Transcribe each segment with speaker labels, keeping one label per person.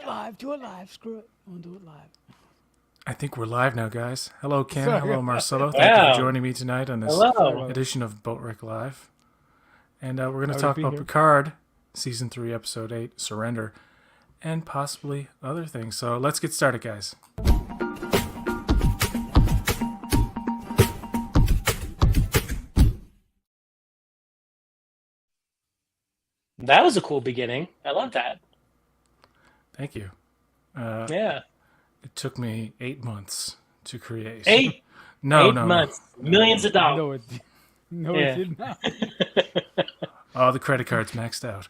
Speaker 1: it live. Do it live. Screw it. I want to do it live.
Speaker 2: I think we're live now, guys. Hello, Ken.
Speaker 1: Sorry.
Speaker 2: Hello, Marcelo. Thank you for joining me tonight on this
Speaker 3: Hello.
Speaker 2: edition of Boatrek Live. And we're going to
Speaker 1: Happy
Speaker 2: talk
Speaker 1: to be
Speaker 2: about
Speaker 1: here.
Speaker 2: Picard, Season 3, Episode 8, Surrender, and possibly other things. So let's get started, guys.
Speaker 3: That was a cool beginning. I love that.
Speaker 2: Thank you.
Speaker 3: Yeah.
Speaker 2: It took me 8 months to create.
Speaker 3: Eight
Speaker 2: No.
Speaker 3: months. Millions of dollars.
Speaker 1: No,
Speaker 3: Yeah.
Speaker 1: it did not.
Speaker 2: Oh, the credit card's maxed out.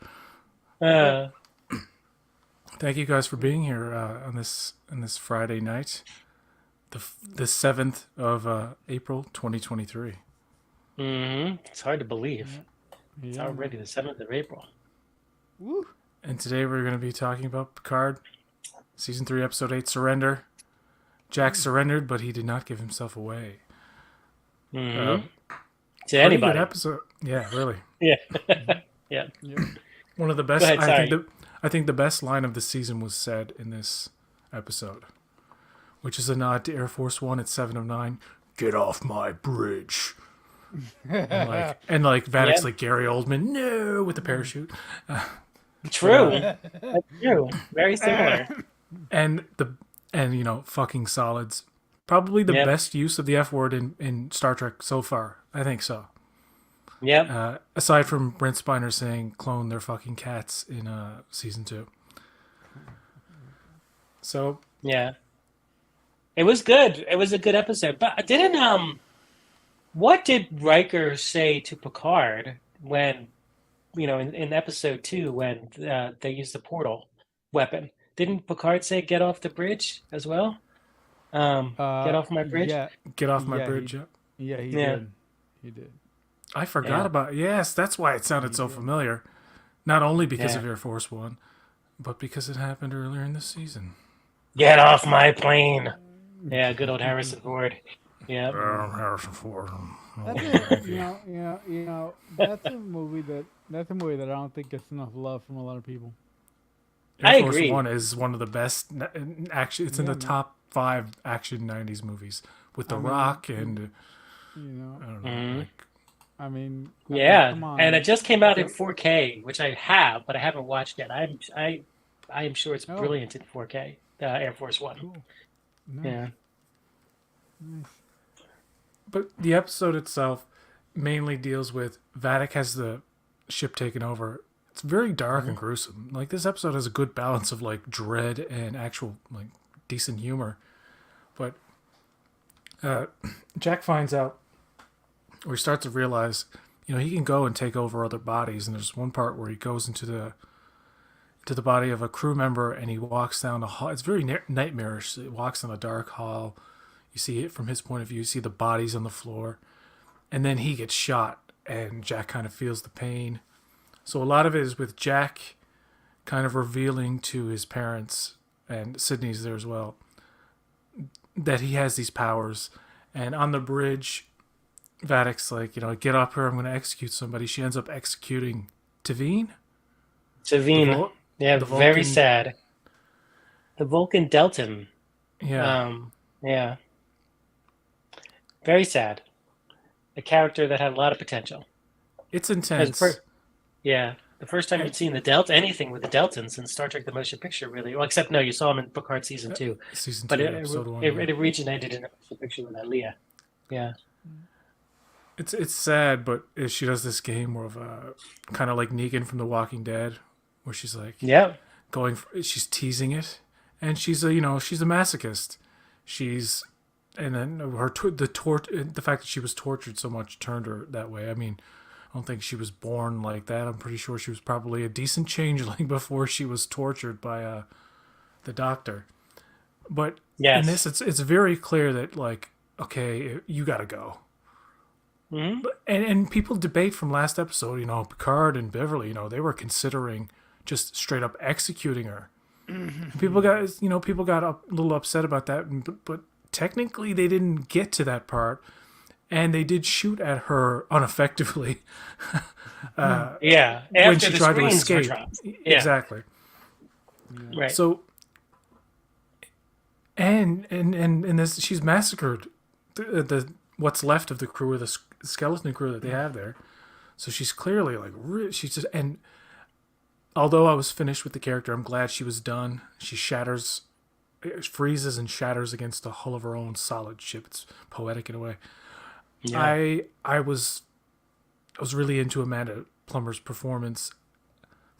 Speaker 2: Thank you guys for being here on this Friday night, the 7th of April, 2023.
Speaker 3: It's hard to believe. It's
Speaker 1: Yeah.
Speaker 3: already the 7th of April.
Speaker 1: Woo.
Speaker 2: And today we're going to be talking about Picard, Season 3, Episode 8, Surrender. Jack surrendered, but he did not give himself away.
Speaker 3: To
Speaker 2: Pretty
Speaker 3: anybody.
Speaker 2: good episode. Yeah, really.
Speaker 3: Yeah. Yeah.
Speaker 2: One of the best.
Speaker 3: Go ahead, sorry.
Speaker 2: I think the best line of the season was said in this episode, which is a nod to Air Force One at 7 of 9. Get off my bridge. and Vaddock's
Speaker 3: Yeah.
Speaker 2: like Gary Oldman, no, with the parachute.
Speaker 3: True. That's true. Very similar.
Speaker 2: And fucking solids. Probably the
Speaker 3: Yep.
Speaker 2: best use of the F word in Star Trek so far. I think so.
Speaker 3: Yep.
Speaker 2: Aside from Brent Spiner saying clone their fucking cats in season 2. So
Speaker 3: Yeah. It was good. It was a good episode. But what did Riker say to Picard when, in episode 2 when they used the portal weapon? Didn't Picard say get off the bridge as well? Get off my bridge?
Speaker 1: Yeah,
Speaker 2: get off my
Speaker 1: Yeah,
Speaker 2: bridge.
Speaker 1: he-
Speaker 2: Yeah.
Speaker 1: he
Speaker 3: Yeah.
Speaker 1: did. He did.
Speaker 2: I forgot
Speaker 3: Yeah.
Speaker 2: about. Yes, that's why it sounded so familiar. Not only because of Air Force One, but because it happened earlier in the season.
Speaker 3: Get off my plane. Yeah, good old Harrison Ford. Yeah.
Speaker 2: Harrison Ford.
Speaker 1: That's that's a movie that I don't think gets enough love from a lot of people.
Speaker 2: Air
Speaker 3: I
Speaker 2: Force
Speaker 3: agree.
Speaker 2: One is one of the best action. It's in the
Speaker 1: Yeah, man.
Speaker 2: top 5 action '90s movies with The Rock and I don't know.
Speaker 3: Mhm.
Speaker 2: Like,
Speaker 1: I mean,
Speaker 3: Yeah.
Speaker 1: come on.
Speaker 3: And it just came out in 4K, which I have, but I haven't watched yet. I am sure it's
Speaker 1: Oh.
Speaker 3: brilliant in 4K. Air Force One.
Speaker 1: Cool. Nice.
Speaker 3: Yeah.
Speaker 1: Nice.
Speaker 2: but the episode itself mainly deals with Vaddock has the ship taken over. It's very dark and gruesome. Like, this episode has a good balance of like dread and actual like decent humor. But Jack finds out, or he starts to realize, he can go and take over other bodies. And there's one part where he goes into the body of a crew member and he walks down a hall. It's very nightmarish. He walks down a dark hall. You see it from his point of view. You see the bodies on the floor. And then he gets shot and Jack kind of feels the pain. So a lot of it is with Jack kind of revealing to his parents, and Sydney's there as well, that he has these powers. And on the bridge, Vaddock's like, get up here, I'm going to execute somebody. She ends up executing Tavine.
Speaker 3: Savine. Yeah,
Speaker 2: the
Speaker 3: very
Speaker 2: Vulcan-
Speaker 3: sad. The Vulcan Deltan.
Speaker 2: Yeah.
Speaker 3: Yeah. Very sad. A character that had a lot of potential.
Speaker 2: It's
Speaker 3: As
Speaker 2: intense.
Speaker 3: the first time you'd seen anything with the Deltans in Star Trek: The Motion Picture, really. Well, except no, you saw him in Picard season 2,
Speaker 2: Season 2,
Speaker 3: but
Speaker 2: episode 1.
Speaker 3: it originated in a motion picture with Leah. Yeah.
Speaker 2: It's sad, but she does this game of kind of like Negan from The Walking Dead, where she's like
Speaker 3: Yeah.
Speaker 2: she's teasing it, and she's she's a masochist. And then the fact that she was tortured so much turned her that way. I mean, I don't think she was born like that. I'm pretty sure she was probably a decent changeling before she was tortured by the doctor. But
Speaker 3: Yes.
Speaker 2: in this, it's very clear that, like, okay, you got to go.
Speaker 3: Mhm.
Speaker 2: And people debate from last episode, Picard and Beverly, they were considering just straight up executing her. People got a little upset about that, but technically they didn't get to that part, and they did shoot at her ineffectively.
Speaker 3: Yeah.
Speaker 2: when
Speaker 3: After
Speaker 2: she
Speaker 3: the
Speaker 2: tried to
Speaker 3: screens were
Speaker 2: escape.
Speaker 3: dropped. Yeah.
Speaker 2: Exactly.
Speaker 3: Right.
Speaker 2: So and this, she's massacred the what's left of the crew, or the skeleton crew that they have there. So she's clearly like she's just, and although I was finished with the character, I'm glad she was done. She shatters, freezes and shatters against the hull of her own solid ship. It's poetic in a way.
Speaker 3: Yeah.
Speaker 2: I was really into Amanda Plummer's performance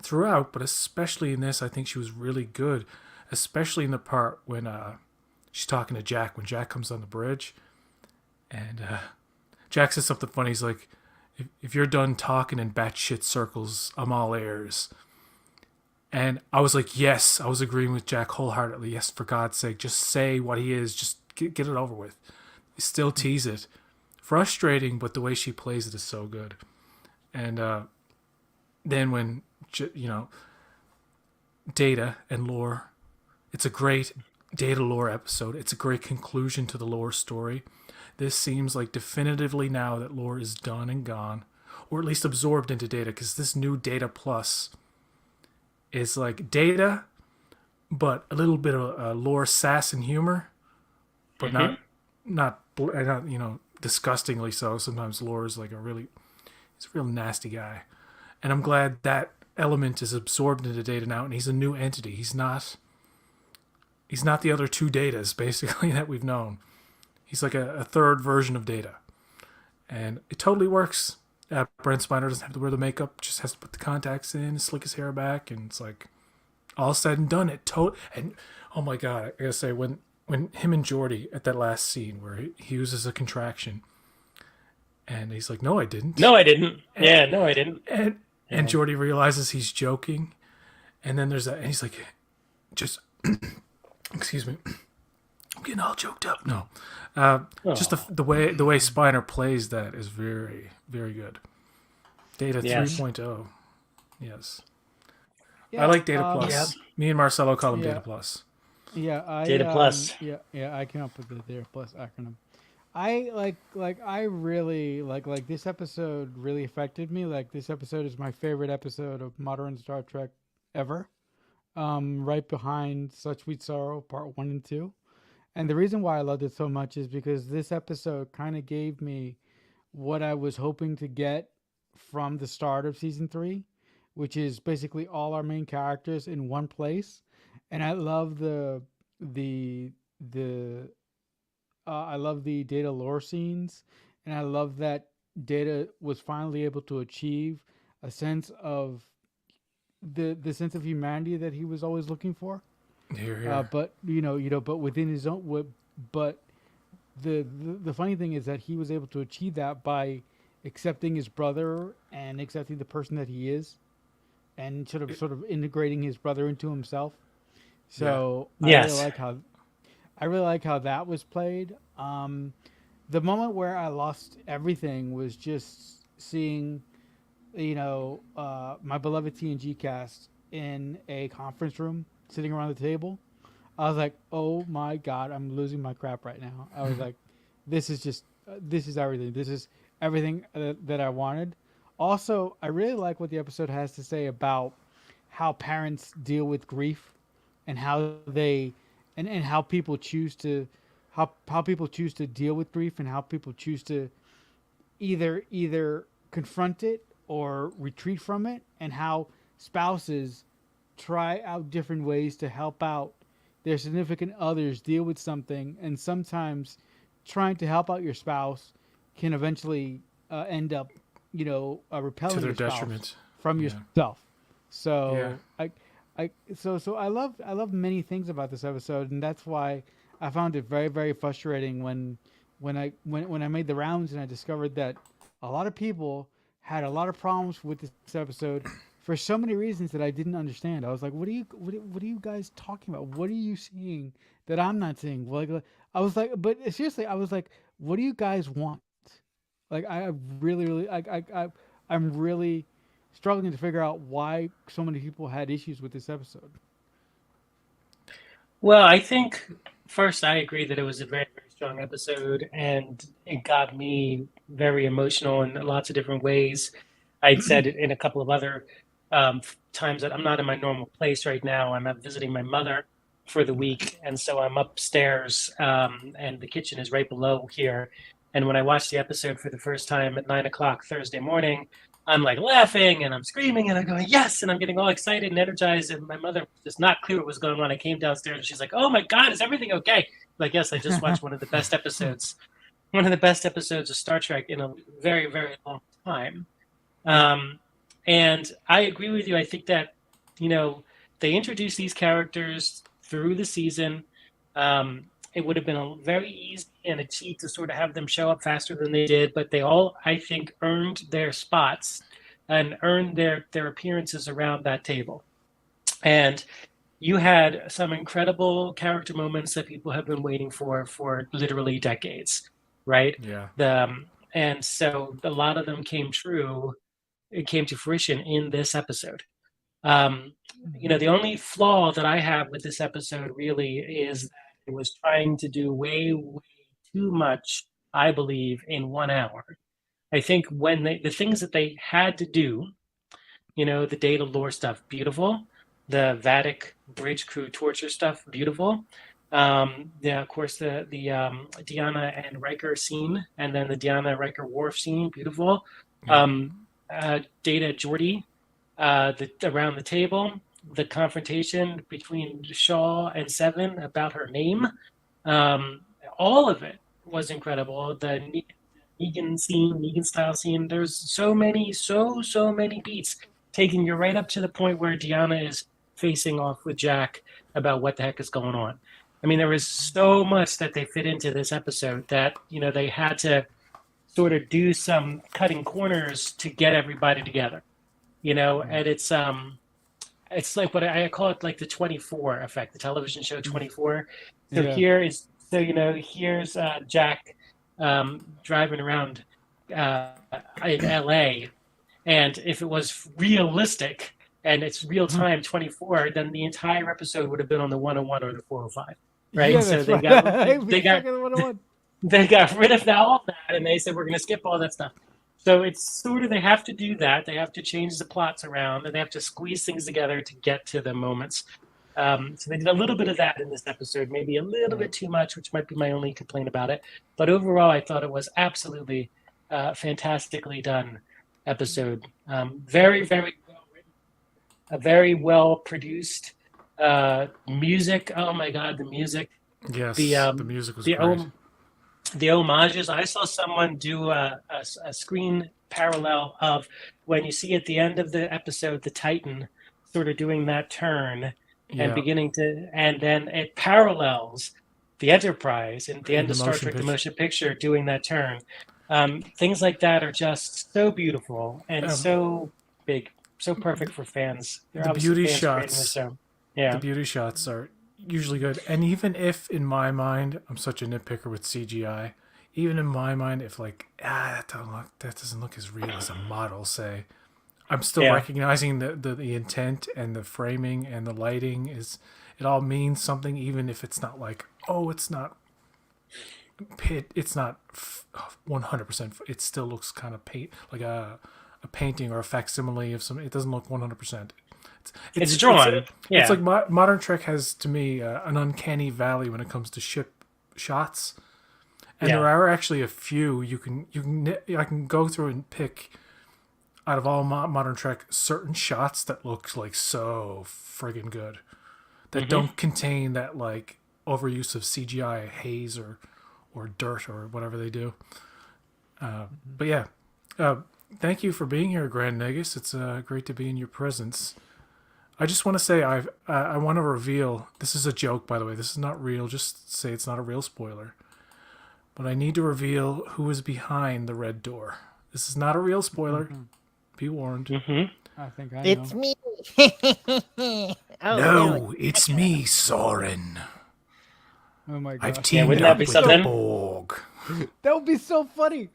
Speaker 2: throughout, but especially in this, I think she was really good. Especially in the part when she's talking to Jack, when Jack comes on the bridge, and Jack says something funny. He's like, if you're done talking in batshit circles, I'm all ears. And I was like, yes, I was agreeing with Jack wholeheartedly. Yes, for God's sake, just say what he is. Just get it over with. Still tease it. Frustrating, but the way she plays it is so good. And then when, Data and Lore, it's a great Data Lore episode. It's a great conclusion to the Lore story. This seems like definitively now that Lore is done and gone, or at least absorbed into Data, because this new Data Plus is like Data, but a little bit of Lore sass and humor, but not disgustingly so. Sometimes Lore is like he's a real nasty guy, and I'm glad that element is absorbed into Data now, and he's a new entity. He's not the other two Datas basically that we've known. He's like a third version of Data, and it totally works. Brent Spiner doesn't have to wear the makeup; just has to put the contacts in, slick his hair back, and it's like all said and done. And oh my god, I gotta say, when him and Geordi at that last scene where he uses a contraction, and he's like, "No, I didn't.
Speaker 3: No, I didn't. No, I didn't."
Speaker 2: And Geordi realizes he's joking, and then there's that, and he's like, "Just excuse me, I'm getting all choked up." No, just the way Spiner plays that is very, very good. Data 3.0, yes.
Speaker 1: Yeah,
Speaker 2: I like Data Plus.
Speaker 3: Yeah.
Speaker 2: Me and Marcelo call him Data Plus.
Speaker 1: Yeah,
Speaker 3: Data Plus.
Speaker 1: Yeah, I came up with the Data Plus acronym. I really like this episode really affected me. Like this episode is my favorite episode of modern Star Trek ever. Right behind Such Sweet Sorrow Part 1 and 2. And the reason why I loved it so much is because this episode kind of gave me what I was hoping to get from the start of season 3, which is basically all our main characters in one place. And I love the I love the Data lore scenes, and I love that Data was finally able to achieve a sense of the sense of humanity that he was always looking for.
Speaker 2: Here.
Speaker 1: But but within his own, but the funny thing is that he was able to achieve that by accepting his brother and accepting the person that he is, and sort of integrating his brother into himself. So
Speaker 3: Yes.
Speaker 1: I really like how that was played. The moment where I lost everything was just seeing, my beloved TNG cast in a conference room sitting around the table. I was like, oh my God, I'm losing my crap right now. I was like, this is everything. This is everything that I wanted. Also, I really like what the episode has to say about how parents deal with grief and how they and how people choose to how people choose to deal with grief, and how people choose to either confront it or retreat from it, and how spouses try out different ways to help out their significant others deal with something, and sometimes trying to help out your spouse can eventually end up repelling
Speaker 2: To their
Speaker 1: your spouse
Speaker 2: detriment.
Speaker 1: from
Speaker 2: Yeah.
Speaker 1: yourself. So
Speaker 2: Yeah.
Speaker 1: I love many things about this episode, and that's why I found it very, very frustrating when I made the rounds and I discovered that a lot of people had a lot of problems with this episode for so many reasons that I didn't understand. I was like, what are you guys talking about? What are you seeing that I'm not seeing? I was like, but seriously, I was like, what do you guys want? Like, I really, I'm really struggling to figure out why so many people had issues with this episode.
Speaker 3: Well, I think first I agree that it was a very, very strong episode, and it got me very emotional in lots of different ways. I'd said it in a couple of other times that I'm not in my normal place right now. I'm out visiting my mother for the week, and so I'm upstairs, and the kitchen is right below here. And when I watched the episode for the first time at 9 o'clock Thursday morning, I'm like laughing and I'm screaming and I'm going yes, and I'm getting all excited and energized. And my mother was not clear what was going on. I came downstairs and she's like, "Oh my God, is everything okay?" Like, yes, I just watched one of the best episodes of Star Trek in a very, very long time. And I agree with you. I think that, they introduced these characters through the season. It would have been very easy and a cheat to sort of have them show up faster than they did, but they all, I think, earned their spots and earned their appearances around that table. And you had some incredible character moments that people have been waiting for literally decades, right?
Speaker 2: Yeah.
Speaker 3: And so a lot of them came true. It came to fruition in this episode. The only flaw that I have with this episode really is that it was trying to do way, way too much, I believe, in 1 hour. I think when the things that they had to do, the data lore stuff, beautiful. The Vatic bridge crew torture stuff, beautiful. Of course, the Deanna and Riker scene, and then the Deanna Riker Worf scene, beautiful. Data Geordi, around the table, the confrontation between Shaw and Seven about her name, all of it was incredible. The Negan style scene. There's so many beats taking you right up to the point where Deanna is facing off with Jack about what the heck is going on. I mean, there was so much that they fit into this episode that they had to sort of do some cutting corners to get everybody together. And it's like what I call it, like the 24 effect, the television show 24. So here's Jack driving around in LA, and if it was realistic and it's real time 24, then the entire episode would have been on the 101 or the 405, right?
Speaker 1: Yeah,
Speaker 3: so
Speaker 1: they
Speaker 3: got rid of all of that, and they said we're going to skip all that stuff. So it's sort of, they have to do that. They have to change the plots around, and they have to squeeze things together to get to the moments. So they did a little bit of that in this episode, maybe a little bit too much, which might be my only complaint about it. But overall, I thought it was absolutely fantastically done episode. Very, very well written, a very well produced music. Oh my God, the music!
Speaker 2: Yes, the music was great.
Speaker 3: The homages. I saw someone do a screen parallel of when you see at the end of the episode the Titan sort of doing that turn and beginning to, and then it parallels the Enterprise and the end of Star Trek: The Motion Picture doing that turn. Things like that are just so beautiful and so big, so perfect for fans.
Speaker 2: The beauty shots. The beauty shots are usually good, and even if in my mind, I'm such a nitpicker with CGI, even in my mind, if that doesn't look as real as a model, say, I'm still recognizing the intent and the framing and the lighting it all means something, even if it's not it's not 100%. It still looks kind of like a painting or a facsimile of something. It doesn't look 100%. It's drawn. It's like modern Trek has, to me, an uncanny valley when it comes to ship shots, and there are actually a few I can go through and pick out of all modern Trek certain shots that look like so friggin' good, that don't contain that overuse of CGI haze or dirt or whatever they do. But thank you for being here, Grand Negus. It's great to be in your presence. I just want to say I want to reveal, this is a joke, by the way, this is not real, just say it's not a real spoiler, but I need to reveal who is behind the red door. This is not a real spoiler. Be warned.
Speaker 1: I think I know.
Speaker 4: It's me.
Speaker 2: It's me, Soren.
Speaker 1: Oh my God.
Speaker 2: I've teamed
Speaker 3: wouldn't that
Speaker 2: up
Speaker 3: be
Speaker 2: with
Speaker 3: something?
Speaker 2: the Borg.
Speaker 1: That would be so funny.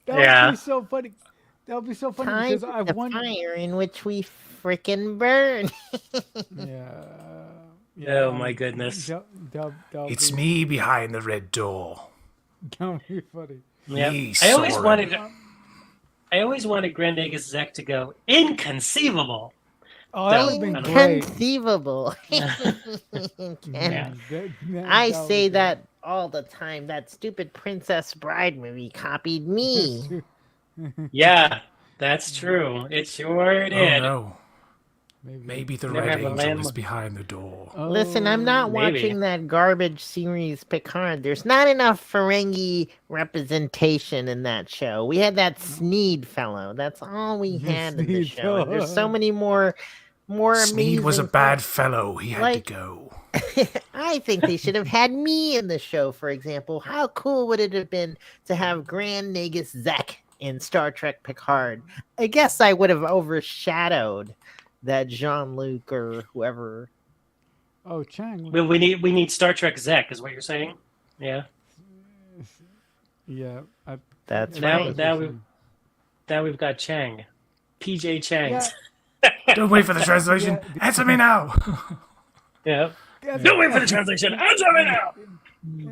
Speaker 1: That would be so funny. That would be so funny
Speaker 4: Time
Speaker 1: because
Speaker 4: for
Speaker 1: I
Speaker 4: the
Speaker 1: won.
Speaker 4: fire in which we frickin' burn.
Speaker 3: Oh my goodness.
Speaker 2: It's me behind the red door.
Speaker 1: That would be funny.
Speaker 3: Yeah.
Speaker 2: Me,
Speaker 3: I always
Speaker 2: Soren.
Speaker 3: wanted Grand Negus Zek to go inconceivable.
Speaker 1: Oh, that would have
Speaker 3: So,
Speaker 1: been
Speaker 3: I don't know.
Speaker 1: great.
Speaker 4: Inconceivable.
Speaker 3: Yeah.
Speaker 4: Can-
Speaker 1: that
Speaker 4: I
Speaker 1: would
Speaker 4: say
Speaker 1: be great.
Speaker 4: that all the time. That stupid Princess Bride movie copied me.
Speaker 3: Yeah, that's true. It sure
Speaker 2: Oh
Speaker 3: did.
Speaker 2: no.
Speaker 1: Maybe.
Speaker 2: Maybe the
Speaker 3: Never
Speaker 2: Red
Speaker 3: have a
Speaker 2: Angel is
Speaker 3: landmark.
Speaker 2: behind the door.
Speaker 4: Listen, I'm
Speaker 1: Oh,
Speaker 4: not
Speaker 3: Maybe.
Speaker 4: watching that garbage series Picard. There's not enough Ferengi representation in that show. We had that Sneed fellow. That's all we had in the
Speaker 1: Sneed
Speaker 4: show. And there's so
Speaker 1: fellow.
Speaker 4: many more
Speaker 2: Sneed was a
Speaker 4: amazing
Speaker 2: bad fellow. He had
Speaker 4: Like-
Speaker 2: to go.
Speaker 4: I think they should have had me in the show, for example. How cool would it have been to have Grand Nagus Zek in Star Trek Picard? I guess I would have overshadowed that Jean-Luc or whoever.
Speaker 1: Oh, Chang.
Speaker 3: Well, we need Star Trek Zek, is what you're saying? Yeah.
Speaker 1: Yeah.
Speaker 4: That's
Speaker 3: Now-
Speaker 4: right.
Speaker 3: now Now we've got Chang, PJ Chang.
Speaker 1: Yeah.
Speaker 2: Don't wait for the translation.
Speaker 1: Yeah.
Speaker 2: Answer me now.
Speaker 3: Yeah.
Speaker 1: That's
Speaker 3: Don't wait for the translation. Answer me now.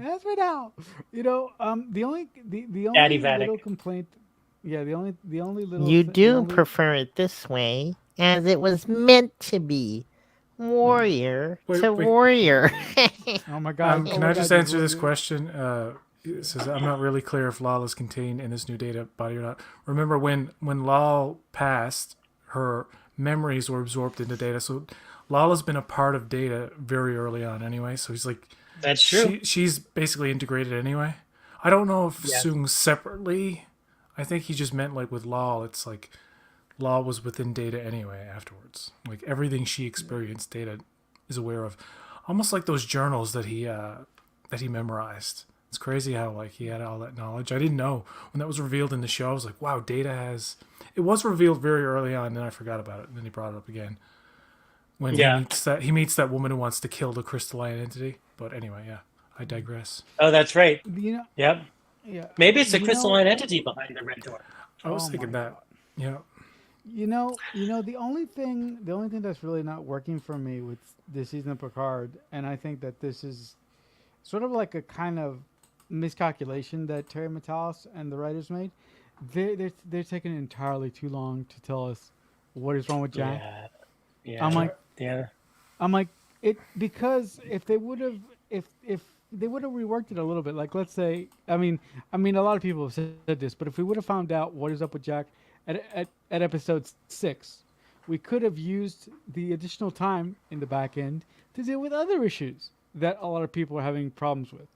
Speaker 1: That's right now. You know, the only
Speaker 3: Daddy
Speaker 1: little
Speaker 3: Vatic.
Speaker 1: complaint. Yeah, the only little.
Speaker 4: You
Speaker 1: the
Speaker 4: do
Speaker 1: only-
Speaker 4: prefer it this way, as it was meant to be. Warrior
Speaker 2: Wait,
Speaker 4: to
Speaker 2: wait.
Speaker 4: warrior.
Speaker 1: Oh my god!
Speaker 2: Can
Speaker 1: oh my
Speaker 2: I just
Speaker 1: God,
Speaker 2: answer this
Speaker 1: was-
Speaker 2: question? It says, I'm not really clear if Lal is contained in this new data body or not. Remember when Lal passed, her memories were absorbed into data. So Lal has been a part of data very early on anyway. So he's like,
Speaker 3: That's true.
Speaker 2: she's basically integrated anyway. I don't know if
Speaker 3: Yeah.
Speaker 2: Soong separately. I think he just meant like with Lal, it's like Lal was within data anyway afterwards. Like everything she experienced, data is aware of. Almost like those journals that he memorized. It's crazy how like he had all that knowledge. I didn't know when that was revealed in the show. I was like, wow, Data has. It was revealed very early on, and then I forgot about it, and then he brought it up again when
Speaker 3: Yeah.
Speaker 2: he meets that woman who wants to kill the crystalline entity. But anyway, yeah, I digress.
Speaker 3: Oh, that's right.
Speaker 1: You know,
Speaker 3: Yep.
Speaker 1: yeah.
Speaker 3: Maybe it's a
Speaker 1: You know-
Speaker 3: crystalline entity behind the red door.
Speaker 2: I was
Speaker 1: Oh
Speaker 2: thinking
Speaker 1: my
Speaker 2: that. Yeah.
Speaker 1: You know, the only thing that's really not working for me with this season of Picard, and I think that this is sort of like a kind of miscalculation that Terry Matalas and the writers made. They're taking entirely too long to tell us what is wrong with Jack.
Speaker 3: Yeah. Yeah.
Speaker 1: I'm like,
Speaker 3: yeah.
Speaker 1: it because if they would have reworked it a little bit, like let's say, I mean a lot of people have said this, but if we would have found out what is up with Jack at episode 6, we could have used the additional time in the back end to deal with other issues that a lot of people are having problems with.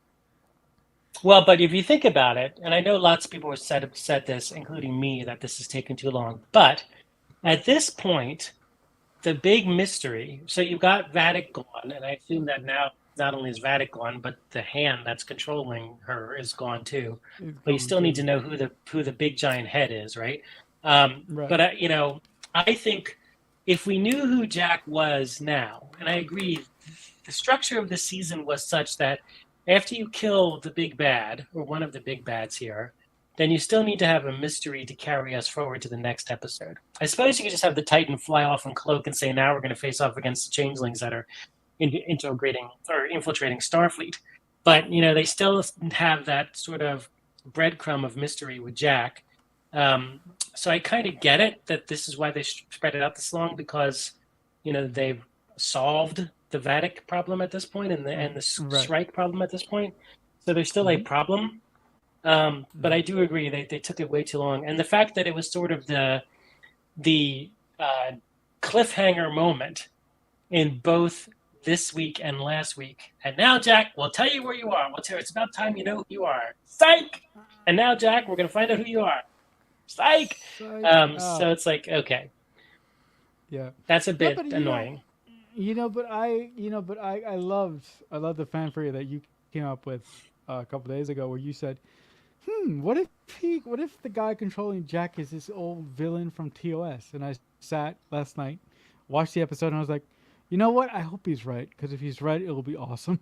Speaker 3: Well, but if you think about it, and I know lots of people have said this, including me, that this has taken too long. But at this point, the big mystery. So you've got Vatic gone, and I assume that now not only is Vatic gone, but the hand that's controlling her is gone too. But you still need to know who the big giant head is, right?
Speaker 1: Right.
Speaker 3: But I think if we knew who Jack was now, and I agree, the structure of the season was such that after you kill the big bad, or one of the big bads here, then you still need to have a mystery to carry us forward to the next episode. I suppose you could just have the Titan fly off and cloak and say, now we're going to face off against the changelings that are integrating or infiltrating Starfleet. But, they still have that sort of breadcrumb of mystery with Jack. So I kind of get it that this is why they spread it out this long, because, they've solved the Vatic problem at this point and the
Speaker 1: Right.
Speaker 3: Shrike problem at this point. So there's still a problem. But I do agree they took it way too long. And the fact that it was sort of the cliffhanger moment in both this week and last week. And now, Jack, we'll tell you where you are. It's about time you know who you are. Psych! And now, Jack, we're going to find out who you are. Psych! So it's like, okay,
Speaker 1: yeah.
Speaker 3: that's a bit
Speaker 1: but,
Speaker 3: annoying.
Speaker 1: But I loved the fanfare that you came up with a couple days ago, where you said, what if the guy controlling Jack is this old villain from TOS? And I sat last night, watched the episode, and I was like, you know what? I hope he's right, because if he's right, it'll be awesome.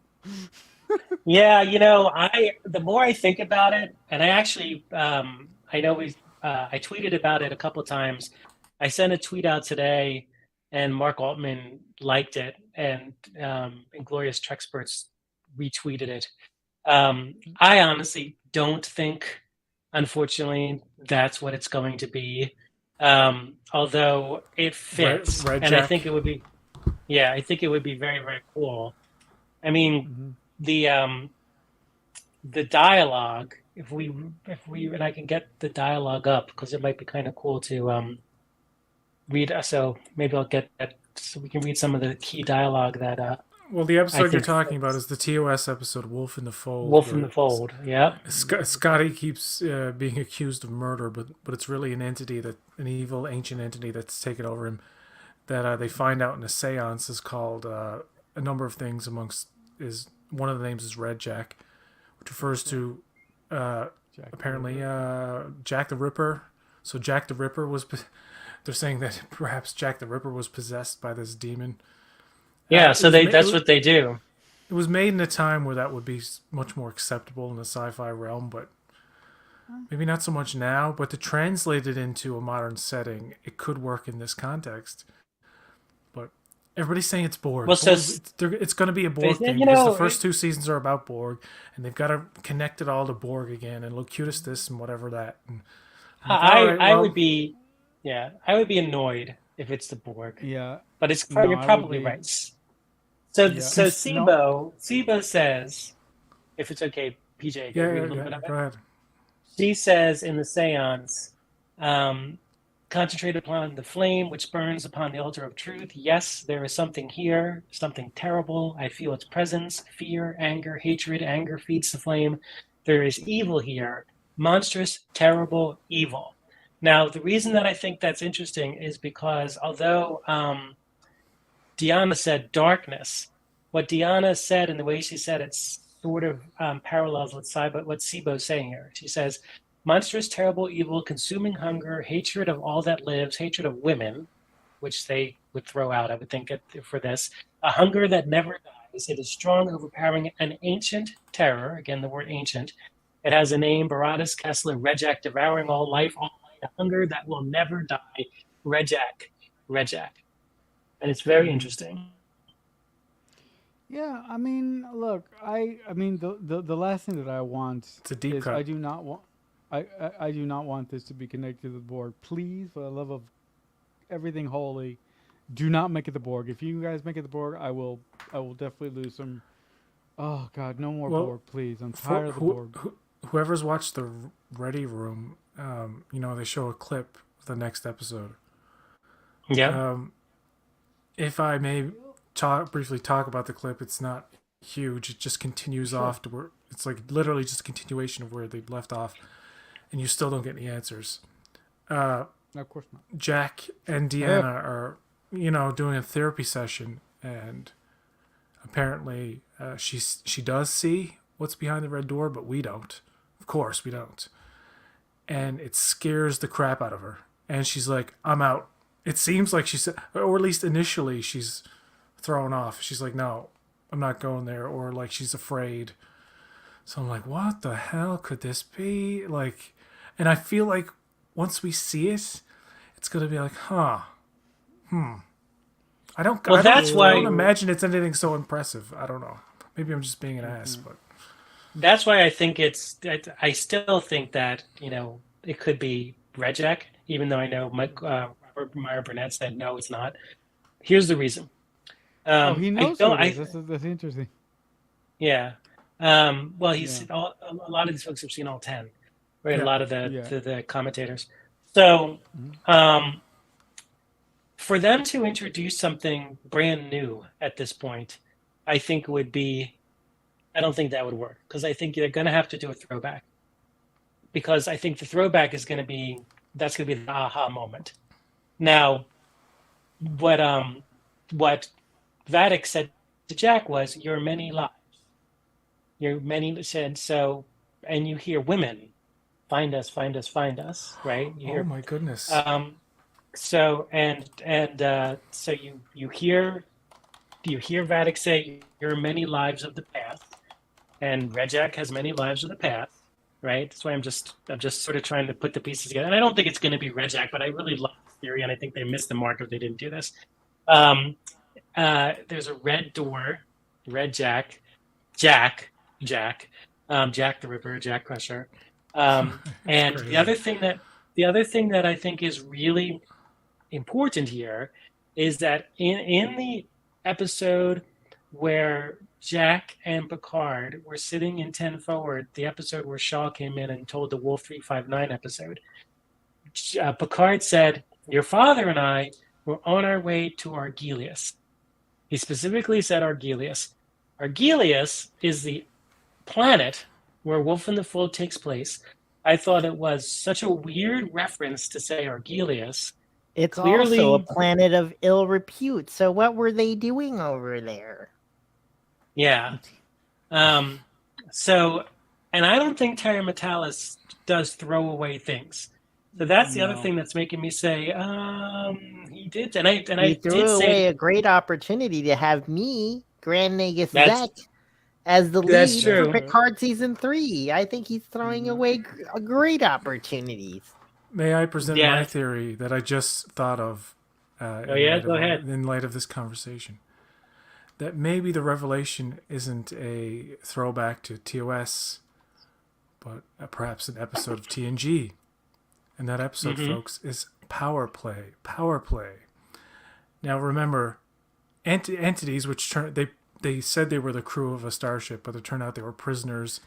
Speaker 3: Yeah, the more I think about it, and I actually, I know I tweeted about it a couple of times. I sent a tweet out today, and Mark Altman liked it, and Inglorious Trexperts retweeted it. I honestly don't think, unfortunately, that's what it's going to be. Although it fits,
Speaker 2: Red
Speaker 3: and I
Speaker 2: Jack.
Speaker 3: think it would be, yeah, I think it would be very, very cool. I mean,
Speaker 1: Mhm.
Speaker 3: the dialogue. If we, and I can get the dialogue up because it might be kind of cool to read. So maybe I'll get that so we can read some of the key dialogue that
Speaker 2: Well, the
Speaker 3: I
Speaker 2: episode you're
Speaker 3: think
Speaker 2: talking about
Speaker 3: fits.
Speaker 2: is the TOS episode "Wolf in the Fold,"
Speaker 3: Wolf in
Speaker 2: where
Speaker 3: the Fold. Yeah.
Speaker 2: Scotty keeps being accused of murder, but it's really an evil ancient entity that's taken over him. That they find out in a séance is called a number of things. Amongst is one of the names is Red Jack, which refers to
Speaker 1: Jack the
Speaker 2: apparently
Speaker 1: Ripper.
Speaker 2: Jack the Ripper. So Jack the Ripper was. They're saying that perhaps Jack the Ripper was possessed by this demon.
Speaker 3: Yeah.
Speaker 2: It
Speaker 3: So
Speaker 2: was
Speaker 3: that's what they do.
Speaker 2: it was made in a time where that would be much more acceptable in the sci-fi realm, but maybe not so much now. But to translate it into a modern setting, it could work in this context. But everybody's saying it's Borg.
Speaker 3: Well, so
Speaker 2: It's going to be a Borg thing
Speaker 3: you
Speaker 2: because the
Speaker 3: know,
Speaker 2: first two seasons are about Borg, and they've got to connect it all to Borg again, and Locutus this and whatever that. And I'm like, all right,
Speaker 3: I
Speaker 2: well,
Speaker 3: would be, yeah, I would be annoyed if it's the Borg,
Speaker 1: Yeah.
Speaker 3: but
Speaker 1: No,
Speaker 3: you're
Speaker 1: I would
Speaker 3: probably
Speaker 1: be.
Speaker 3: right. So
Speaker 1: Yeah.
Speaker 3: so
Speaker 1: No.
Speaker 3: Sibo says, if it's okay, PJ, can I
Speaker 2: yeah,
Speaker 3: read a
Speaker 2: yeah,
Speaker 3: little
Speaker 2: yeah,
Speaker 3: bit of
Speaker 2: go
Speaker 3: it?
Speaker 2: ahead.
Speaker 3: She says in the seance, um, concentrate upon the flame which burns upon the altar of truth. Yes, there is something here, something terrible. I feel its presence, fear, anger, hatred. Anger feeds the flame. There is evil here, monstrous, terrible evil. Now, the reason that I think that's interesting is because although Deanna said darkness, what Deanna said and the way she said it sort of parallels what Sibo's saying here. She says, monstrous, terrible, evil, consuming hunger, hatred of all that lives, hatred of women, which they would throw out, I would think, for this. A hunger that never dies. It is strong, overpowering, an ancient terror. Again, the word ancient. It has a name, Baratus Kessler, Rejak, devouring all life, all light, a hunger that will never die. Rejak, Rejak. And it's very interesting.
Speaker 1: Yeah, I mean, look, I mean, the last thing that I want
Speaker 2: It's a deep
Speaker 1: is
Speaker 2: cut.
Speaker 1: I do not want, I do not want this to be connected to the Borg. Please, for the love of everything holy, do not make it the Borg. If you guys make it the Borg, I will definitely lose some. Oh God, no more
Speaker 2: Well,
Speaker 1: Borg, please. I'm
Speaker 2: For
Speaker 1: tired of the Borg.
Speaker 2: whoever's watched the Ready Room, they show a clip of the next episode.
Speaker 3: Yeah.
Speaker 2: If I may briefly talk about the clip, it's not huge. It just continues
Speaker 1: Sure.
Speaker 2: off to where it's like literally just a continuation of where they left off, and you still don't get any answers.
Speaker 1: No, of course not.
Speaker 2: Jack and Deanna are, doing a therapy session, and apparently she does see what's behind the red door, but we don't. Of course, we don't. And it scares the crap out of her. And she's like, "I'm out." It seems like she said, or at least initially, she's thrown off. She's like, "No, I'm not going there," or like she's afraid. So I'm like, what the hell could this be? Like, and I feel like once we see it, it's gonna be like, huh,
Speaker 3: Well, that's
Speaker 2: I
Speaker 3: why
Speaker 2: don't imagine it's anything so impressive. I don't know. Maybe I'm just being an ass, but
Speaker 3: that's why I think I still think that it could be Rejek, even though I know Robert Meyer Burnett said no, it's not. Here's the reason.
Speaker 1: Oh, he
Speaker 3: I
Speaker 1: knows
Speaker 3: don't.
Speaker 1: who it is. That's interesting.
Speaker 3: Yeah. Well, he's
Speaker 1: Yeah.
Speaker 3: a lot of these folks have seen all 10, right? A
Speaker 2: yeah.
Speaker 3: lot of
Speaker 1: Yeah.
Speaker 3: the commentators. So,
Speaker 1: Mhm.
Speaker 3: for them to introduce something brand new at this point, I think would be. I don't think that would work because I think they're going to have to do a throwback. Because I think the throwback is going to be that's going to be the aha moment. Now, what Vatic said to Jack was, "Your many lives, your many," said so, and you hear women, "Find us, find us, find us," right? You
Speaker 2: Oh
Speaker 3: hear,
Speaker 2: my goodness.
Speaker 3: so so you hear Vatic say, "Your many lives of the past," and Rejak has many lives of the past, right? That's why I'm just sort of trying to put the pieces together. And I don't think it's going to be Rejak, but I really love this theory, and I think they missed the mark if they didn't do this. There's a red door, Red Jack, Jack the Ripper, Jack Crusher. And
Speaker 2: crazy.
Speaker 3: the other thing the other thing that I think is really important here is that in the episode where Jack and Picard were sitting in 10 Forward, the episode where Shaw came in and told the Wolf 359 episode, Picard said, "Your father and I were on our way to Argelius." He specifically said Argelius. Argelius is the planet where Wolf in the Fold takes place. I thought it was such a weird reference to say Argelius.
Speaker 4: It's
Speaker 3: Clearly-
Speaker 4: also a planet of ill repute. So what were they doing over there?
Speaker 3: Yeah. So, and I don't think Terry Metalis does throw away things. So that's the other
Speaker 1: No.
Speaker 3: thing that's making me say, he did. And I
Speaker 4: He threw
Speaker 3: did
Speaker 4: away
Speaker 3: say,
Speaker 4: a great opportunity to have me, Grand Nagus
Speaker 3: That's-
Speaker 4: Zach, as the
Speaker 3: that's
Speaker 4: lead
Speaker 3: true.
Speaker 4: for Picard season 3. I think he's throwing away great opportunities.
Speaker 2: May I present
Speaker 3: Yeah.
Speaker 2: my theory that I just thought of?
Speaker 3: Go ahead.
Speaker 2: In light of this conversation, that maybe the revelation isn't a throwback to TOS, but perhaps an episode of TNG, and that episode, folks, is Power Play. Power Play. Now remember, entities which they said they were the crew of a starship, but it turned out they were prisoners,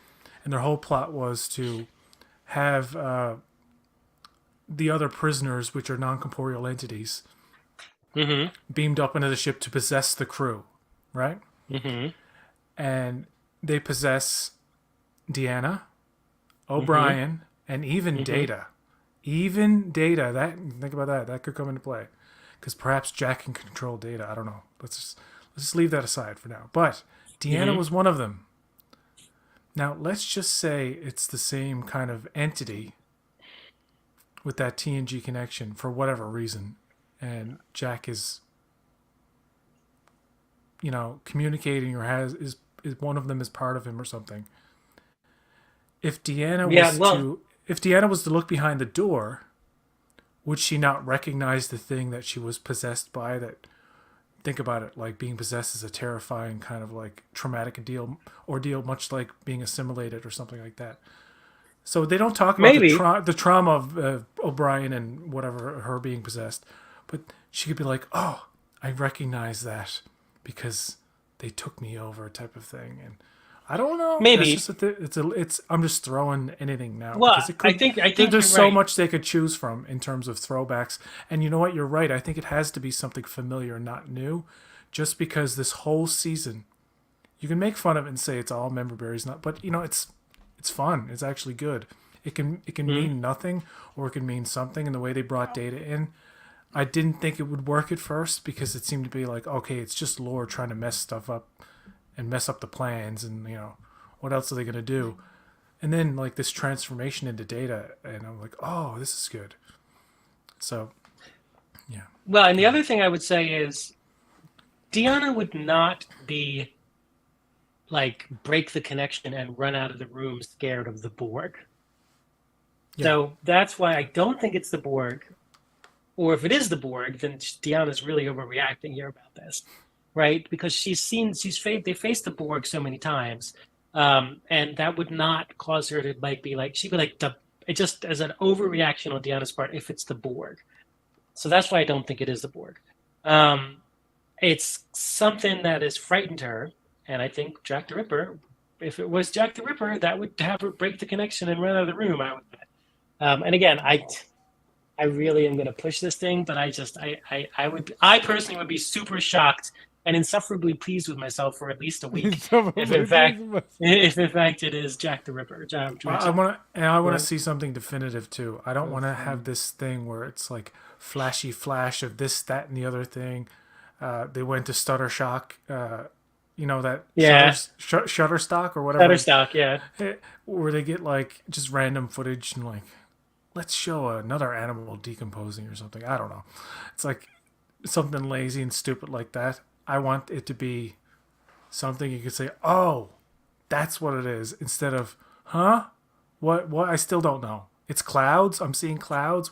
Speaker 2: and their whole plot was to have the other prisoners, which are non-corporeal entities, beamed up into the ship to possess the crew, right? And they possess Deanna, O'Brien, and even Data. Even Data. Think about that. That could come into play, because perhaps Jack can control Data. I don't know. Let's just leave that aside for now. But Deanna was one of them. Now let's just say it's the same kind of entity with that TNG connection for whatever reason, and Jack is, communicating or is one of them is part of him or something. If Deanna was to look behind the door, would she not recognize the thing that she was possessed by? That, think about it, like being possessed is a terrifying kind of like traumatic ordeal, much like being assimilated or something like that. So they don't talk about the trauma of O'Brien and whatever, her being possessed, but she could be like, "Oh, I recognize that because they took me over," type of thing. And I don't know.
Speaker 3: Maybe.
Speaker 2: It's I'm just throwing anything now.
Speaker 3: Well,
Speaker 2: because it could,
Speaker 3: I think
Speaker 2: there's
Speaker 3: you're
Speaker 2: so
Speaker 3: right.
Speaker 2: much they could choose from in terms of throwbacks. And you know what? You're right. I think it has to be something familiar, not new, just because this whole season, you can make fun of it and say it's all member berries, but it's fun. It's actually good. It can mean nothing, or it can mean something. And the way they brought Data in, I didn't think it would work at first, because it seemed to be like, okay, it's just lore trying to mess stuff up and mess up the plans, and what else are they gonna do? And then like this transformation into Data, and I'm like, oh, this is good. So, yeah.
Speaker 3: Well, and the other thing I would say is Deanna would not be like break the connection and run out of the room scared of the Borg.
Speaker 2: Yeah.
Speaker 3: So that's why I don't think it's the Borg. Or if it is the Borg, then Deanna's really overreacting here about this, right? Because they faced the Borg so many times, and that would not cause her to she'd be like it just as an overreaction on Deanna's part if it's the Borg. So that's why I don't think it is the Borg. It's something that has frightened her, and I think Jack the Ripper. If it was Jack the Ripper, that would have her break the connection and run out of the room. I would. And again, I really am going to push this thing, but I personally would be super shocked and insufferably pleased with myself for at least a week if in fact it is Jack the Ripper.
Speaker 2: I want to see something definitive too. I don't want to have this thing where it's like flashy flash of this, that, and the other thing. They went to Stutter Shock, Shutterstock or whatever.
Speaker 3: Shutterstock, yeah.
Speaker 2: Where they get like just random footage and like, let's show another animal decomposing or something. I don't know. It's like something lazy and stupid like that. I want it to be something you could say, oh, that's what it is, instead of, huh? What? I still don't know. It's clouds. I'm seeing clouds.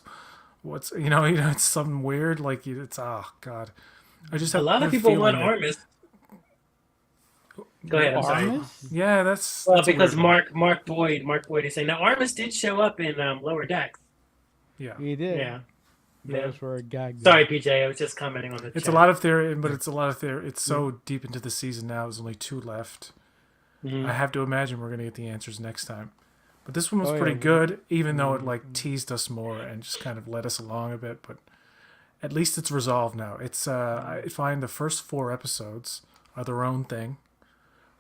Speaker 2: What's, it's something weird. Like, it's, oh, God. I just have
Speaker 3: a lot of people want Armis. Go ahead. I'm sorry.
Speaker 1: Armis?
Speaker 2: Yeah, that's
Speaker 3: Because Mark Boyd is saying now Armis did show up in Lower Decks.
Speaker 2: Yeah.
Speaker 1: He did.
Speaker 3: Yeah.
Speaker 1: Those were a gag.
Speaker 3: Sorry, PJ. I was just commenting on the
Speaker 2: It's
Speaker 3: chat.
Speaker 2: a lot of theory, but it's a lot of theory. It's so deep into the season now. There's only 2 left. I have to imagine we're going to get the answers next time. But this one was pretty good, even though it like teased us more and just kind of led us along a bit. But at least it's resolved now. It's I find the first 4 episodes are their own thing.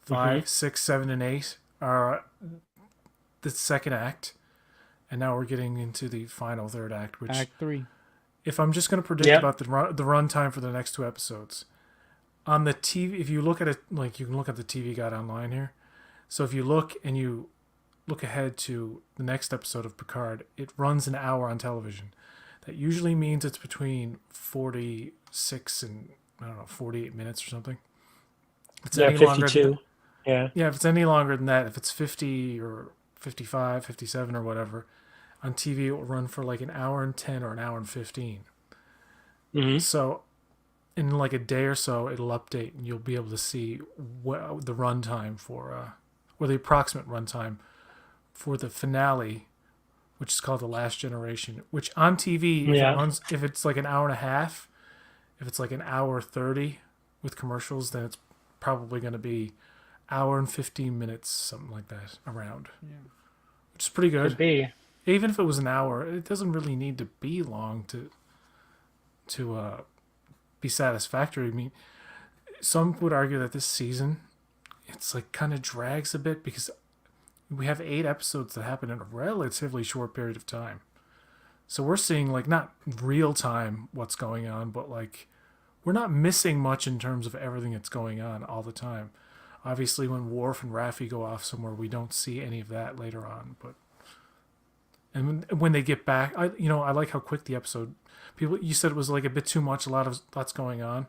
Speaker 2: 5, 6, 7, and 8 are the second act, and now we're getting into the final third act. Which
Speaker 1: Act 3.
Speaker 2: if I'm just going to predict about the run time for the next 2 episodes on the TV, if you look at it, like you can look at the TV guide online here. So if you look and you look ahead to the next episode of Picard, it runs an hour on television. That usually means it's between 46 and 48 minutes or something. If it's any
Speaker 3: 52.
Speaker 2: Longer if it's any longer than that, if it's 50 or 55, 57 or whatever, on TV it will run for like an hour and 10 or an hour and 15. So in like a day or so, it'll update and you'll be able to see what the runtime for, or the approximate runtime for the finale, which is called The Last Generation, which on TV, if it's like an hour and a half, if it's like an hour 30 with commercials, then it's probably going to be hour and 15 minutes, something like that, around. Yeah. Which is pretty good.
Speaker 3: Could be.
Speaker 2: Even if it was an hour, it doesn't really need to be long to be satisfactory. I mean, some would argue that this season, it's like kind of drags a bit because we have 8 episodes that happen in a relatively short period of time. So we're seeing like not real time what's going on, but like we're not missing much in terms of everything that's going on all the time. Obviously, when Worf and Raffi go off somewhere, we don't see any of that later on. But and when they get back, I like how quick the episode. You said it was like a bit too much. Lots going on.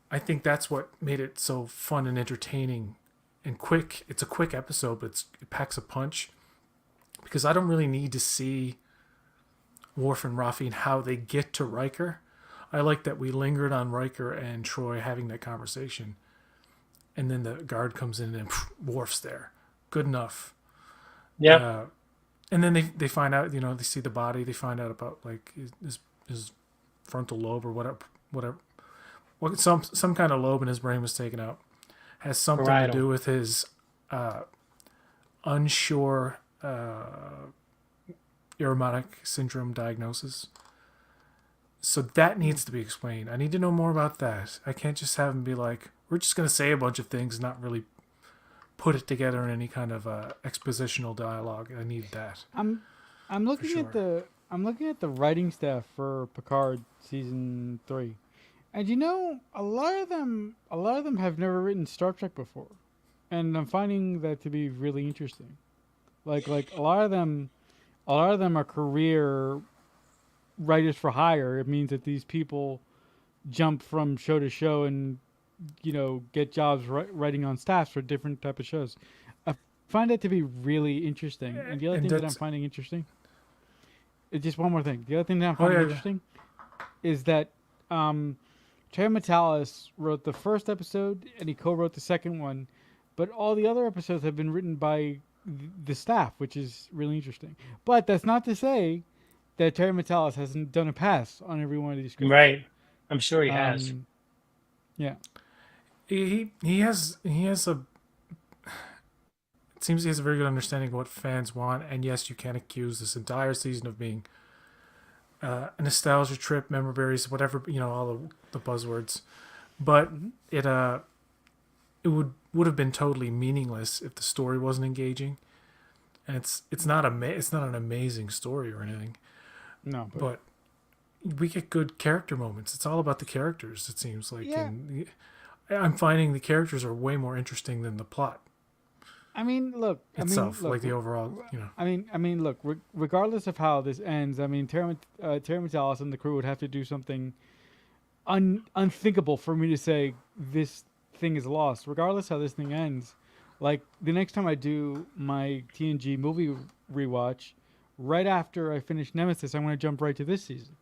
Speaker 2: I think that's what made it so fun and entertaining and quick. It's a quick episode, but it packs a punch because I don't really need to see Worf and Raffi and how they get to Riker. I like that we lingered on Riker and Troy having that conversation. And then the guard comes in and Worf's there. Good enough.
Speaker 3: Yeah.
Speaker 2: And then they find out, they see the body. They find out about like his frontal lobe or whatever. Some kind of lobe in his brain was taken out. Has something to do with his unsure Ironic syndrome diagnosis. So that needs to be explained. I need to know more about that. I can't just have him be like, we're just going to say a bunch of things and not really put it together in any kind of expositional dialogue. I need that.
Speaker 1: I'm looking at the writing staff for Picard season 3. And a lot of them have never written Star Trek before. And I'm finding that to be really interesting. Like a lot of them are career writers for hire. It means that these people jump from show to show and get jobs writing on staffs for different type of shows. I find that to be really interesting. And the other thing that I'm finding interesting is just one more thing. The other thing that I'm finding interesting is that Terry Matalas wrote the first episode and he co-wrote the second one, but all the other episodes have been written by the staff, which is really interesting. But that's not to say that Terry Matalas hasn't done a pass on every one of these scripts.
Speaker 3: Right. I'm sure he has.
Speaker 1: Yeah.
Speaker 2: He has a. It seems he has a very good understanding of what fans want, and yes, you can't accuse this entire season of being a nostalgia trip, memories, whatever, all the buzzwords, but it would have been totally meaningless if the story wasn't engaging, and it's not an amazing story or anything.
Speaker 1: No,
Speaker 2: but we get good character moments. It's all about the characters, it seems like.
Speaker 1: Yeah.
Speaker 2: And I'm finding the characters are way more interesting than the plot.
Speaker 1: I mean, look.
Speaker 2: Like the overall,
Speaker 1: I mean, look. Regardless of how this ends, I mean, Terry Matalas and the crew would have to do something unthinkable for me to say this thing is lost. Regardless how this thing ends, like the next time I do my TNG movie rewatch, right after I finish Nemesis, I'm going to jump right to this season.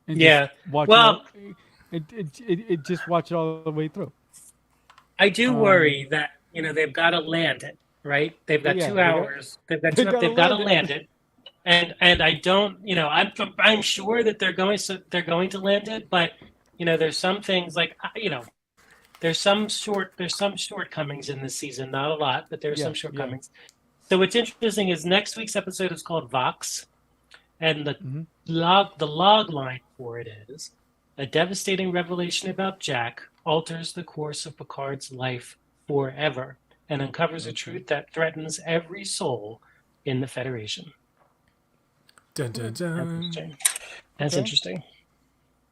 Speaker 1: And just watch it just watch it all the way through.
Speaker 3: I do worry that they've got to land it, right? They've got 2 hours. They've got to land it, and I don't, I'm sure that they're going to land it, but there's some things like there's some shortcomings in this season, not a lot, but there's some shortcomings. So what's interesting is next week's episode is called Vox, and the log line for it is a devastating revelation about Jack alters the course of Picard's life forever and uncovers a truth that threatens every soul in the Federation.
Speaker 2: Dun, dun, dun.
Speaker 3: That's interesting.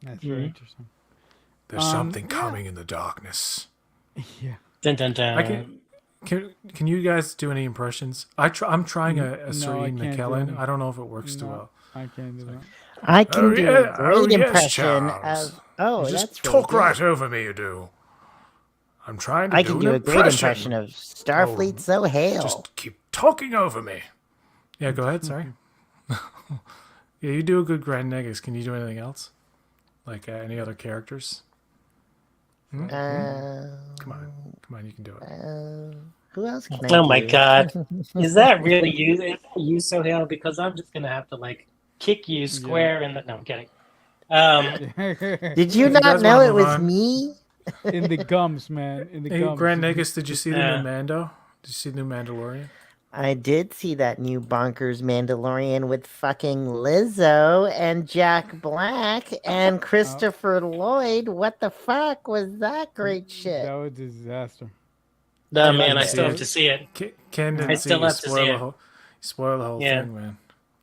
Speaker 1: That's very interesting.
Speaker 2: There's something coming in the darkness.
Speaker 1: Yeah.
Speaker 3: Dun, dun, dun.
Speaker 2: Can you guys do any impressions? I'm trying a Serene
Speaker 1: can't do
Speaker 2: McKellen.
Speaker 1: any.
Speaker 2: I don't know if it works too
Speaker 1: No.
Speaker 2: well.
Speaker 1: I can't do that.
Speaker 4: I can do a great
Speaker 2: yes,
Speaker 4: impression
Speaker 2: Charles.
Speaker 4: of. Oh,
Speaker 2: You
Speaker 4: that's
Speaker 2: just
Speaker 4: really
Speaker 2: talk
Speaker 4: good.
Speaker 2: right over me, you do. I'm trying to
Speaker 4: I
Speaker 2: do
Speaker 4: can
Speaker 2: an
Speaker 4: do a great impression of Starfleet Sohail.
Speaker 2: Just keep talking over me. Yeah, go ahead. Sorry. Yeah, you do a good Grand Negus. Can you do anything else? Like any other characters? Come on, you can do it.
Speaker 4: Who else can I
Speaker 3: Oh my
Speaker 4: do?
Speaker 3: God. Is that really you? Is that you, Sohail? Because I'm just going to have to kick you square in the... No, I'm kidding.
Speaker 4: Did you
Speaker 2: If you
Speaker 4: not
Speaker 2: guys
Speaker 4: know
Speaker 2: wanna
Speaker 4: it
Speaker 2: move
Speaker 4: was
Speaker 2: on.
Speaker 4: me?
Speaker 1: In the gums, man. In the
Speaker 2: Hey,
Speaker 1: gums.
Speaker 2: Grand Negus, did you see the
Speaker 3: Yeah.
Speaker 2: new Mando? Did you see the new Mandalorian?
Speaker 4: I did see that new bonkers Mandalorian with fucking Lizzo and Jack Black and Christopher Lloyd. What the fuck was that great shit?
Speaker 1: That was a disaster.
Speaker 3: No,
Speaker 2: Ken
Speaker 3: man,
Speaker 2: didn't
Speaker 3: I
Speaker 2: see
Speaker 3: still have
Speaker 2: it.
Speaker 3: to see it.
Speaker 2: Ken didn't
Speaker 3: I
Speaker 2: see
Speaker 3: still
Speaker 2: it.
Speaker 3: have to see it.
Speaker 2: Spoil the whole
Speaker 3: Yeah.
Speaker 2: thing, man.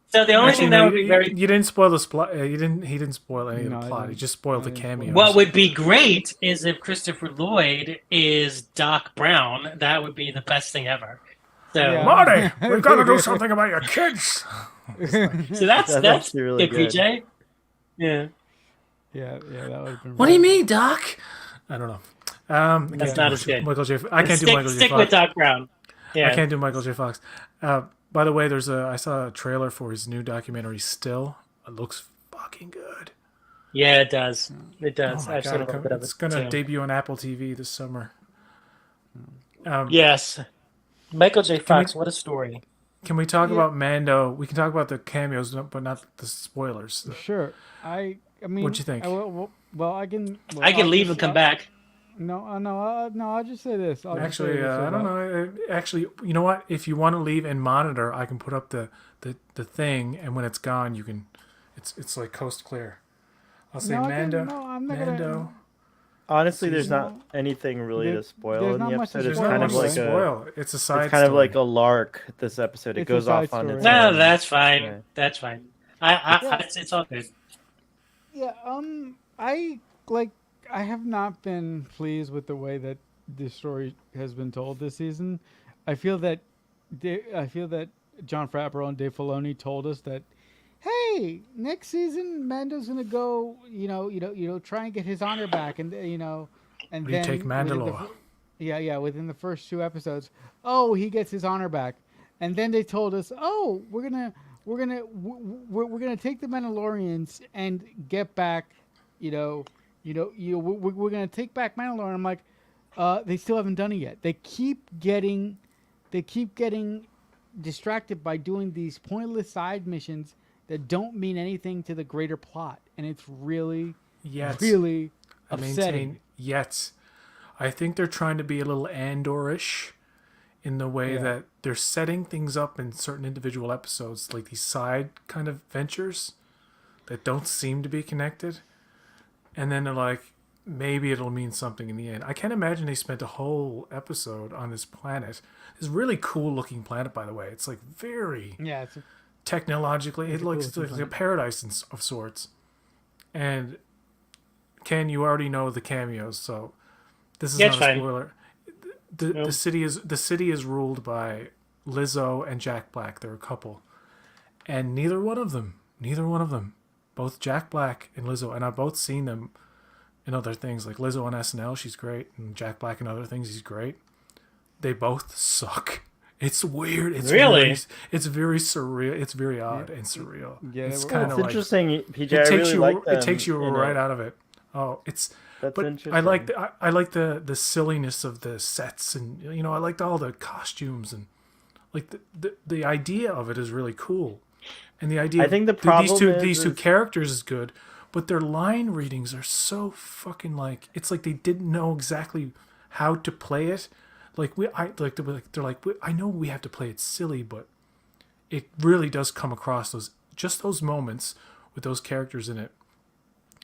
Speaker 3: So the only
Speaker 2: Actually,
Speaker 3: thing that
Speaker 2: no,
Speaker 3: would be very...
Speaker 2: you didn't spoil the plot. He didn't spoil any
Speaker 1: No,
Speaker 2: of
Speaker 1: I
Speaker 2: the plot. He
Speaker 1: didn't.
Speaker 2: just spoiled
Speaker 1: I
Speaker 2: the
Speaker 1: didn't spoil
Speaker 2: cameos.
Speaker 3: What would be great is if Christopher Lloyd is Doc Brown. That would be the best thing ever. So,
Speaker 1: Yeah.
Speaker 2: Marty, we've got to do something about your kids.
Speaker 3: so that's
Speaker 5: actually really
Speaker 3: good,
Speaker 5: good.
Speaker 3: PJ. Yeah,
Speaker 1: Yeah, that would have been.
Speaker 2: What do you mean, Doc? I don't know.
Speaker 3: that's not as good.
Speaker 2: Michael J. I can't do Michael J.
Speaker 3: Stick
Speaker 2: Fox.
Speaker 3: with Doc Brown. Yeah.
Speaker 2: I can't do Michael J. Fox. By the way, I saw a trailer for his new documentary. Still, it looks fucking good.
Speaker 3: Yeah, it does. It does.
Speaker 2: Oh my
Speaker 3: I've seen a
Speaker 2: God,
Speaker 3: little bit of it.
Speaker 2: it's gonna
Speaker 3: too.
Speaker 2: debut on Apple TV this summer.
Speaker 3: Yes. Michael J. Fox, what a story.
Speaker 2: Can we talk about Mando? We can talk about the cameos, but not the spoilers.
Speaker 1: Sure. I mean.
Speaker 2: What'd you think?
Speaker 1: I can. Well,
Speaker 3: I can
Speaker 1: I'll
Speaker 3: leave
Speaker 1: just-
Speaker 3: and come back.
Speaker 1: No, I'll just say this.
Speaker 2: Actually, I don't know. Actually, you know what? If you want to leave and monitor, I can put up the thing, and when it's gone, you can. It's like coast clear. I'll say Mando.
Speaker 1: I'm not
Speaker 2: Mando.
Speaker 5: Honestly, there's
Speaker 1: No.
Speaker 5: not anything really
Speaker 1: There-
Speaker 5: to spoil
Speaker 1: there's
Speaker 5: in the
Speaker 1: not much to
Speaker 5: episode. It's
Speaker 1: spoil,
Speaker 5: kind of
Speaker 1: right?
Speaker 5: like a
Speaker 2: spoil. It's a side.
Speaker 5: it's kind of
Speaker 2: story.
Speaker 5: like a lark. This episode, it
Speaker 1: It's a
Speaker 5: goes
Speaker 1: side
Speaker 5: off on its
Speaker 1: story.
Speaker 3: No,
Speaker 5: own.
Speaker 3: that's fine.
Speaker 5: Yeah.
Speaker 3: That's fine. It's all good.
Speaker 1: Yeah. I have not been pleased with the way that this story has been told this season. I feel that Jon Favreau and Dave Filoni told us that, hey, next season Mando's gonna go, try and get his honor back, and and then
Speaker 2: Retake Mandalore.
Speaker 1: within the first 2 episodes, he gets his honor back, and then they told us, we're gonna take the Mandalorians and get back, we're gonna take back Mandalore. I'm like, they still haven't done it yet. They keep getting distracted by doing these pointless side missions that don't mean anything to the greater plot, and it's really upsetting.
Speaker 2: I think they're trying to be a little Andorish in the way that they're setting things up in certain individual episodes, like these side kind of ventures that don't seem to be connected. And then they're like, maybe it'll mean something in the end. I can't imagine they spent a whole episode on this planet. This really cool looking planet, by the way. It's like very
Speaker 1: It's
Speaker 2: technologically, it looks like a paradise of sorts. And Ken, you already know the cameos, so this is
Speaker 3: Yeah,
Speaker 2: not
Speaker 3: it's
Speaker 2: a
Speaker 3: fine.
Speaker 2: spoiler. The city is ruled by Lizzo and Jack Black. They're a couple, and neither one of them, both Jack Black and Lizzo, and I've both seen them in other things, like Lizzo on SNL, she's great, and Jack Black in other things, he's great. They both suck. It's weird. It's
Speaker 3: Really?
Speaker 2: it's very surreal. It's very odd and surreal.
Speaker 1: Yeah,
Speaker 2: It's
Speaker 1: they were-
Speaker 2: kind
Speaker 5: It's
Speaker 2: of like
Speaker 5: interesting, PJ.
Speaker 2: it
Speaker 5: I
Speaker 2: takes
Speaker 5: really
Speaker 2: you
Speaker 5: like them
Speaker 2: it takes you
Speaker 5: in
Speaker 2: right
Speaker 5: it.
Speaker 2: out of it. Oh, it's
Speaker 5: That's
Speaker 2: but
Speaker 5: interesting.
Speaker 2: I like the silliness of the sets, and I liked all the costumes, and like the idea of it is really cool. And the idea
Speaker 5: I think the
Speaker 2: of
Speaker 5: problem
Speaker 2: these two
Speaker 5: is
Speaker 2: characters is good, but their line readings are so fucking like it's like they didn't know exactly how to play it. Like they're like I know we have to play it silly, but it really does come across those moments with those characters in it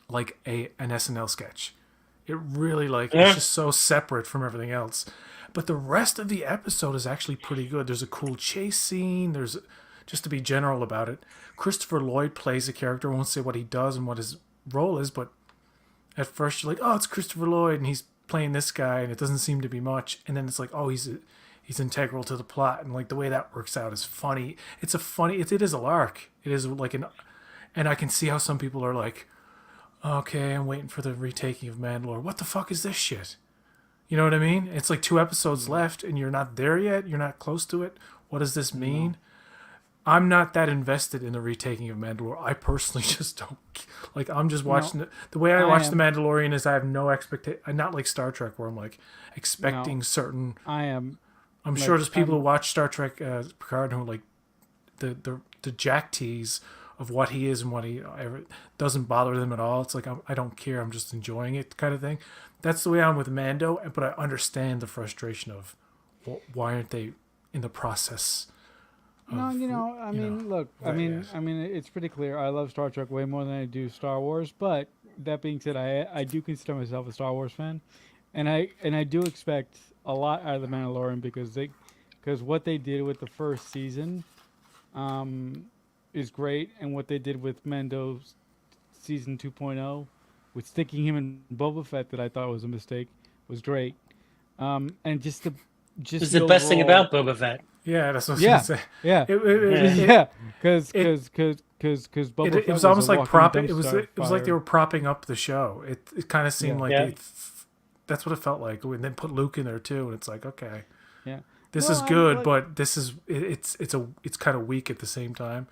Speaker 2: like an SNL sketch. It really it's just so separate from everything else. But the rest of the episode is actually pretty good. There's a cool chase scene. There's just to be general about it. Christopher Lloyd plays a character. I won't say what he does and what his role is, but at first you're like, oh, it's Christopher Lloyd and he's playing this guy, and it doesn't seem to be much. And then it's like, oh, he's integral to the plot, and like the way that works out is funny. It is a lark. It is like and I can see how some people are like, okay, I'm waiting for the retaking of Mandalore. What the fuck is this shit? You know what I mean? It's like 2 episodes left, and you're not there yet. You're not close to it. What does this mean? I'm not that invested in the retaking of Mandalore. I personally just don't like. I'm just watching it. The way I watch The Mandalorian is I have no expectation. I'm not like Star Trek where I'm like expecting certain.
Speaker 1: I am.
Speaker 2: I'm sure there's people who watch Star Trek Picard who are like the Jack tease of what he is and what he doesn't bother them at all. It's like I don't care. I'm just enjoying it, kind of thing. That's the way I'm with Mando, but I understand the frustration of why aren't they in the process.
Speaker 1: No, I mean, look, I mean, it's pretty clear. I love Star Trek way more than I do Star Wars. But that being said, I do consider myself a Star Wars fan, and I do expect a lot out of the Mandalorian because what they did with the first season, is great, and what they did with Mando's season 2.0, with sticking him in Boba Fett that I thought was a mistake, was great. And just
Speaker 3: It's the best thing about Boba Fett.
Speaker 2: Yeah, that's what I was gonna say.
Speaker 1: Yeah, because Boba Fett
Speaker 2: it was almost like propping. It was like they
Speaker 1: were.
Speaker 2: were propping up the show. It kind of seemed like that's what it felt like. And then put Luke in there too, and it's like, okay,
Speaker 1: Yeah,
Speaker 2: this is good, but this is it's kind of weak at the same time.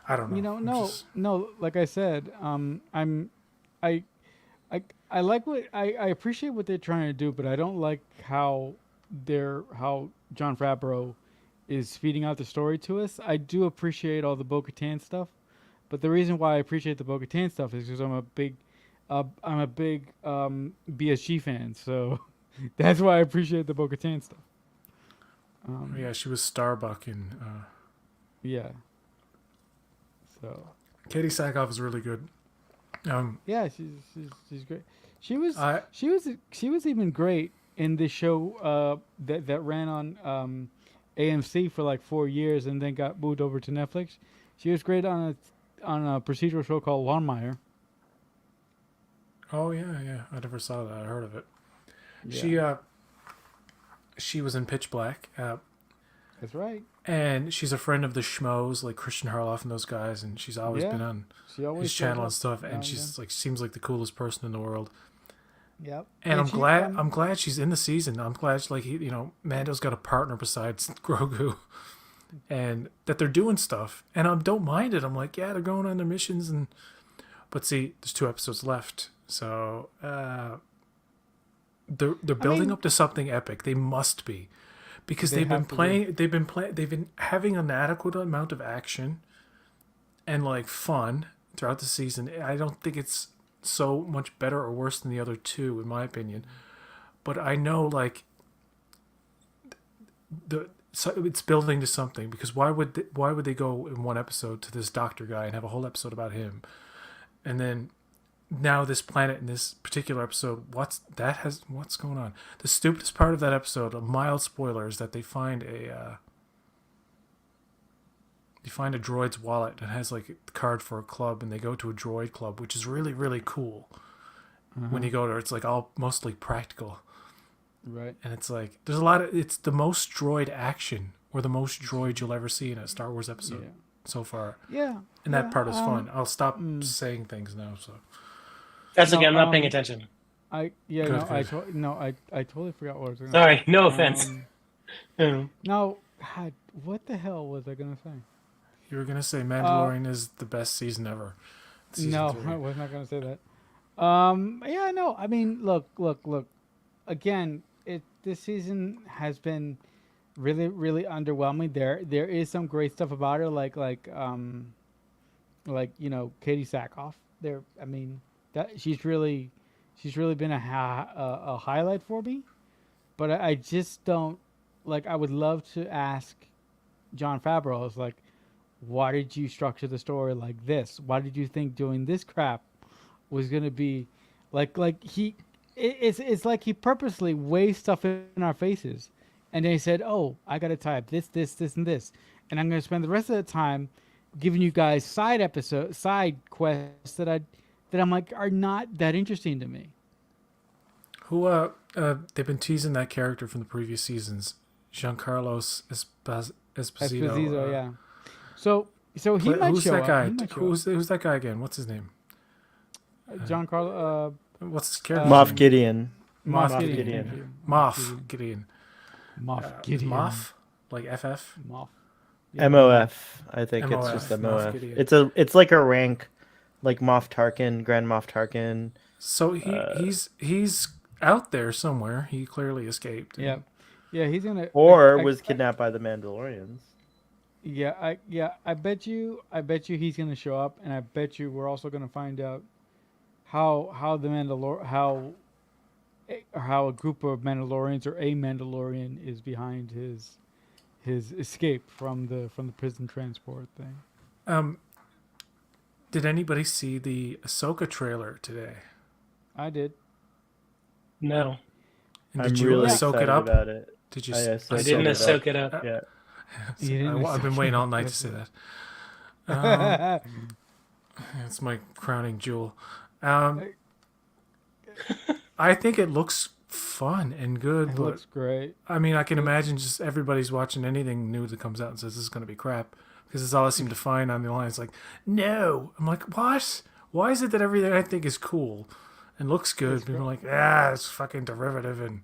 Speaker 2: I don't know.
Speaker 1: No. Like I said, I like I appreciate what they're trying to do, but I don't like how Jon Favreau is feeding out the story to us. I do appreciate all the Bo-Katan stuff, but the reason why I appreciate the Bo-Katan stuff is because I'm a big BSG fan, so that's why I appreciate the Bo-Katan stuff.
Speaker 2: Yeah, she was Starbuck in.
Speaker 1: Yeah. So.
Speaker 2: Katie Sackhoff is really good.
Speaker 1: Yeah, she's great. She was even great in this show that ran on AMC for like 4 years and then got moved over to Netflix. She was great on a procedural show called Longmire.
Speaker 2: Oh yeah. I never saw that. I heard of it.
Speaker 1: Yeah.
Speaker 2: She was in Pitch Black.
Speaker 1: That's right.
Speaker 2: And she's a friend of the Schmoes, like Christian Harloff and those guys, and she's always been on his channel and stuff. And she's like seems like the coolest person in the world.
Speaker 1: Yep.
Speaker 2: And I'm glad she's in the season. I'm glad Mando's got a partner besides Grogu, and that they're doing stuff. And I don't mind it. I'm like, yeah, they're going on their missions, but see, there's 2 episodes left, so they're building up to something epic. They must be. Because they've been having an adequate amount of action and like fun throughout the season. I don't think it's so much better or worse than the other 2, in my opinion. But I know it's building to something. Because why would they go in 1 episode to this doctor guy and have a whole episode about him, and then now this planet in this particular episode, what's going on? The stupidest part of that episode, a mild spoiler, is that they find a droid's wallet and it has like a card for a club, and they go to a droid club, which is really, really cool. When you go there, it's like all mostly practical,
Speaker 1: right?
Speaker 2: And it's like there's it's the most droid action or the most droid you'll ever see in a Star Wars episode so far.
Speaker 1: Yeah,
Speaker 2: and that part is fun. I'll stop saying things now. So.
Speaker 3: That's okay. I'm not paying attention.
Speaker 1: I totally forgot what I was going to say.
Speaker 3: Sorry, no offense.
Speaker 1: No, God, what the hell was I going to say?
Speaker 2: You were going to say Mandalorian is the best season ever.
Speaker 1: No,
Speaker 2: 3.
Speaker 1: I was not going to say that. Yeah, no. I mean, look. Again, this season has been really really underwhelming. There is some great stuff about her, like Katie Sackhoff. There, I mean, that she's really been a highlight for me. But I just don't like. I would love to ask John Favreau. I was like, why did you structure the story like this? Why did you think doing this crap was gonna be it's like he purposely weighs stuff in our faces, and then he said, "Oh, I gotta type this, and this, and I'm gonna spend the rest of the time giving you guys side quests that I'm like are not that interesting to me."
Speaker 2: Who they've been teasing that character from the previous seasons, Giancarlo Esposito.
Speaker 1: Esposito, yeah. So he might
Speaker 2: who's
Speaker 1: show
Speaker 2: that
Speaker 1: up.
Speaker 2: guy?
Speaker 1: He might show
Speaker 2: Who's that guy again? What's his name?
Speaker 1: up. Giancarlo.
Speaker 2: What's his character?
Speaker 5: Moff Gideon.
Speaker 1: Moff
Speaker 5: Gideon.
Speaker 1: Gideon. Thank you.
Speaker 2: Moff Gideon.
Speaker 1: Moff Gideon.
Speaker 2: Moff, like FF.
Speaker 1: Moff.
Speaker 5: MOF. I think it's
Speaker 2: MOF,
Speaker 5: just
Speaker 2: Moff
Speaker 5: MOF.
Speaker 2: Gideon.
Speaker 5: It's like a rank, like Moff Tarkin, Grand Moff Tarkin.
Speaker 2: So he's out there somewhere. He clearly escaped.
Speaker 1: Yeah. Yeah, he's gonna.
Speaker 5: Or was kidnapped by the Mandalorians.
Speaker 1: I bet you he's gonna show up, and I bet you we're also gonna find out how a group of Mandalorians or a Mandalorian is behind his escape from the prison transport thing.
Speaker 2: Did anybody see the Ahsoka trailer today?
Speaker 1: I did.
Speaker 3: No,
Speaker 2: And
Speaker 5: I'm
Speaker 2: did you
Speaker 5: really
Speaker 2: soak
Speaker 5: excited
Speaker 2: it up?
Speaker 5: about it.
Speaker 2: Did you?
Speaker 5: I
Speaker 3: I didn't soak it up.
Speaker 5: Yeah.
Speaker 1: You didn't
Speaker 2: I've been waiting all night to say that. It's my crowning jewel. I think it looks fun and good,
Speaker 1: It
Speaker 2: but
Speaker 1: looks great.
Speaker 2: I mean, I can imagine just everybody's watching anything new that comes out and says this is going to be crap because it's all I seem to find on the line. It's like, no. I'm like, what? Why is it that everything I think is cool and looks good, people are like, it's fucking derivative and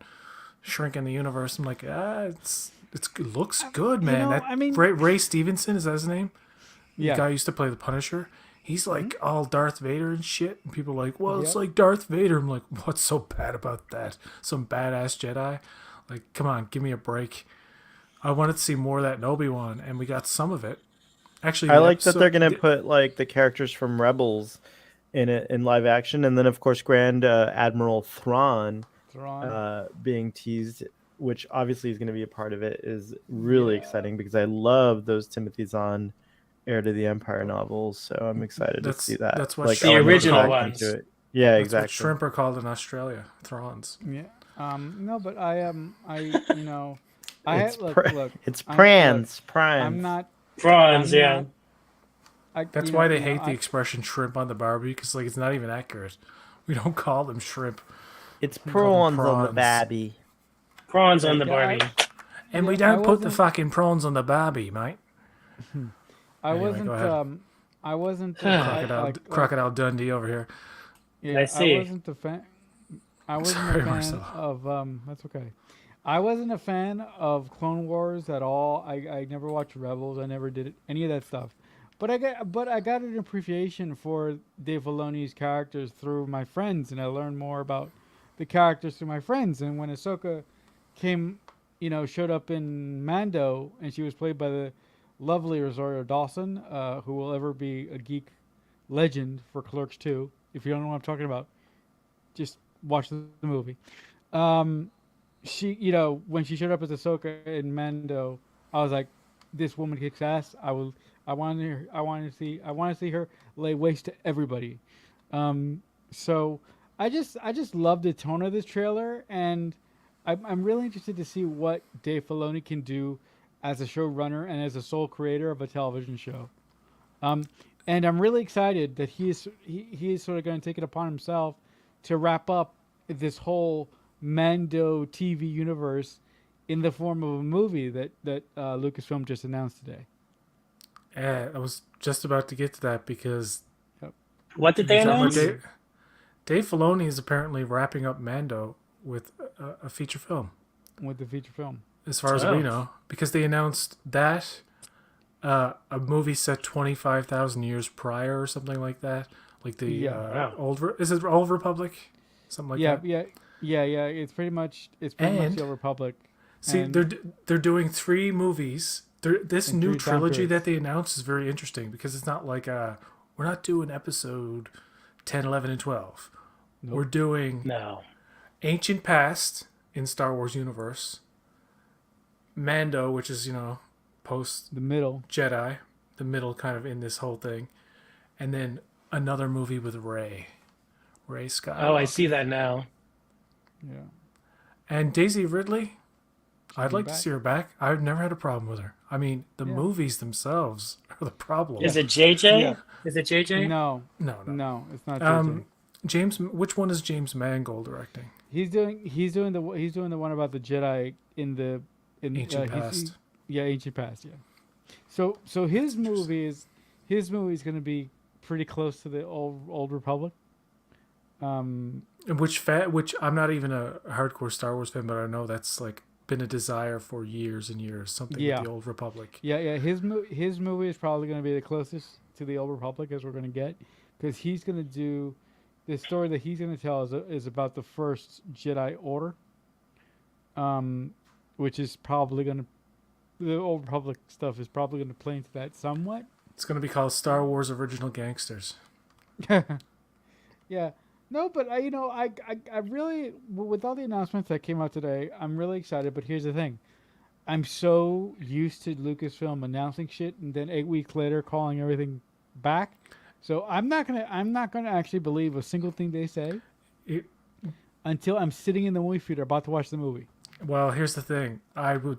Speaker 2: shrinking the universe? I'm like, it looks good, man.
Speaker 1: I mean,
Speaker 2: Ray Stevenson, is that his name?
Speaker 1: yeah.
Speaker 2: The guy who used to play the Punisher. He's like all Darth Vader and shit. And people are like, well, it's
Speaker 1: Yep.
Speaker 2: like Darth Vader. I'm like, what's so bad about that? Some badass Jedi? Like, come on, give me a break. I wanted to see more of that in Obi-Wan, and we got some of it. Actually,
Speaker 5: I
Speaker 2: the
Speaker 5: like that
Speaker 2: episode-
Speaker 5: they're gonna put like the characters from Rebels in it in live action, and then of course Grand Admiral Thrawn
Speaker 1: Thrawn.
Speaker 5: being teased, which obviously is going to be a part of it, is really exciting because I love those Timothy Zahn Heir to the Empire novels, so I'm excited to see that.
Speaker 2: that's what
Speaker 3: The
Speaker 5: I'll look
Speaker 3: original
Speaker 5: back
Speaker 3: ones.
Speaker 5: into it. Yeah,
Speaker 2: That's
Speaker 5: exactly.
Speaker 2: what shrimp are called in Australia. Thrawns.
Speaker 1: Yeah. No, but I
Speaker 5: It's
Speaker 1: look,
Speaker 5: pra-
Speaker 1: look.
Speaker 5: It's
Speaker 1: I'm-
Speaker 5: prans,
Speaker 1: look,
Speaker 5: prans.
Speaker 1: I'm not.
Speaker 3: Prawns,
Speaker 1: I'm
Speaker 3: yeah.
Speaker 1: not-
Speaker 2: That's why they hate the expression shrimp on the barbie, because like it's not even accurate. We don't call them shrimp.
Speaker 5: It's
Speaker 2: We call them
Speaker 5: prawns on the
Speaker 2: prawns.
Speaker 5: babby.
Speaker 3: Prawns on the
Speaker 1: Yeah,
Speaker 3: Barbie.
Speaker 2: And we
Speaker 1: Yeah, I
Speaker 2: don't put the
Speaker 1: wasn't-
Speaker 2: fucking prawns on the barbie, mate.
Speaker 1: I
Speaker 2: Anyway,
Speaker 1: wasn't.
Speaker 2: go ahead.
Speaker 1: I wasn't.
Speaker 2: Crocodile Dundee over here.
Speaker 1: Yeah,
Speaker 3: I see.
Speaker 1: I wasn't a fan. I wasn't
Speaker 2: Sorry,
Speaker 1: a fan
Speaker 2: Marcelo.
Speaker 1: of. That's okay. I wasn't a fan of Clone Wars at all. I never watched Rebels. I never did any of that stuff. But I got an appreciation for Dave Filoni's characters through my friends, and I learned more about the characters through my friends. And when Ahsoka showed up in Mando, and she was played by the lovely Rosario Dawson, who will ever be a geek legend for Clerks 2. If you don't know what I'm talking about, just watch the movie. She, when she showed up as Ahsoka in Mando, I was like, this woman kicks ass. I want to see her lay waste to everybody. So I just love the tone of this trailer, and I'm really interested to see what Dave Filoni can do as a showrunner and as a sole creator of a television show. And I'm really excited that he is sort of going to take it upon himself to wrap up this whole Mando TV universe in the form of a movie that Lucasfilm just announced today.
Speaker 2: I was just about to get to that because
Speaker 3: What did they
Speaker 2: you're talking
Speaker 3: announce?
Speaker 2: about Dave Filoni is apparently wrapping up Mando with a feature film,
Speaker 1: With the feature film.
Speaker 2: as far as we know, because they announced that a movie set 25,000 years prior or something like that, like the
Speaker 3: Wow.
Speaker 2: is it Old Republic, something like that.
Speaker 1: Yeah. It's pretty much the Old Republic.
Speaker 2: See,
Speaker 1: And-
Speaker 2: they're doing 3 movies. This
Speaker 1: In
Speaker 2: new
Speaker 1: 3 time
Speaker 2: trilogy
Speaker 1: periods.
Speaker 2: that they announced is very interesting because it's not like we're not doing episode 10, 11, and 12.
Speaker 1: Nope.
Speaker 2: We're doing
Speaker 3: No.
Speaker 2: Ancient Past in Star Wars universe, Mando, which is post
Speaker 1: the middle.
Speaker 2: Jedi, the middle kind of in this whole thing, and then another movie with Rey Skywalker.
Speaker 3: Oh, I see that now.
Speaker 1: Yeah.
Speaker 2: And Daisy Ridley. I'd like to
Speaker 1: back.
Speaker 2: see her back. I've never had a problem with her. I mean, the
Speaker 1: Yeah.
Speaker 2: movies themselves are the problem.
Speaker 3: Is it JJ?
Speaker 1: Yeah.
Speaker 3: Is it JJ?
Speaker 1: No,
Speaker 2: No.
Speaker 1: it's not. JJ.
Speaker 2: James, which one is James Mangold directing?
Speaker 1: He's doing the one about the Jedi in
Speaker 2: Ancient Past.
Speaker 1: Ancient Past. Yeah. So his movie is going to be pretty close to the old Republic.
Speaker 2: Which I'm not even a hardcore Star Wars fan, but I know that's like been a desire for years and years. Something
Speaker 1: Yeah.
Speaker 2: with the old Republic.
Speaker 1: Yeah. His movie is probably going to be the closest to the old Republic as we're going to get, because he's going to do the story that he's going to tell is about the first Jedi Order, which is probably going to the old Republic stuff is probably going to play into that somewhat.
Speaker 2: It's going to be called Star Wars Original Gangsters.
Speaker 1: Yeah. No, but I really, with all the announcements that came out today, I'm really excited. But here's the thing. I'm so used to Lucasfilm announcing shit and then 8 weeks later calling everything back. So I'm not gonna actually believe a single thing they say until I'm sitting in the movie theater about to watch the movie.
Speaker 2: Well, here's the thing. I was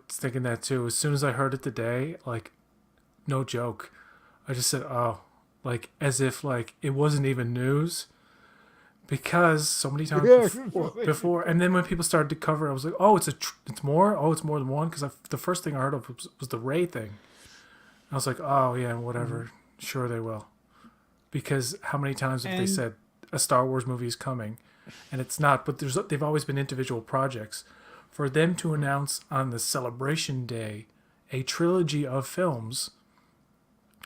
Speaker 2: thinking that too. As soon as I heard it today, like, no joke, I just said, "Oh," like as if like it wasn't even news, because so many times before, and then when people started to cover it, I was like, "Oh, it's more. Oh, it's more than one." Because the first thing I heard of was the Rey thing. I was like, "Oh yeah, whatever. Sure they will," because how many times have they said a Star Wars movie is coming, and it's not? But they've always been individual projects. For them to announce on the Celebration Day a trilogy of films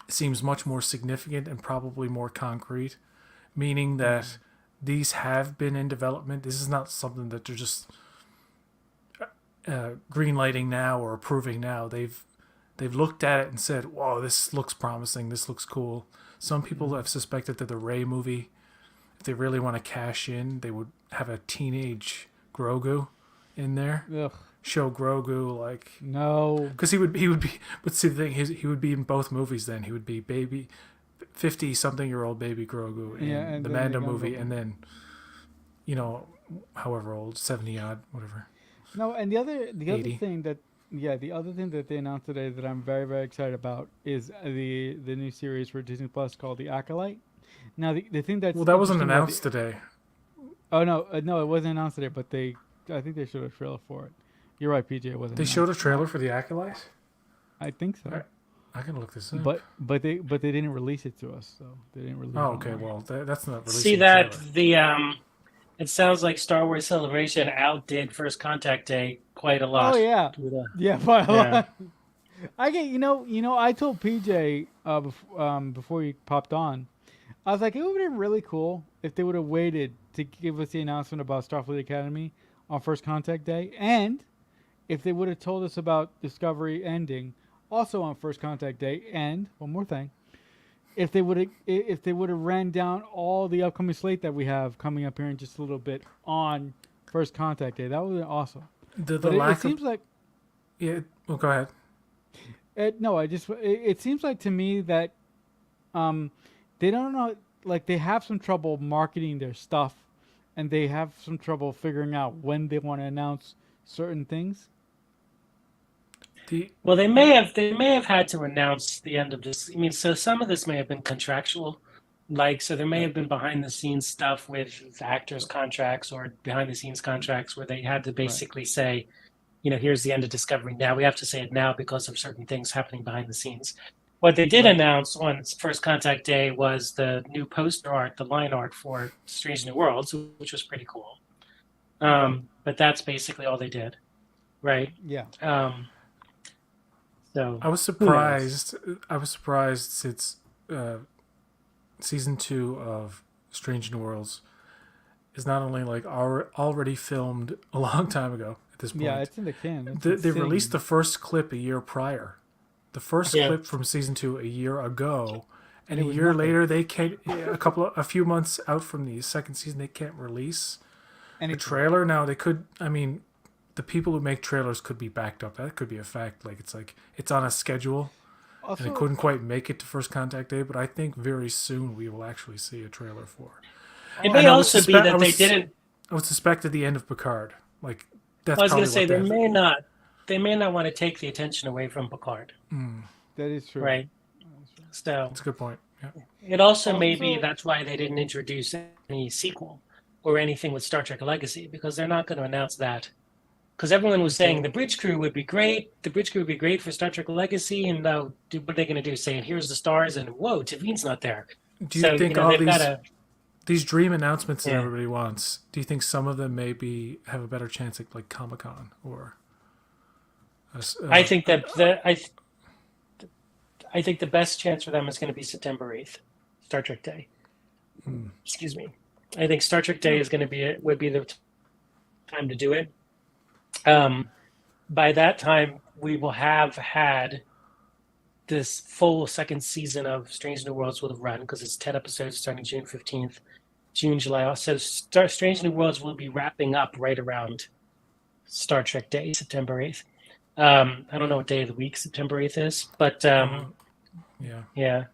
Speaker 2: seems much more significant and probably more concrete, meaning that these have been in development. This is not something that they're just greenlighting now or approving now. They've looked at it and said, "Whoa, this looks promising. This looks cool." Some people have suspected that the Rey movie, if they really want to cash in, they would have a teenage Grogu in there.
Speaker 1: Ugh.
Speaker 2: Show Grogu like
Speaker 1: No.
Speaker 2: because he would be. But see the thing, he would be in both movies. Then he would be baby, 50-something-year-old baby Grogu in
Speaker 1: And
Speaker 2: the
Speaker 1: then
Speaker 2: Mando
Speaker 1: the young
Speaker 2: movie,
Speaker 1: Grogu.
Speaker 2: and then however old, 70-odd, whatever.
Speaker 1: No, and the other
Speaker 2: 80.
Speaker 1: thing that they announced today that I'm very, very excited about is the new series for Disney Plus called The Acolyte. Now the thing that's
Speaker 2: Well, that wasn't
Speaker 1: interesting about
Speaker 2: announced today.
Speaker 1: Oh no, it wasn't announced today, but I think they showed a trailer for it. You're right, PJ. It wasn't.
Speaker 2: They
Speaker 1: announced.
Speaker 2: showed a trailer for the Acolyte.
Speaker 1: I think so.
Speaker 2: Alright. I can look this up.
Speaker 1: But they didn't release it to us, so they didn't release.
Speaker 2: Oh,
Speaker 1: it
Speaker 2: okay.
Speaker 1: online.
Speaker 2: Well, that's not releasing
Speaker 3: See
Speaker 2: a
Speaker 3: that
Speaker 2: trailer.
Speaker 3: it sounds like Star Wars Celebration outdid First Contact Day quite a lot.
Speaker 1: Oh yeah, yeah, by a
Speaker 3: Yeah.
Speaker 1: lot. I get I told PJ before you popped on, I was like, it would have been really cool if they would have waited to give us the announcement about Starfleet Academy on First Contact Day, and if they would have told us about Discovery ending also on First Contact Day, and one more thing, if they would have ran down all the upcoming slate that we have coming up here in just a little bit on First Contact Day, that would have been awesome.
Speaker 2: The
Speaker 1: But
Speaker 2: lack
Speaker 1: it seems
Speaker 2: of
Speaker 1: like
Speaker 2: well, go ahead.
Speaker 1: it seems like to me that they don't know, like they have some trouble marketing their stuff, and they have some trouble figuring out when they want to announce certain things.
Speaker 3: Well, they may have had to announce the end of this. I mean, so some of this may have been contractual, so there may have been behind the scenes stuff with actors' contracts or behind the scenes contracts where they had to basically say, here's the end of Discovery. Now we have to say it now because of certain things happening behind the scenes. What they did announce on First Contact Day was the new poster art, the line art for Strange New Worlds, which was pretty cool. But that's basically all they did, right?
Speaker 1: Yeah.
Speaker 3: So
Speaker 2: I was surprised. Since season 2 of Strange New Worlds is not only like already filmed a long time ago at this point.
Speaker 1: Yeah, it's in the can. It's
Speaker 2: They
Speaker 1: sitting-
Speaker 2: released the first clip a year prior. The first
Speaker 3: Yeah.
Speaker 2: clip from season 2 a year ago, and
Speaker 1: It
Speaker 2: a
Speaker 1: was
Speaker 2: year
Speaker 1: nothing.
Speaker 2: later they can't. A few months out from the second season, they can't release a
Speaker 1: anything.
Speaker 2: trailer. Now they could. I mean, the people who make trailers could be backed up. That could be a fact. Like it's on a schedule, and
Speaker 1: Also,
Speaker 2: it couldn't quite make it to first contact day. But I think very soon we will actually see a trailer for.
Speaker 3: It
Speaker 2: And
Speaker 3: may
Speaker 2: I would
Speaker 3: also be
Speaker 2: suspe- I
Speaker 3: that
Speaker 2: would
Speaker 3: they
Speaker 2: s-
Speaker 3: didn't.
Speaker 2: I would suspect at the end of Picard. Like that's
Speaker 3: I was going
Speaker 2: probably
Speaker 3: to say
Speaker 2: what
Speaker 3: they
Speaker 2: they
Speaker 3: may not. They may not want to take the attention away from Picard,
Speaker 1: that is true.
Speaker 3: right? So
Speaker 2: That's a good point. Yeah.
Speaker 3: it also may be
Speaker 1: Also-
Speaker 3: that's why they didn't introduce any sequel or anything with Star Trek Legacy, because they're not going to announce that. Because everyone was saying the bridge crew would be great. The bridge crew would be great for Star Trek Legacy, and now what are they going to do? Say, here's the stars, and whoa, Tavine's not there.
Speaker 2: Do you think all
Speaker 3: they've
Speaker 2: these
Speaker 3: gotta-
Speaker 2: these dream announcements that
Speaker 3: Yeah.
Speaker 2: everybody wants? Do you think some of them maybe have a better chance at like Comic-Con or?
Speaker 3: I think that I think the best chance for them is going to be September 8th, Star Trek Day. Excuse me. I think Star Trek Day is going to be would be the time to do it. By that time, we will have had this full second season of Strange New Worlds will have run, because it's 10 episodes starting June 15th, June, July. So Strange New Worlds will be wrapping up right around Star Trek Day, September 8th. I don't know what day of the week September 8th is, but
Speaker 2: Yeah.
Speaker 3: yeah.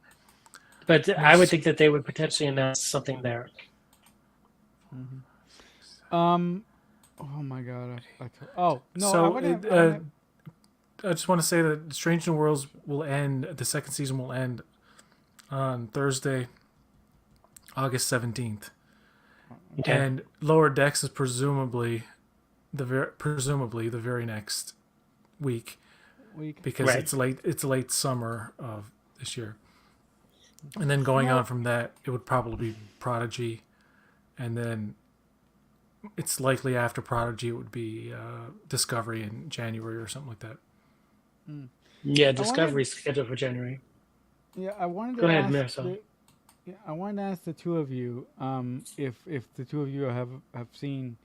Speaker 3: But I would think that they would potentially announce something there.
Speaker 1: Oh my god. Oh no.
Speaker 2: So
Speaker 1: I wanna-
Speaker 2: I just want to say that Strange New Worlds will end. The second season will end on Thursday, August 17th,
Speaker 3: Okay.
Speaker 2: and Lower Decks is presumably the very next week because
Speaker 3: Right.
Speaker 2: it's late summer of this year, and then going on from that, it would probably be Prodigy, and then it's likely after Prodigy it would be Discovery in January or something like that.
Speaker 3: Yeah, Discovery's scheduled for January.
Speaker 1: Yeah, I wanted to
Speaker 3: Go ahead,
Speaker 1: ask
Speaker 3: Marcelo.
Speaker 1: I wanted to ask the two of you, if the two of you have seen,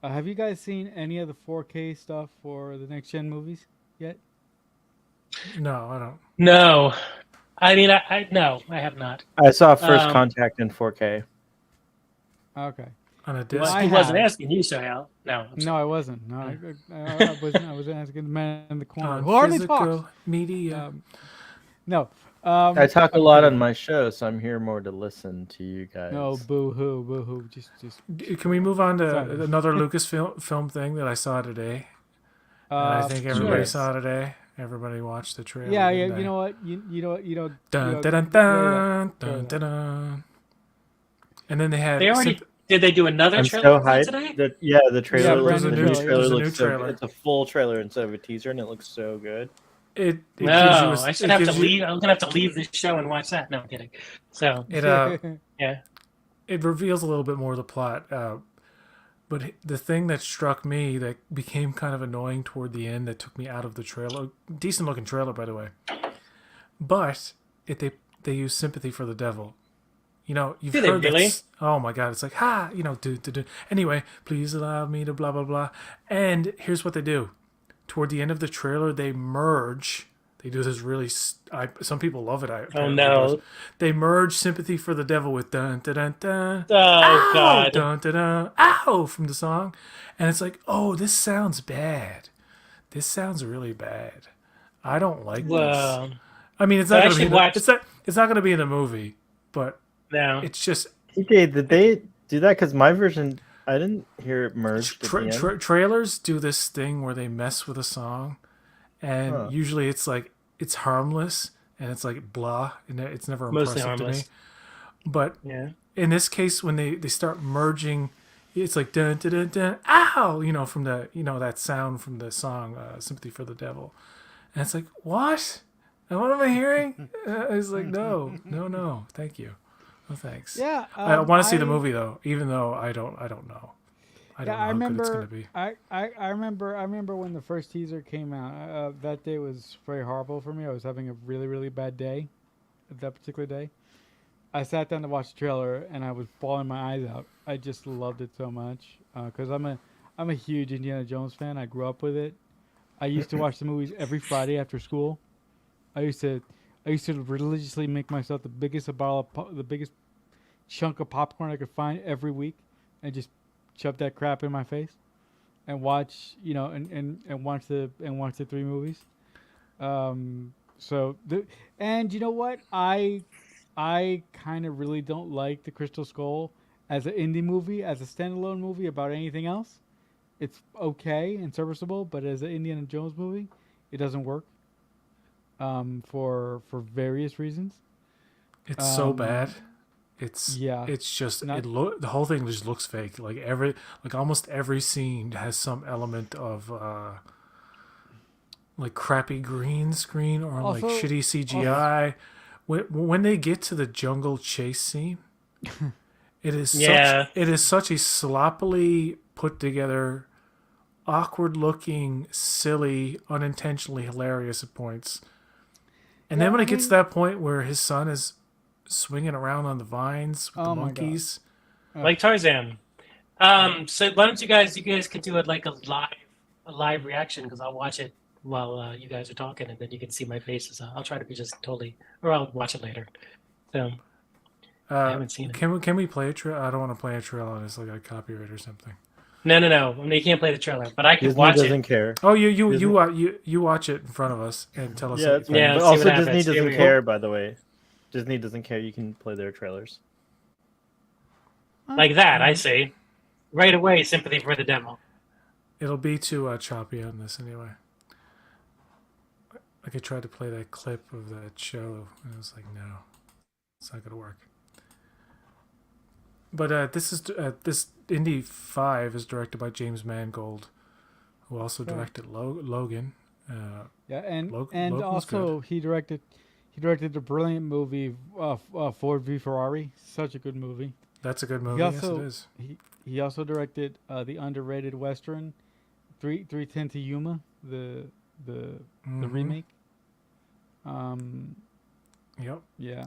Speaker 1: have you guys seen any of the 4K stuff for the next gen movies yet?
Speaker 2: No, I don't.
Speaker 3: No. I mean, no, I have not.
Speaker 5: I saw First
Speaker 3: Um,
Speaker 5: Contact in 4K.
Speaker 1: Okay.
Speaker 2: On a
Speaker 3: Well,
Speaker 2: disc.
Speaker 1: I
Speaker 3: he wasn't
Speaker 1: have.
Speaker 3: asking you, Sohail. No. I'm
Speaker 1: No,
Speaker 3: sorry.
Speaker 1: I wasn't. No, I wasn't. I was asking the man in the corner
Speaker 2: On
Speaker 1: who hardly
Speaker 2: physical
Speaker 1: talks.
Speaker 2: media.
Speaker 1: No.
Speaker 5: I talk a lot on my show, so I'm here more to listen to you guys.
Speaker 1: No, boo hoo. Just.
Speaker 2: Can we move on to
Speaker 1: Sorry.
Speaker 2: another Lucasfilm thing that I saw today? And I think everybody
Speaker 5: sure.
Speaker 2: saw today. Everybody watched the trailer.
Speaker 1: Yeah,
Speaker 2: didn't
Speaker 1: yeah.
Speaker 2: they?
Speaker 1: You know what? You know what? You know.
Speaker 2: Dun,
Speaker 1: you
Speaker 2: dun,
Speaker 1: know,
Speaker 2: dun,
Speaker 1: yeah,
Speaker 2: dun, dun, dun, dun. And then they had.
Speaker 3: They already did. They do another
Speaker 5: I'm
Speaker 3: trailer
Speaker 5: so
Speaker 3: for that
Speaker 5: hyped.
Speaker 3: today?
Speaker 5: The trailer
Speaker 1: Yeah,
Speaker 5: looks,
Speaker 1: brand
Speaker 5: the
Speaker 1: new
Speaker 5: new
Speaker 1: trailer.
Speaker 5: trailer
Speaker 2: There's a
Speaker 5: looks
Speaker 2: new
Speaker 5: so
Speaker 2: trailer.
Speaker 5: good. It's a full trailer instead of a teaser, and it looks so good.
Speaker 2: It gives you
Speaker 3: No,
Speaker 2: a-
Speaker 3: I should
Speaker 2: it
Speaker 3: have to
Speaker 2: gives you-
Speaker 3: leave. I'm gonna have to leave this show and watch that. No, I'm kidding. So
Speaker 2: It
Speaker 3: yeah,
Speaker 2: it reveals a little bit more of the plot. But the thing that struck me that became kind of annoying toward the end that took me out of the trailer, decent looking trailer by the way, but they use sympathy for the devil. You know, you've
Speaker 3: Do they
Speaker 2: heard that
Speaker 3: really?
Speaker 2: oh my god, it's like you know, do. Anyway, please allow me to blah blah blah. And here's what they do. Toward the end of the trailer, they merge. They do this really. Some people love it.
Speaker 3: Oh no!
Speaker 2: They merge sympathy for the devil with dun dun dun dun.
Speaker 3: Oh
Speaker 2: Ow!
Speaker 3: god!
Speaker 2: Dun, dun, dun, ow! From the song. And it's like, oh, this sounds bad. This sounds really bad. I don't like this.
Speaker 3: Well,
Speaker 2: I mean, it's
Speaker 3: I
Speaker 2: not going to
Speaker 3: actually
Speaker 2: be.
Speaker 3: watched-
Speaker 2: It's not going to be in the movie, but
Speaker 3: no.
Speaker 2: it's just
Speaker 5: TJ, did they do that? Because my version, I didn't hear it merged. at the end.
Speaker 2: trailers do this thing where they mess with a song, and
Speaker 5: Huh.
Speaker 2: usually it's like it's harmless and it's like blah, and it's never
Speaker 3: Mostly
Speaker 2: impressive to me.
Speaker 3: harmless.
Speaker 2: But
Speaker 3: Yeah.
Speaker 2: in this case, when they start merging, it's like dun dun dun dun, ow, you know, from the that sound from the song "Sympathy for the Devil," and it's like what? And what am I hearing? It's like no, thank you, no thanks.
Speaker 1: Yeah.
Speaker 2: I want to see the movie though, even though I don't know. I don't know
Speaker 1: Yeah,
Speaker 2: how
Speaker 1: I
Speaker 2: good it's
Speaker 1: remember.
Speaker 2: gonna be.
Speaker 1: I remember when the first teaser came out. That day was very horrible for me. I was having a really bad day, that particular day. I sat down to watch the trailer and I was bawling my eyes out. I just loved it so much because I'm a huge Indiana Jones fan. I grew up with it. I used to watch the movies every Friday after school. I used to religiously make myself the biggest chunk of popcorn I could find every week, and just shove that crap in my face, and watch and watch the three movies. And you know what? I kind of really don't like the Crystal Skull as an indie movie, as a standalone movie about anything else. It's okay and serviceable, but as an Indiana Jones movie, it doesn't work. For various reasons.
Speaker 2: It's so bad. It's just the whole thing just looks fake. Like almost every scene has some element of like crappy green screen or like shitty CGI. When they get to the jungle chase scene, it is such a sloppily put together, awkward looking, silly, unintentionally hilarious at points. And then when it gets to that point where his son is swinging around on the vines with the monkeys,
Speaker 3: like Tarzan. So why don't you guys could do it like a live reaction, because I'll watch it while you guys are talking, and then you can see my faces. I'll try to be just totally, or I'll watch it later. So I haven't seen it.
Speaker 2: Can we play a trailer? I don't want to play a trailer. It's like a copyright or something.
Speaker 3: No. I mean, you can't play the trailer, but I can
Speaker 5: Disney
Speaker 3: watch
Speaker 5: doesn't
Speaker 3: it.
Speaker 5: care.
Speaker 2: Oh, you watch it in front of us and tell us.
Speaker 5: Yeah, it's fine.
Speaker 3: Yeah,
Speaker 5: But
Speaker 3: let's see
Speaker 5: also
Speaker 3: what
Speaker 5: Disney
Speaker 3: happens. Here
Speaker 5: doesn't
Speaker 3: we
Speaker 5: care. By the way, Disney doesn't care. You can play their trailers.
Speaker 3: Like that, I see. Right away, sympathy for the devil.
Speaker 2: It'll be too choppy on this anyway. Like I tried to play that clip of that show, and I was like, no, it's not gonna work. But this Indy 5 is directed by James Mangold, who also directed Logan.
Speaker 1: And
Speaker 2: Logan's
Speaker 1: also
Speaker 2: good.
Speaker 1: he directed the brilliant movie Ford v Ferrari. Such a good movie.
Speaker 2: That's a good movie. Yes, it is.
Speaker 1: He also directed the underrated western 310 to Yuma, the remake.
Speaker 2: Yep.
Speaker 1: Yeah.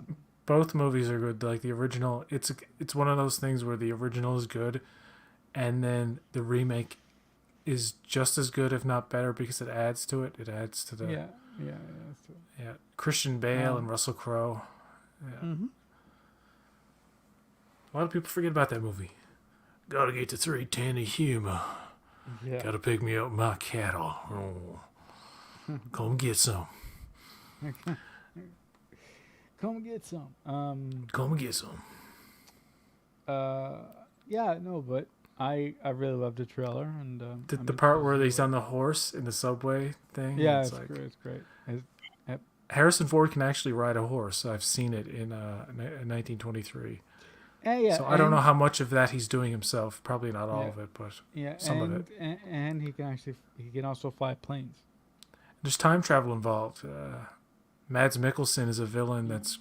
Speaker 2: Both movies are good. Like the original, it's one of those things where the original is good, and then the remake is just as good, if not better, because it adds to it. It adds to the
Speaker 1: Yeah.
Speaker 2: Christian Bale and Russell Crowe. Yeah.
Speaker 1: Mm-hmm.
Speaker 2: A lot of people forget about that movie. Gotta get to 310 of humor.
Speaker 1: Yeah.
Speaker 2: Gotta pick me up my cattle. Oh. Come get some.
Speaker 1: Come get some.
Speaker 2: Come get some.
Speaker 1: Yeah, no, but I really loved the trailer, and
Speaker 2: The part where he's on the horse in the subway thing.
Speaker 1: Yeah, it's great. It's great.
Speaker 2: Harrison Ford can actually ride a horse. I've seen it in 1923.
Speaker 1: Yeah,
Speaker 2: so I don't know how much of that he's doing himself. Probably not all of it, but some of it.
Speaker 1: And he can also fly planes.
Speaker 2: There's time travel involved. Mads Mikkelsen is a villain that's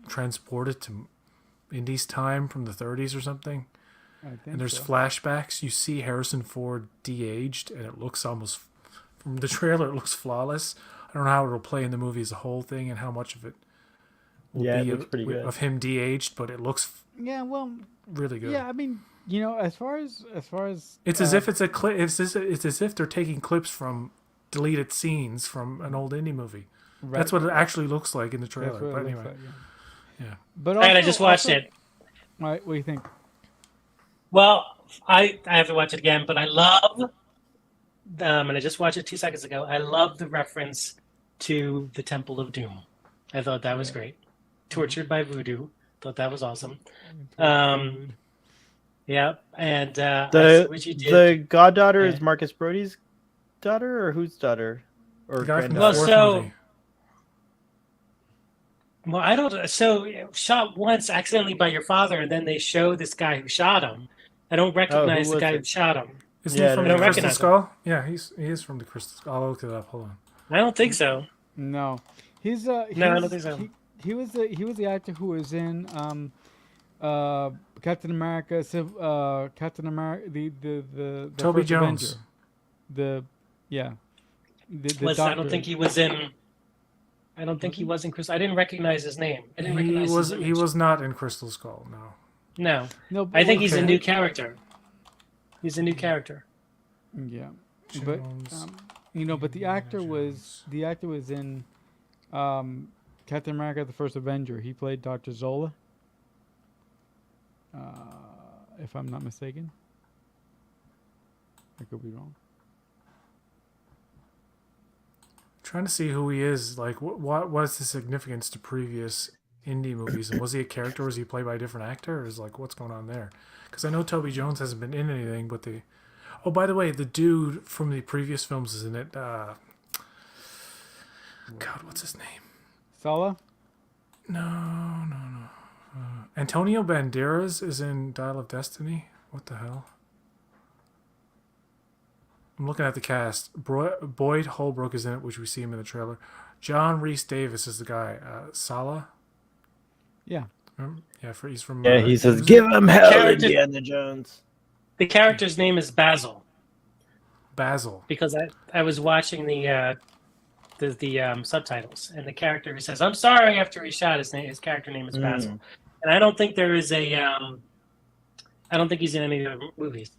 Speaker 2: transported to Indy's time from the 30s or something. And there's flashbacks. You see Harrison Ford de-aged, and it looks almost, from the trailer, it looks flawless. I don't know how it'll play in the movie as a whole thing, and how much of it will be
Speaker 5: it looks pretty good.
Speaker 2: of him de-aged, but it looks really good.
Speaker 1: Yeah, I mean, as far as
Speaker 2: it's as if it's a clip. It's as if they're taking clips from deleted scenes from an old indie movie. Right. That's what it actually looks like in the trailer. But anyway, yeah.
Speaker 1: But
Speaker 3: also, I just watched it.
Speaker 1: Right, what do you think?
Speaker 3: Well, I have to watch it again, but I love, and I just watched it 2 seconds ago. I love the reference to the Temple of Doom. I thought that was great. Tortured by voodoo. Thought that was awesome. Yeah, and
Speaker 5: the goddaughter is Marcus Brody's daughter, or whose daughter? Or
Speaker 2: granddaughter?
Speaker 3: Well, I don't. So shot once accidentally by your father, and then they show this guy who shot him. I don't recognize the guy who shot him.
Speaker 2: Isn't he from the Crystal Skull? Yeah, he is from the Crystal Skull. I'll look it up. Hold on.
Speaker 3: I don't think so.
Speaker 1: No,
Speaker 3: I don't think so.
Speaker 1: He was the actor who was in Captain America, the
Speaker 2: Toby
Speaker 1: first
Speaker 2: Jones.
Speaker 1: Avenger.
Speaker 3: I don't think he was in. I don't think he was in Crystal. I didn't recognize his name. I didn't
Speaker 2: He
Speaker 3: recognize his
Speaker 2: was
Speaker 3: image.
Speaker 2: he was not in Crystal Skull. No.
Speaker 3: No,
Speaker 1: No, but
Speaker 3: I think he's a
Speaker 2: okay.
Speaker 3: new character. He's a new character.
Speaker 1: Yeah, but
Speaker 2: Jones,
Speaker 1: but the actor was in Captain America: The First Avenger. He played Dr. Zola, if I'm not mistaken. I could be wrong.
Speaker 2: trying to see who he is. Like, what was the significance to previous Indy movies? And was he a character? Or was he played by a different actor? Or is like, what's going on there? Because I know Toby Jones hasn't been in anything, but the by the way, the dude from the previous films is in it. God, what's his name?
Speaker 1: Sala?
Speaker 2: No. Antonio Banderas is in Dial of Destiny. What the hell? I'm looking at the cast. Boyd Holbrook is in it, which we see him in the trailer. John Rhys Davis is the guy. Sala?
Speaker 1: Yeah.
Speaker 2: Yeah, he's from...
Speaker 5: Yeah, he says,
Speaker 2: was
Speaker 5: "Give him hell,
Speaker 3: Character-
Speaker 5: Indiana Jones."
Speaker 3: The character's name is Basil
Speaker 2: Basil.
Speaker 3: because I was watching the subtitles, and the character says, "I'm sorry." After he shot, his character name is Basil, and I don't think there is a I don't think he's in any other movies.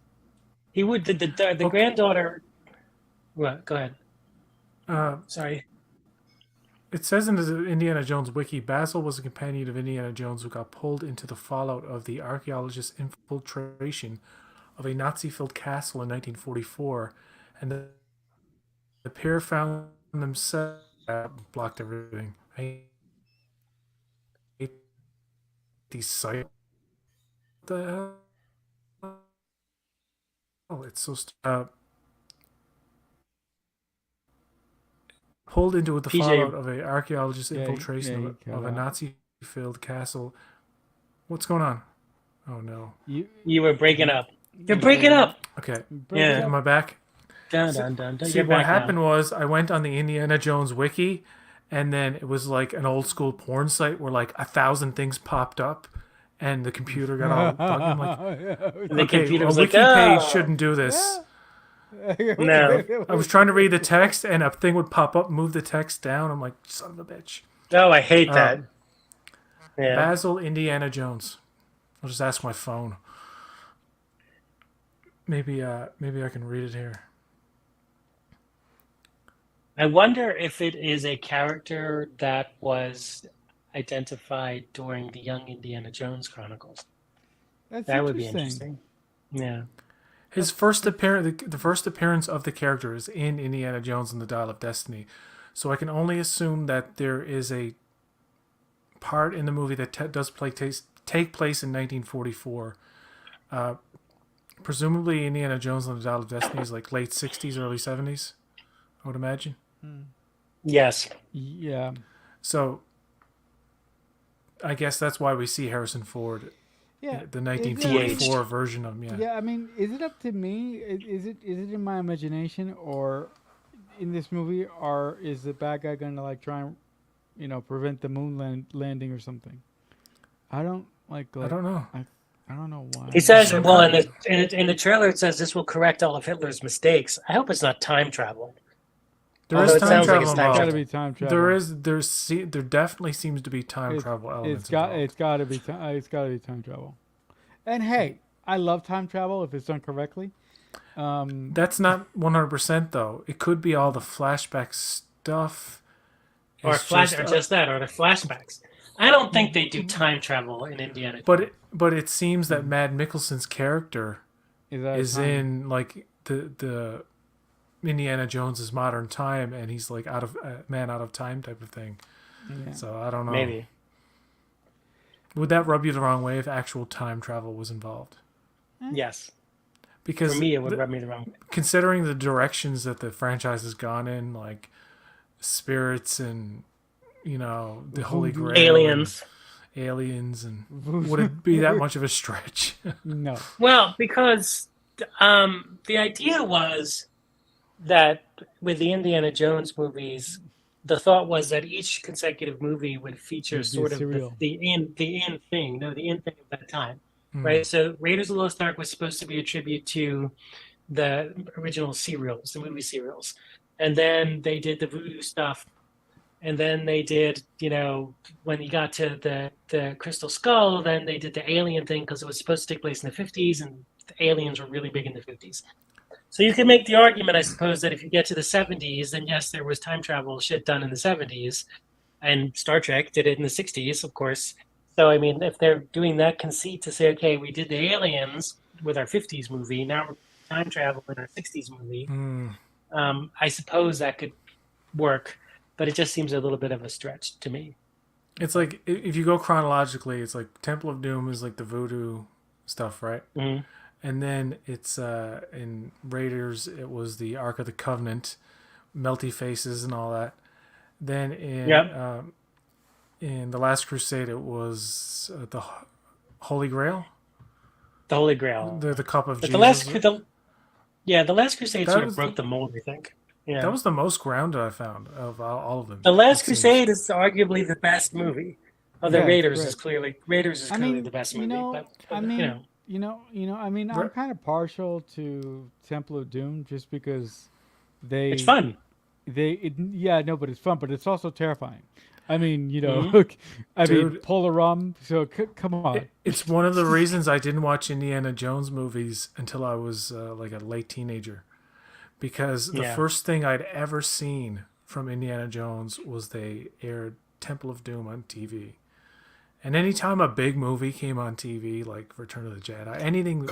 Speaker 3: He would the granddaughter. What? Go ahead. Sorry.
Speaker 2: It says in the Indiana Jones wiki, Basil was a companion of Indiana Jones who got pulled into the fallout of the archaeologist's infiltration of a Nazi-filled castle in 1944, and the pair found themselves blocked everything. I hate these sites. What the hell? Oh, it's so pulled into the
Speaker 3: PJ.
Speaker 2: fallout of an archaeologist's
Speaker 1: Yeah,
Speaker 2: infiltration
Speaker 1: you cut
Speaker 2: of a
Speaker 1: out.
Speaker 2: Nazi-filled castle. What's going on? Oh no.
Speaker 3: You were breaking up. You're breaking up.
Speaker 2: Okay.
Speaker 3: Yeah.
Speaker 2: Am I back?
Speaker 3: Dun, dun, dun, dun.
Speaker 2: See,
Speaker 3: You're
Speaker 2: what
Speaker 3: back
Speaker 2: happened
Speaker 3: now.
Speaker 2: was I went on the Indiana Jones wiki, and then it was like an old school porn site where like 1,000 things popped up, and the computer got all bugged. I'm like,
Speaker 3: The
Speaker 2: okay,
Speaker 3: computer
Speaker 2: a
Speaker 3: was
Speaker 2: wiki
Speaker 3: like,
Speaker 2: page
Speaker 3: "Oh."
Speaker 2: shouldn't do this.
Speaker 3: No.
Speaker 2: I was trying to read the text, and a thing would pop up, move the text down. I'm like, son of a bitch.
Speaker 3: Oh, I hate that. Yeah.
Speaker 2: Basil Indiana Jones. I'll just ask my phone. Maybe I can read it here.
Speaker 3: I wonder if it is a character that was identified during the Young Indiana Jones Chronicles.
Speaker 1: That's
Speaker 3: That would be interesting. Yeah.
Speaker 2: His first appearance, the first appearance of the character is in Indiana Jones and the Dial of Destiny. So I can only assume that there is a part in the movie that does take place in 1944. Presumably Indiana Jones and the Dial of Destiny is like late 60s, early 70s, I would imagine.
Speaker 3: Yes.
Speaker 1: Yeah.
Speaker 2: So I guess that's why we see Harrison Ford,
Speaker 1: Yeah.
Speaker 2: the 1944
Speaker 3: De-aged.
Speaker 2: version of him. Yeah.
Speaker 1: Yeah, I mean, is it up to me? Is it in my imagination, or in this movie, or is the bad guy gonna like try and prevent the moon landing or something? I don't like.
Speaker 2: I don't know.
Speaker 1: I don't know why.
Speaker 3: He says, well, in the trailer, it says this will correct all of Hitler's mistakes. I hope it's not time travel.
Speaker 2: There
Speaker 3: Although
Speaker 2: is
Speaker 3: it
Speaker 2: time
Speaker 3: sounds like
Speaker 2: travel
Speaker 3: it's time
Speaker 1: It's
Speaker 2: involved.
Speaker 1: gotta be time travel.
Speaker 2: There definitely seems to be time travel elements. involved.
Speaker 1: It's gotta be time travel. And hey, I love time travel if it's done correctly.
Speaker 2: That's not 100% though. It could be all the flashback stuff.
Speaker 3: Or
Speaker 2: It's
Speaker 3: the flashbacks. I don't think they do time travel in Indiana.
Speaker 2: But it seems that Mad Mikkelsen's character is in like the Indiana Jones's modern time, and he's like out of time type of thing.
Speaker 1: Yeah.
Speaker 2: So I don't know.
Speaker 3: Maybe.
Speaker 2: Would that rub you the wrong way if actual time travel was involved?
Speaker 3: Yes.
Speaker 2: Because
Speaker 3: For me, it would rub me the wrong way.
Speaker 2: considering the directions that the franchise has gone in, like spirits and the Holy Grail,
Speaker 3: Aliens.
Speaker 2: and aliens, and would it be that much of a stretch?
Speaker 1: No.
Speaker 3: Well, because the idea was that with the Indiana Jones movies, the thought was that each consecutive movie would feature
Speaker 1: Would be
Speaker 3: sort of
Speaker 1: serial.
Speaker 3: the end thing. No, the end thing of that time. Right? So Raiders of the Lost Ark was supposed to be a tribute to the original serials, the movie serials. And then they did the voodoo stuff. and then they did, when you got to the Crystal Skull, then they did the alien thing because it was supposed to take place in the 50s, and the aliens were really big in the 50s. So you can make the argument, I suppose, that if you get to the 70s, then yes, there was time travel shit done in the 70s, and Star Trek did it in the 60s, of course. So, I mean, if they're doing that conceit to say, okay, we did the aliens with our 50s movie, now we're time travel in our 60s movie, I suppose that could work, but it just seems a little bit of a stretch to me.
Speaker 2: It's like, if you go chronologically, it's like Temple of Doom is like the voodoo stuff, right?
Speaker 3: Mm-hmm.
Speaker 2: And then it's in Raiders, it was the Ark of the Covenant, melty faces and all that. Then in The Last Crusade, it was the Holy Grail.
Speaker 3: The Holy Grail.
Speaker 2: The cup of
Speaker 3: but
Speaker 2: Jesus.
Speaker 3: The Last Crusade sort of broke the mold, I think. Yeah.
Speaker 2: That was the most grounded I found of all of them.
Speaker 3: The Last Crusade is arguably the best movie. Although Raiders
Speaker 1: right.
Speaker 3: is clearly the best movie.
Speaker 1: I'm kind of partial to Temple of Doom just because
Speaker 3: it's fun.
Speaker 1: But it's fun, but it's also terrifying. I mean,
Speaker 2: Dude,
Speaker 1: pull a rum. So come on.
Speaker 2: It's one of the reasons I didn't watch Indiana Jones movies until I was like a late teenager, because the first thing I'd ever seen from Indiana Jones was they aired Temple of Doom on TV. And anytime a big movie came on TV, like Return of the Jedi, anything,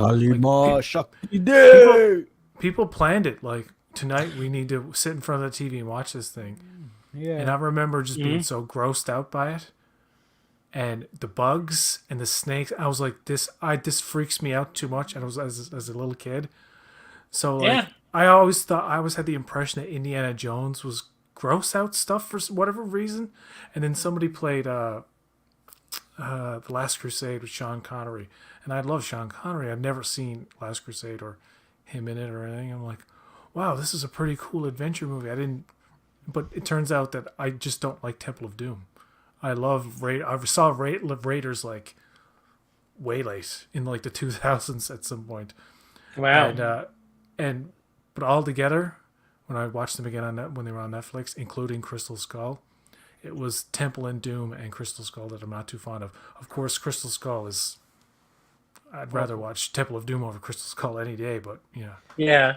Speaker 2: people planned it. Like, tonight we need to sit in front of the TV and watch this thing.
Speaker 1: Yeah.
Speaker 2: And I remember just being so grossed out by it. And the bugs and the snakes, I was like, this freaks me out too much. And I was as a little kid. So like, I always had the impression that Indiana Jones was gross out stuff for whatever reason. And then somebody played The Last Crusade with Sean Connery, and I love Sean Connery. I've never seen Last Crusade or him in it or anything. I'm like, wow, this is a pretty cool adventure movie. But it turns out that I just don't like Temple of Doom. I saw Raiders like way late in like the 2000s at some point.
Speaker 3: Wow.
Speaker 2: But all together, when I watched them again when they were on Netflix, including Crystal Skull, it was Temple and Doom and Crystal Skull that I'm not too fond of. Of course, Crystal Skull is... I'd rather watch Temple of Doom over Crystal Skull any day, but,
Speaker 3: Yeah.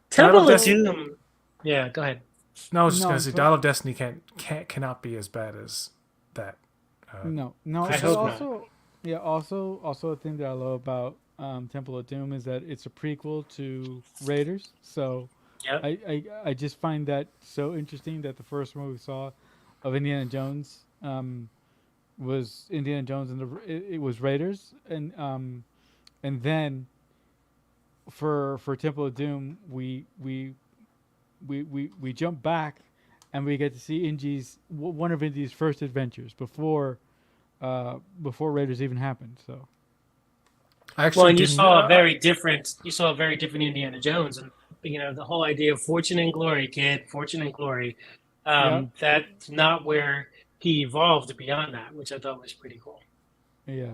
Speaker 3: Temple of Doom... Yeah, go ahead.
Speaker 2: No, I was just going to say, Dial of Destiny cannot be as bad as that.
Speaker 1: No.
Speaker 3: I hope
Speaker 1: not. Yeah, also a thing that I love about Temple of Doom is that it's a prequel to Raiders. So I just find that so interesting that the first one we saw of Indiana Jones was Indiana Jones and it was Raiders, and then for Temple of Doom we jump back and we get to see one of Indy's first adventures before Raiders even happened. So
Speaker 3: you saw a very different Indiana Jones, and the whole idea of fortune and glory, kid, fortune and glory. That's not where he evolved beyond that, which I thought was pretty cool.
Speaker 1: Yeah.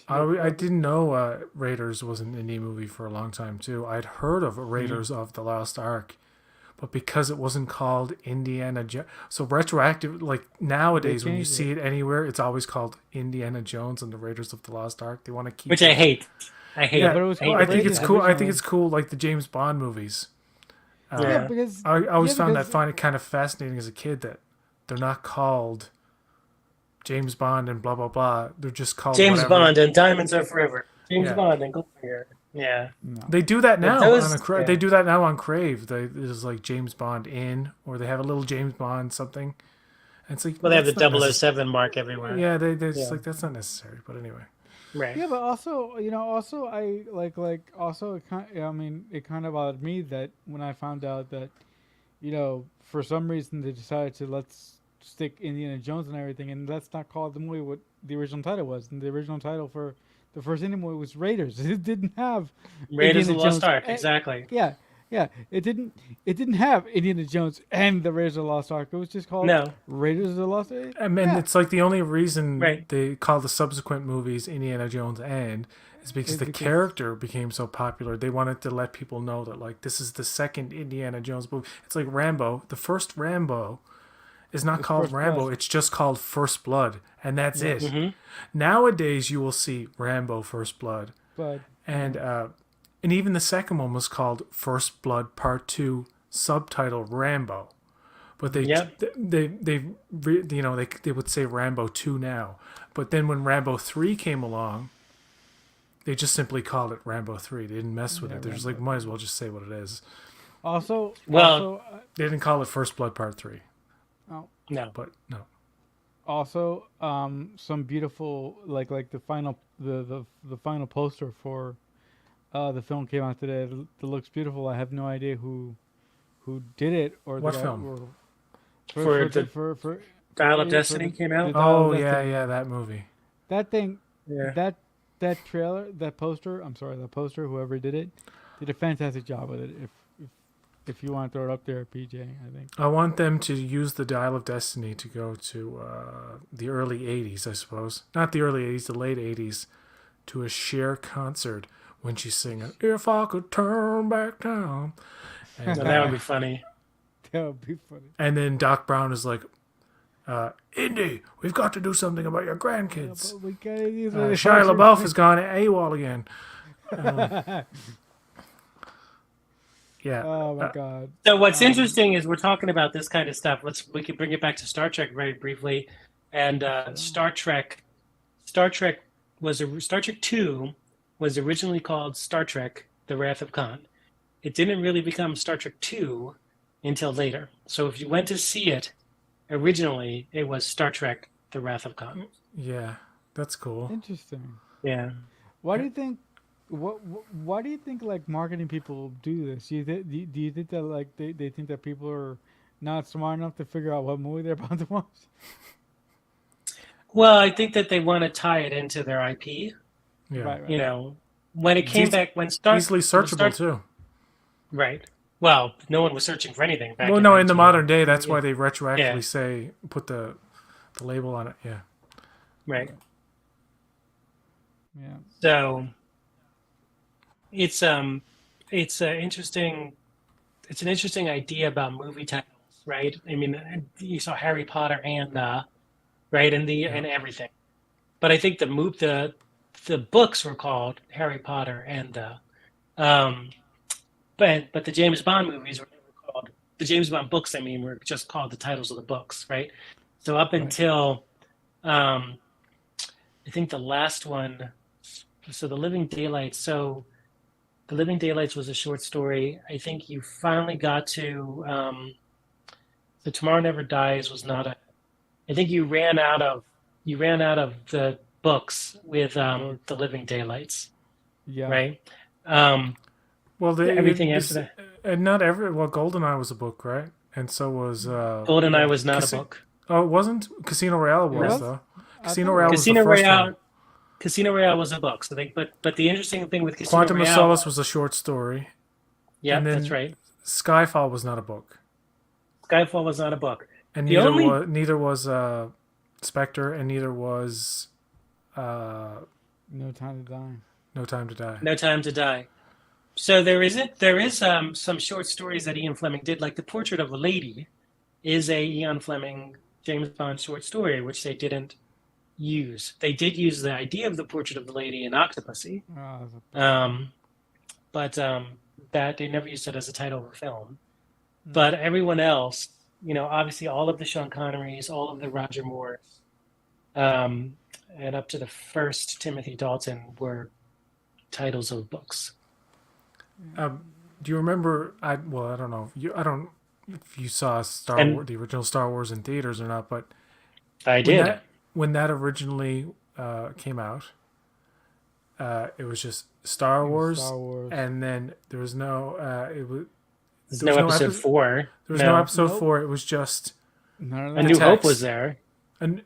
Speaker 2: I didn't know Raiders was an indie movie for a long time too. I'd heard of Raiders of the Lost Ark, but because it wasn't called Indiana Jones, so retroactive, like nowadays when you see it anywhere, it's always called Indiana Jones and the Raiders of the Lost Ark. They want to keep,
Speaker 3: which I hate. I hate.
Speaker 2: Yeah,
Speaker 3: But
Speaker 1: it was
Speaker 2: cool. I think it's cool. I think it's cool, like the James Bond movies.
Speaker 1: Because
Speaker 2: I always find it kind of fascinating as a kid that they're not called James Bond and blah blah blah. They're just called
Speaker 3: James
Speaker 2: whatever.
Speaker 3: Bond and Diamonds Are Forever. James Bond and Goldfinger. Yeah.
Speaker 1: No.
Speaker 2: They do that now
Speaker 3: They
Speaker 2: do that now on Crave. There's like James Bond in, or they have a little James Bond something. And it's like,
Speaker 3: well, they have the 007 mark everywhere.
Speaker 2: Yeah, it's like that's not necessary. But anyway.
Speaker 3: Right.
Speaker 1: Yeah, but also, I it kind of bothered me that when I found out that, for some reason they decided to let's stick Indiana Jones and everything, and let's not call the movie what the original title was. And the original title for the first Indiana movie was Raiders. It didn't have
Speaker 3: Raiders
Speaker 1: Indiana
Speaker 3: of the Lost
Speaker 1: Jones.
Speaker 3: Ark. Exactly.
Speaker 1: Yeah. It didn't have Indiana Jones and the Raiders of the Lost Ark. It was just called Raiders of the Lost Ark.
Speaker 2: I mean, it's like the only reason they call the subsequent movies Indiana Jones is is because
Speaker 1: It's
Speaker 2: the
Speaker 1: because-
Speaker 2: character became so popular. They wanted to let people know that like this is the second Indiana Jones movie. It's like Rambo. The first Rambo is not
Speaker 1: It's
Speaker 2: called
Speaker 1: First
Speaker 2: Rambo.
Speaker 1: Blood.
Speaker 2: It's just called First Blood, and that's
Speaker 1: Yeah.
Speaker 2: it.
Speaker 3: Mhm.
Speaker 2: Nowadays, you will see Rambo First Blood,
Speaker 1: But
Speaker 2: and even the second one was called First Blood Part 2, subtitle Rambo. But they
Speaker 3: Yep.
Speaker 2: they would say Rambo 2 now. But then when Rambo 3 came along, they just simply called it Rambo 3. They didn't mess with
Speaker 1: Yeah,
Speaker 2: it. They're just like,
Speaker 1: Rambo
Speaker 2: might as well just say what it is.
Speaker 1: also,
Speaker 3: Well-
Speaker 2: They didn't call it First Blood Part 3.
Speaker 3: No.
Speaker 2: But no.
Speaker 1: also, some beautiful like the final the final poster for the film came out today. That looks beautiful. I have no idea who did it or
Speaker 2: What
Speaker 1: the guy-
Speaker 2: film?
Speaker 1: or-
Speaker 3: For the
Speaker 1: for
Speaker 3: Dial of
Speaker 1: for
Speaker 3: Destiny
Speaker 1: the-
Speaker 3: came
Speaker 1: the
Speaker 3: out.
Speaker 1: Dial
Speaker 2: Oh
Speaker 1: of
Speaker 2: yeah,
Speaker 1: Destiny.
Speaker 2: yeah, that movie.
Speaker 1: That thing,
Speaker 3: Yeah.
Speaker 1: that trailer, that poster. I'm sorry, that poster. Whoever did it, did a fantastic job with it. If you want to throw it up there, PJ, I think.
Speaker 2: I want them to use the Dial of Destiny to go to the early 80s, I suppose. Not the early 80s, the late 80s, to a Cher concert when she's singing, If I Could Turn Back Time. And,
Speaker 3: So that would be funny.
Speaker 1: That would be funny.
Speaker 2: and then Doc Brown is like, Indy, we've got to do something about your
Speaker 1: Yeah,
Speaker 2: grandkids.
Speaker 1: but we gotta use it.
Speaker 2: Shia LaBeouf has gone AWOL again. Yeah.
Speaker 1: Oh my god.
Speaker 3: So what's interesting is we're talking about this kind of stuff. We can bring it back to Star Trek very briefly, and Star Trek 2 was originally called Star Trek: The Wrath of Khan. It didn't really become Star Trek 2 until later. So if you went to see it, originally it was Star Trek: The Wrath of Khan.
Speaker 2: Yeah. That's cool.
Speaker 1: Interesting.
Speaker 3: Yeah.
Speaker 1: Why do you think? Why do you think like marketing people do this? Do you think that like they think that people are not smart enough to figure out what movie they're about to watch?
Speaker 3: Well, I think that they want to tie it into their IP.
Speaker 2: Yeah.
Speaker 1: Right.
Speaker 3: You know, when it
Speaker 2: It's
Speaker 3: came
Speaker 2: easy-
Speaker 3: back, when Star
Speaker 2: Easily searchable, too.
Speaker 3: Right. Well, no one was searching for anything back.
Speaker 2: Well, no, in the
Speaker 3: 19
Speaker 2: modern day, that's
Speaker 3: Yeah.
Speaker 2: why they retroactively
Speaker 3: Yeah.
Speaker 2: say, put the label on it. Yeah.
Speaker 3: Right.
Speaker 1: Yeah.
Speaker 3: So it's an interesting idea about movie titles, right? I mean, you saw Harry Potter and right and and everything, but I think the books were called Harry Potter and but the James Bond movies were never called the James Bond books. I mean, were just called the titles of the books, right? So up until I think the last one. So The Living Daylights. So The Living Daylights was a short story. I think you finally got to So Tomorrow Never Dies was not a. I think you ran out of the books with The Living Daylights,
Speaker 1: Yeah.
Speaker 3: right?
Speaker 2: Well,
Speaker 3: Everything after that.
Speaker 2: And not every. Well, GoldenEye was a book, right? And so was.
Speaker 3: GoldenEye was not a book.
Speaker 2: Oh, it wasn't? Casino Royale was,
Speaker 1: was?
Speaker 2: though.
Speaker 1: I
Speaker 2: Casino
Speaker 1: thought-
Speaker 2: Royale was
Speaker 3: Casino
Speaker 2: the first
Speaker 3: Royale.
Speaker 2: one.
Speaker 3: Casino Royale was a book. So but the interesting thing with Casino
Speaker 2: Quantum of
Speaker 3: Royale.
Speaker 2: Solace was a short story.
Speaker 3: Yeah,
Speaker 2: and then-
Speaker 3: that's right.
Speaker 2: Skyfall was not a book.
Speaker 3: Skyfall was not a book.
Speaker 2: And
Speaker 3: The
Speaker 2: neither was Spectre, and neither was
Speaker 1: No Time to Die.
Speaker 2: No Time to Die.
Speaker 3: No Time to Die. So there is some short stories that Ian Fleming did, like The Portrait of a Lady is a Ian Fleming James Bond short story, which they didn't use. They did use the idea of The Portrait of the Lady in Octopussy, but that they never used it as a title of a film. But everyone else, obviously all of the Sean Connerys, all of the Roger Moores, and up to the first Timothy Dalton were titles of books.
Speaker 2: Do you remember? I don't know. I don't if you saw the original Star Wars in theaters or not, but
Speaker 3: I did.
Speaker 2: When that originally came out, it was just Star Wars, and then there was no.
Speaker 3: There's no episode 4.
Speaker 2: There was no episode
Speaker 1: Nope.
Speaker 2: 4. It was just
Speaker 3: A New Hope was there.
Speaker 2: and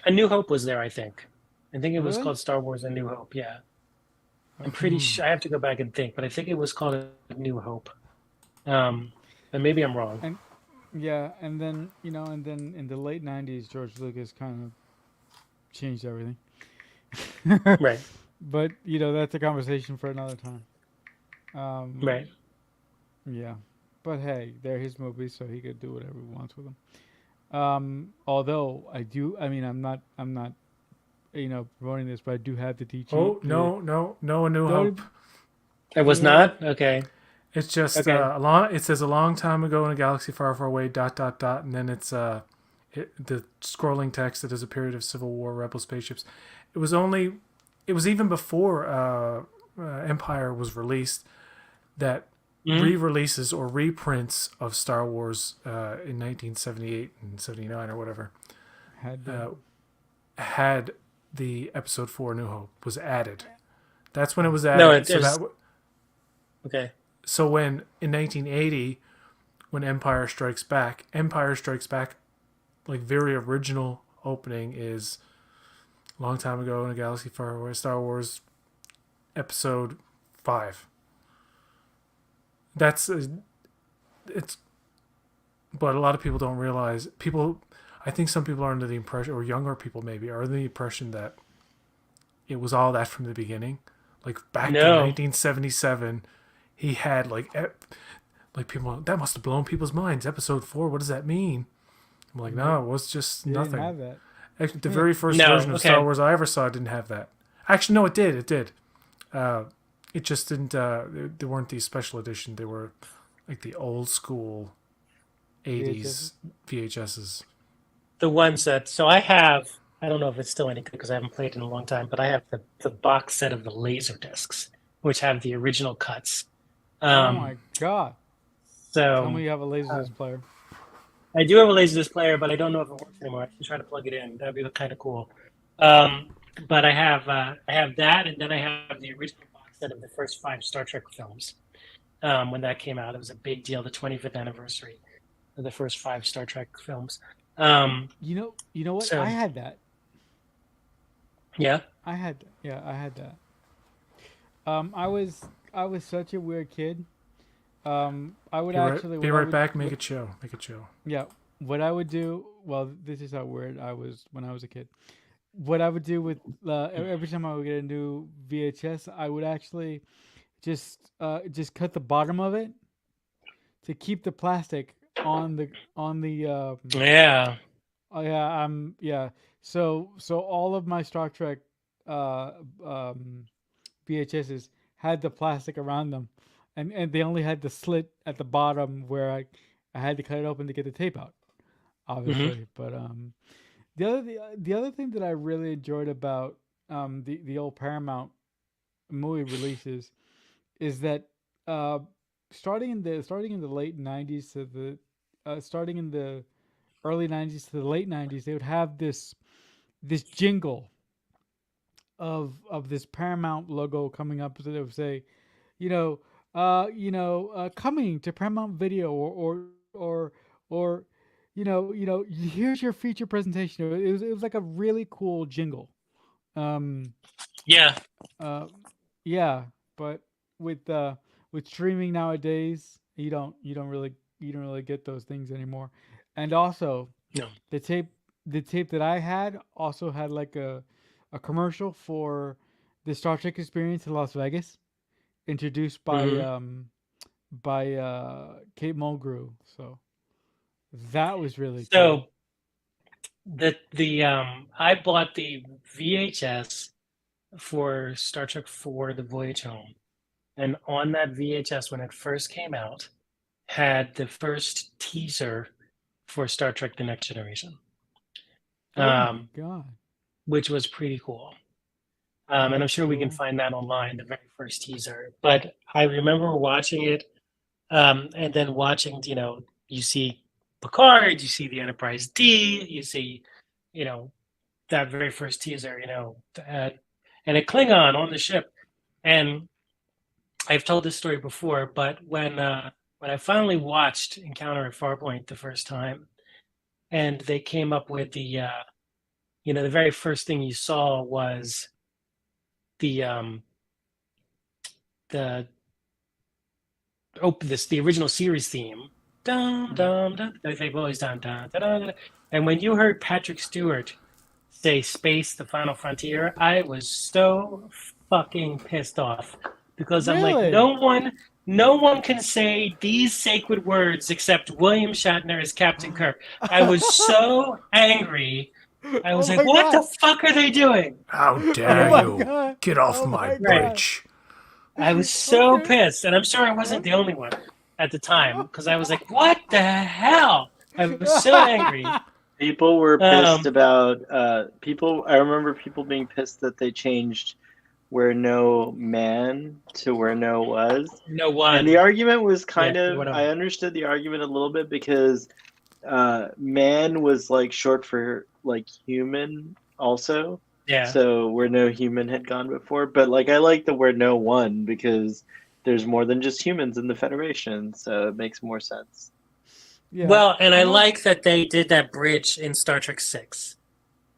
Speaker 3: A New Hope was there, I think. I think it was
Speaker 1: Really?
Speaker 3: called Star Wars: A New Hope. Yeah, I'm pretty sure. I have to go back and think, but I think it was called A New Hope. But maybe I'm wrong.
Speaker 1: Yeah, and then in the late '90s, George Lucas kind of changed everything.
Speaker 3: Right.
Speaker 1: but that's a conversation for another time.
Speaker 3: Right.
Speaker 1: Yeah, but hey, they're his movies, so he could do whatever he wants with them. Although I mean, I'm not, promoting this, but I do have the teaching.
Speaker 2: Oh no, no, no, A New
Speaker 1: Don't-
Speaker 2: Hope.
Speaker 3: It was not? Okay.
Speaker 2: It's just
Speaker 3: Okay.
Speaker 2: a long. It says a long time ago in a galaxy far, far away. Dot dot dot, and then it's the scrolling text that is a period of civil war, rebel spaceships. It was only. It was even before Empire was released that
Speaker 3: Mhm.
Speaker 2: re-releases or reprints of Star Wars in 1978 and 79 or whatever
Speaker 1: had
Speaker 2: had the Episode 4 New Hope was added. That's when it was added.
Speaker 3: No, it
Speaker 2: so
Speaker 3: is.
Speaker 2: that
Speaker 3: Okay.
Speaker 2: so when in 1980 when Empire Strikes Back, like very original opening is long time ago in a galaxy far away, Star Wars Episode 5. That's it's, but a lot of people don't realize. I think some people are under the impression, or younger people maybe, are under the impression that it was all that from the beginning. Like back in
Speaker 3: No.
Speaker 2: 1977, he had like people that must have blown people's minds. Episode 4, what does that mean? I'm like, no, it was just
Speaker 1: They didn't
Speaker 2: nothing.
Speaker 1: have that.
Speaker 2: Actually, the very first
Speaker 3: No,
Speaker 2: version of
Speaker 3: okay.
Speaker 2: Star Wars I ever saw didn't have that. Actually, no, it did. It did. It just didn't. They weren't these special edition. They were like the old school 80s VHSs.
Speaker 3: The ones that, so I have, I don't know if it's still any good because I haven't played in a long time, but I have the box set of the laser discs, which have the original cuts.
Speaker 1: Oh my god!
Speaker 3: So
Speaker 1: Tell me you have a Laserdisc player.
Speaker 3: I do have a Laserdisc player, but I don't know if it works anymore. I can try to plug it in. That'd be kind of cool. But I have that, and then I have the original box set of the first 5 Star Trek films. When that came out, it was a big deal. The 25th anniversary of the first 5 Star Trek films.
Speaker 1: You know what?
Speaker 3: so-
Speaker 1: I had that.
Speaker 3: Yeah.
Speaker 1: I had that. I was such a weird kid. I would
Speaker 2: Be right,
Speaker 1: actually
Speaker 2: be
Speaker 1: what I
Speaker 2: right
Speaker 1: would-
Speaker 2: back. Make it show. Make it show.
Speaker 1: Yeah, what I would do. Well, this is how weird I was when I was a kid. What I would do with every time I would get a new VHS, I would actually just cut the bottom of it to keep the plastic on the
Speaker 3: Yeah.
Speaker 1: Oh yeah. So all of my Star Trek VHSs had the plastic around them, and they only had the slit at the bottom where I had to cut it open to get the tape out, obviously. But the other thing that I really enjoyed about the old Paramount movie releases is that starting in the late '90s to the starting in the early '90s to the late '90s, they would have this jingle of this Paramount logo coming up. So they would say, coming to Paramount Video, or here's your feature presentation. It was like a really cool jingle.
Speaker 3: Yeah.
Speaker 1: Yeah, but with streaming nowadays, you don't really get those things anymore. And also,
Speaker 3: No.
Speaker 1: the tape that I had also had like a commercial for the Star Trek experience in Las Vegas, introduced by Kate Mulgrew. So that was really
Speaker 3: So
Speaker 1: cool.
Speaker 3: I bought the VHS for Star Trek 4: The Voyage Home, and on that VHS when it first came out had the first teaser for Star Trek: The Next Generation,
Speaker 1: Oh my god.
Speaker 3: which was pretty cool. And I'm sure we can
Speaker 1: Cool.
Speaker 3: find that online, the very first teaser. But I remember watching it, and then watching, you see Picard, you see the Enterprise D, you see, that very first teaser, and a Klingon on the ship. And I've told this story before, but when I finally watched Encounter at Farpoint the first time, and they came up with the very first thing you saw was the original series theme. Dum dum dum. They've always done dun, dun, dun, dun. And when you heard Patrick Stewart say "Space: The Final Frontier," I was so fucking pissed off because I'm
Speaker 1: Really?
Speaker 3: like, no one can say these sacred words except William Shatner as Captain Kirk. I was so angry. I was
Speaker 1: Oh
Speaker 3: like,
Speaker 1: my
Speaker 3: what
Speaker 1: God.
Speaker 3: the fuck are they doing?
Speaker 2: How dare
Speaker 1: my
Speaker 2: you?
Speaker 1: God.
Speaker 2: Get off
Speaker 1: Oh
Speaker 2: my
Speaker 1: my God.
Speaker 2: bridge.
Speaker 3: I was so
Speaker 1: Okay.
Speaker 3: pissed, and I'm sure I wasn't the only one at the time because I was like, what the hell? I was so angry.
Speaker 6: People were pissed
Speaker 3: Um,
Speaker 6: about people. I remember people being pissed that they changed "where no man" to "where no was,"
Speaker 3: no one.
Speaker 6: and the argument was
Speaker 3: Yeah,
Speaker 6: kind of.
Speaker 3: whatever.
Speaker 6: I understood the argument a little bit because man was like short for like human also.
Speaker 3: Yeah.
Speaker 6: So where no human had gone before, but like I like the where no one because there's more than just humans in the Federation, so it makes more sense.
Speaker 1: Yeah.
Speaker 3: Well, and I
Speaker 1: You know,
Speaker 3: like that they did that bridge in Star Trek 6.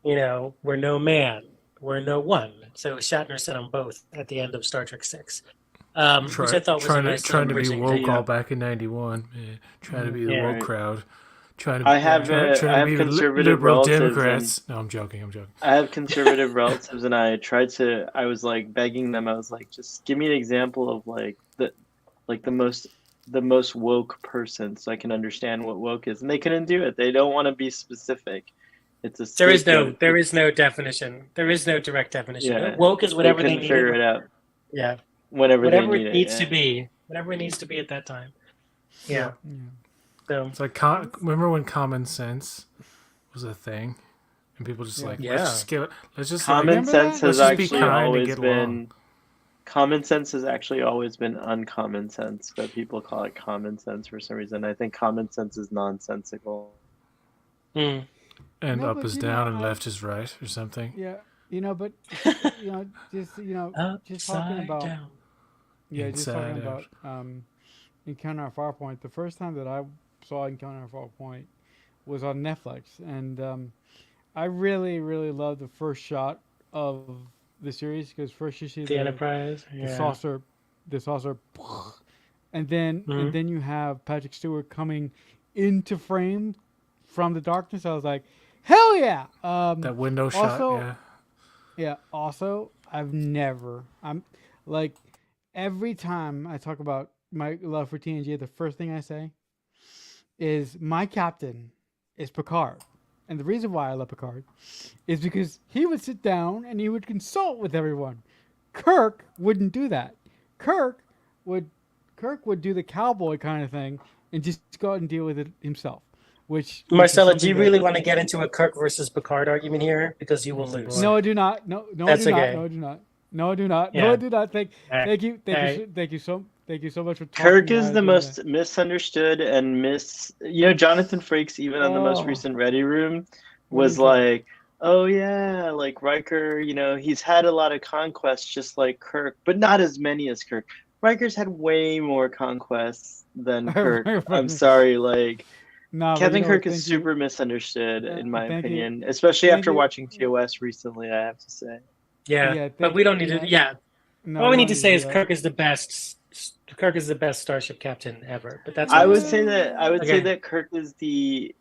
Speaker 3: You know, we're no man, we're no one. So Shatner said them both at the end of Star Trek 6, which I thought was a nice
Speaker 2: trying to be
Speaker 3: bridging
Speaker 2: woke
Speaker 3: thing.
Speaker 2: all back in '91. Yeah, trying to be the
Speaker 3: Yeah.
Speaker 2: woke
Speaker 6: Right.
Speaker 2: crowd. Trying to
Speaker 6: I have
Speaker 2: trying
Speaker 6: I
Speaker 2: to
Speaker 6: have
Speaker 2: be the
Speaker 6: conservative
Speaker 2: liberal
Speaker 6: relatives
Speaker 2: Democrats. No, I'm joking.
Speaker 6: I have conservative relatives, and I was like begging them. I was like, just give me an example of like the most woke person, so I can understand what woke is. And they couldn't do it. They don't want to be specific. It's a
Speaker 3: There is
Speaker 6: scapegoat.
Speaker 3: no definition. There is no direct definition.
Speaker 6: Yeah.
Speaker 3: Woke is whatever
Speaker 6: they
Speaker 3: they
Speaker 6: couldn't figure
Speaker 3: needed.
Speaker 6: it out.
Speaker 3: Yeah,
Speaker 6: Whenever
Speaker 3: whatever
Speaker 6: they need
Speaker 3: it needs
Speaker 6: yeah.
Speaker 3: to be. Whatever it needs to be at that time. Yeah.
Speaker 1: yeah.
Speaker 3: So
Speaker 2: It's like remember when common sense was a thing, and people just like
Speaker 3: Yeah.
Speaker 2: let's just get let's just
Speaker 6: Common
Speaker 2: like,
Speaker 1: Remember
Speaker 6: sense
Speaker 1: that?
Speaker 6: has
Speaker 2: let's just be
Speaker 6: actually
Speaker 2: kind and
Speaker 6: always
Speaker 2: get
Speaker 6: been
Speaker 2: along.
Speaker 6: common sense has actually always been uncommon sense, but people call it common sense for some reason. I think common sense is nonsensical.
Speaker 3: mm.
Speaker 2: And
Speaker 1: No,
Speaker 2: up
Speaker 1: but
Speaker 2: is
Speaker 1: you
Speaker 2: down
Speaker 1: know,
Speaker 2: and
Speaker 1: I-
Speaker 2: left is right or something.
Speaker 1: Yeah. But just talking
Speaker 3: Upside
Speaker 1: about
Speaker 3: down.
Speaker 1: just talking
Speaker 2: Inside
Speaker 1: about Encounter at Farpoint. The first time that I saw Encounter at Farpoint was on Netflix, and I really, really loved the first shot of the series because first you see
Speaker 3: The Enterprise.
Speaker 1: the
Speaker 3: Yeah.
Speaker 1: saucer, and then
Speaker 3: Mhm.
Speaker 1: you have Patrick Stewart coming into frame from the darkness. I was like, hell yeah!
Speaker 2: That window shot,
Speaker 1: also-
Speaker 2: yeah.
Speaker 1: Yeah. Also, I'm like, every time I talk about my love for TNG, the first thing I say is my captain is Picard. And the reason why I love Picard is because he would sit down and he would consult with everyone. Kirk wouldn't do that. Kirk would do the cowboy kind of thing and just go out and deal with it himself. Which is
Speaker 3: Marcelo, do
Speaker 1: something
Speaker 3: you
Speaker 1: that-
Speaker 3: really want to get into a Kirk versus Picard argument here? Because you will lose.
Speaker 1: No, I do not. No,
Speaker 3: That's
Speaker 1: I do
Speaker 3: okay.
Speaker 1: not. No, I do not. No, I do not.
Speaker 3: Yeah.
Speaker 1: No, I do not. Thank you.
Speaker 3: Alright.
Speaker 1: Thank you so much for talking.
Speaker 6: Kirk
Speaker 1: me
Speaker 6: is
Speaker 1: out of
Speaker 6: the
Speaker 1: doing
Speaker 6: most
Speaker 1: that.
Speaker 6: misunderstood and Jonathan Frakes, even on the most
Speaker 1: Oh.
Speaker 6: recent Ready Room,
Speaker 1: What
Speaker 6: was
Speaker 1: do you think?
Speaker 6: like, oh yeah, like Riker, he's had a lot of conquests just like Kirk, but not as many as Kirk. Riker's had way more conquests than Kirk. I'm sorry, like
Speaker 1: Nah, but
Speaker 6: Captain
Speaker 1: you know what,
Speaker 6: Kirk is
Speaker 1: thank you.
Speaker 6: super misunderstood
Speaker 1: Yeah,
Speaker 6: in my
Speaker 1: thank you.
Speaker 6: opinion, especially
Speaker 1: Thank
Speaker 6: after
Speaker 1: you.
Speaker 6: watching TOS recently, I have to say.
Speaker 3: Yeah,
Speaker 1: Yeah,
Speaker 3: but we don't need to. Yeah,
Speaker 1: No,
Speaker 3: all we need
Speaker 1: don't
Speaker 3: to say
Speaker 1: do
Speaker 3: is
Speaker 1: that.
Speaker 3: Kirk is the best. Kirk is the best starship captain ever. But that's
Speaker 6: I
Speaker 3: what we
Speaker 6: would
Speaker 3: say.
Speaker 6: say that
Speaker 3: Okay.
Speaker 6: Kirk is the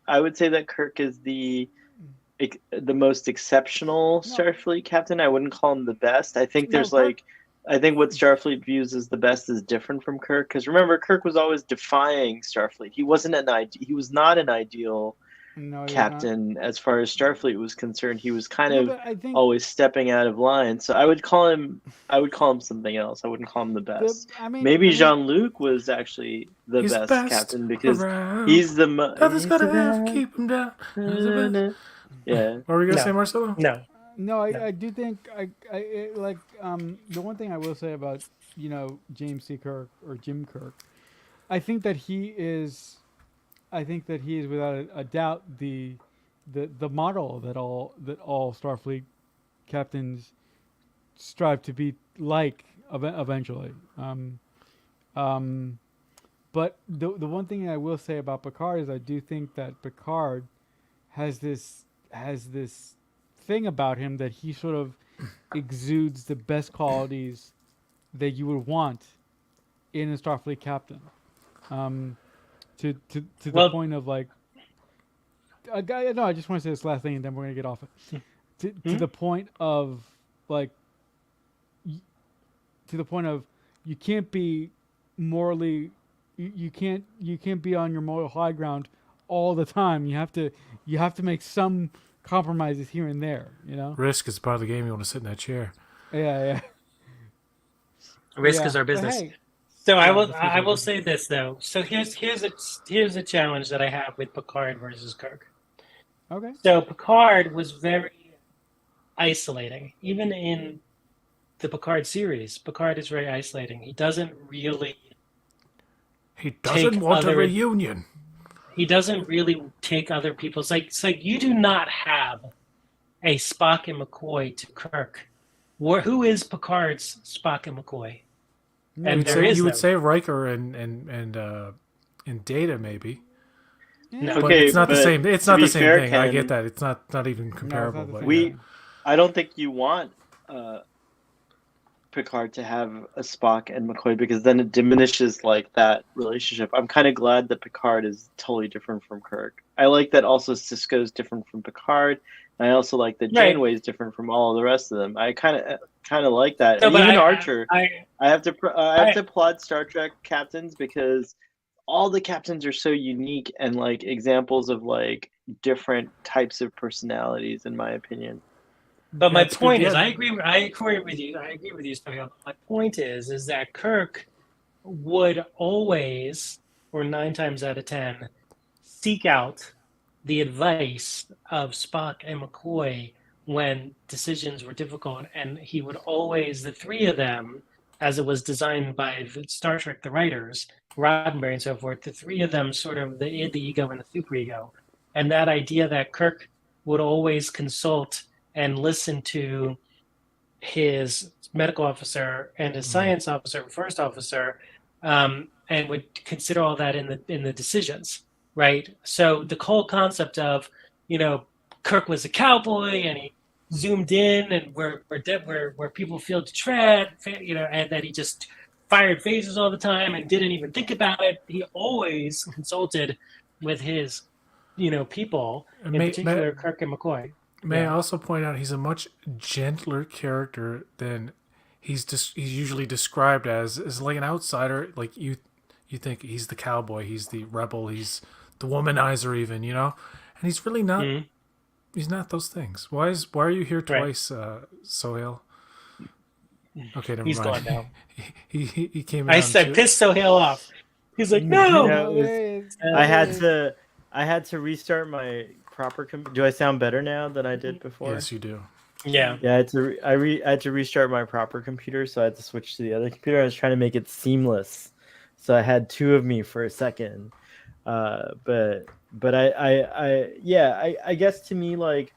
Speaker 6: most exceptional
Speaker 1: No.
Speaker 6: Starfleet captain. I wouldn't call him the best. I think
Speaker 1: No,
Speaker 6: there's
Speaker 1: Kirk-
Speaker 6: I think what Starfleet views as the best is different from Kirk. Because remember, Kirk was always defying Starfleet. He was not an ideal
Speaker 1: No, he's
Speaker 6: captain as far as Starfleet was concerned. He was kind
Speaker 1: not.
Speaker 6: of
Speaker 1: No, but I think
Speaker 6: always stepping out of line. So I would call him something else. I wouldn't call him the best. Maybe Jean-Luc was actually the
Speaker 2: He's
Speaker 6: best captain because
Speaker 2: around.
Speaker 6: he's the
Speaker 2: Nothing's gonna have to keep him down.
Speaker 6: yeah.
Speaker 2: What were you gonna
Speaker 3: No.
Speaker 2: say, Marcelo?
Speaker 3: No.
Speaker 1: No,
Speaker 3: No.
Speaker 1: I do think the one thing I will say about James C. Kirk or Jim Kirk, I think that he is without a doubt the model that all Starfleet captains strive to be like eventually. But the one thing I will say about Picard is I do think that Picard has this thing about him that he sort of exudes the best qualities that you would want in a Starfleet captain. To the
Speaker 3: Well-
Speaker 1: point of like, I just want to say this last thing and then we're gonna get off it. To the point of like, to the point of you can't be morally, you can't be on your moral high ground all the time. You have to make some compromises here and there. You know.
Speaker 2: Risk is part of the game. You want to sit in that chair.
Speaker 1: Yeah.
Speaker 3: Risk
Speaker 1: Yeah,
Speaker 3: is our
Speaker 1: but
Speaker 3: business.
Speaker 1: hey,
Speaker 3: So
Speaker 1: yeah,
Speaker 3: I will
Speaker 1: this is
Speaker 3: I
Speaker 1: our
Speaker 3: will
Speaker 1: business.
Speaker 3: say this though. So here's a challenge that I have with Picard versus Kirk.
Speaker 1: Okay.
Speaker 3: So Picard was very isolating. Even in the Picard series, Picard is very isolating. He doesn't really
Speaker 2: He
Speaker 3: take
Speaker 2: doesn't want a
Speaker 3: other
Speaker 2: reunion.
Speaker 3: he doesn't really take other people's it's like you do not have a Spock and McCoy to Kirk. Who is Picard's Spock and McCoy? And there is
Speaker 2: You would
Speaker 3: no.
Speaker 2: say Riker and Data maybe,
Speaker 3: No.
Speaker 2: but
Speaker 6: Okay,
Speaker 2: it's not the
Speaker 6: but
Speaker 2: same. It's
Speaker 6: to
Speaker 2: not
Speaker 6: be
Speaker 2: the same
Speaker 6: fair,
Speaker 2: thing. I get
Speaker 6: Ken,
Speaker 2: that. It's not even
Speaker 1: No,
Speaker 2: comparable.
Speaker 1: it's not the
Speaker 2: But
Speaker 1: same
Speaker 6: we
Speaker 1: thing.
Speaker 6: I don't think you want Picard to have a Spock and McCoy because then it diminishes like that relationship. I'm kind of glad that Picard is totally different from Kirk. I like that also Cisco is different from Picard. And I also like that
Speaker 3: Right.
Speaker 6: Janeway is different from all the rest of them. I kind of like that.
Speaker 3: No,
Speaker 6: And
Speaker 3: but
Speaker 6: even Archer.
Speaker 3: I
Speaker 6: I have to applaud Star Trek captains because all the captains are so unique and like examples of like different types of personalities, in my opinion.
Speaker 3: But my
Speaker 2: That's good,
Speaker 3: point is,
Speaker 2: yeah.
Speaker 3: I agree with you. I agree with you, Sohail. My point is that Kirk would always, or 9 times out of 10, seek out the advice of Spock and McCoy when decisions were difficult, and he would always, the three of them, as it was designed by the Star Trek, the writers, Roddenberry and so forth, the three of them sort of the id, the ego, and the superego, and that idea that Kirk would always consult and listen to his medical officer and his science officer, first officer, and would consider all that in the decisions, right? So the whole concept of, Kirk was a cowboy and he zoomed in and where people feel to tread, and that he just fired phasers all the time and didn't even think about it. He always consulted with his, people, in particular Kirk and McCoy.
Speaker 2: May I
Speaker 3: Yeah.
Speaker 2: also point out he's a much gentler character than he's usually described as like an outsider. Like you think he's the cowboy, he's the rebel, he's the womanizer, even, and he's really not.
Speaker 3: Mhm.
Speaker 2: He's not those things. Why are you here
Speaker 3: Right.
Speaker 2: twice, Sohail? Okay, never
Speaker 3: He's
Speaker 2: mind.
Speaker 3: gone now.
Speaker 2: He came.
Speaker 3: I
Speaker 2: down
Speaker 3: said
Speaker 2: to-
Speaker 3: piss Sohail off. He's like, no.
Speaker 5: Yeah, it was-
Speaker 1: there it is.
Speaker 5: I had to restart my proper. Do I sound better now than I did before?
Speaker 2: Yes, you do.
Speaker 3: Yeah.
Speaker 5: Yeah, I had to restart my proper computer, so I had to switch to the other computer. I was trying to make it seamless, so I had two of me for a second. But I guess to me, like,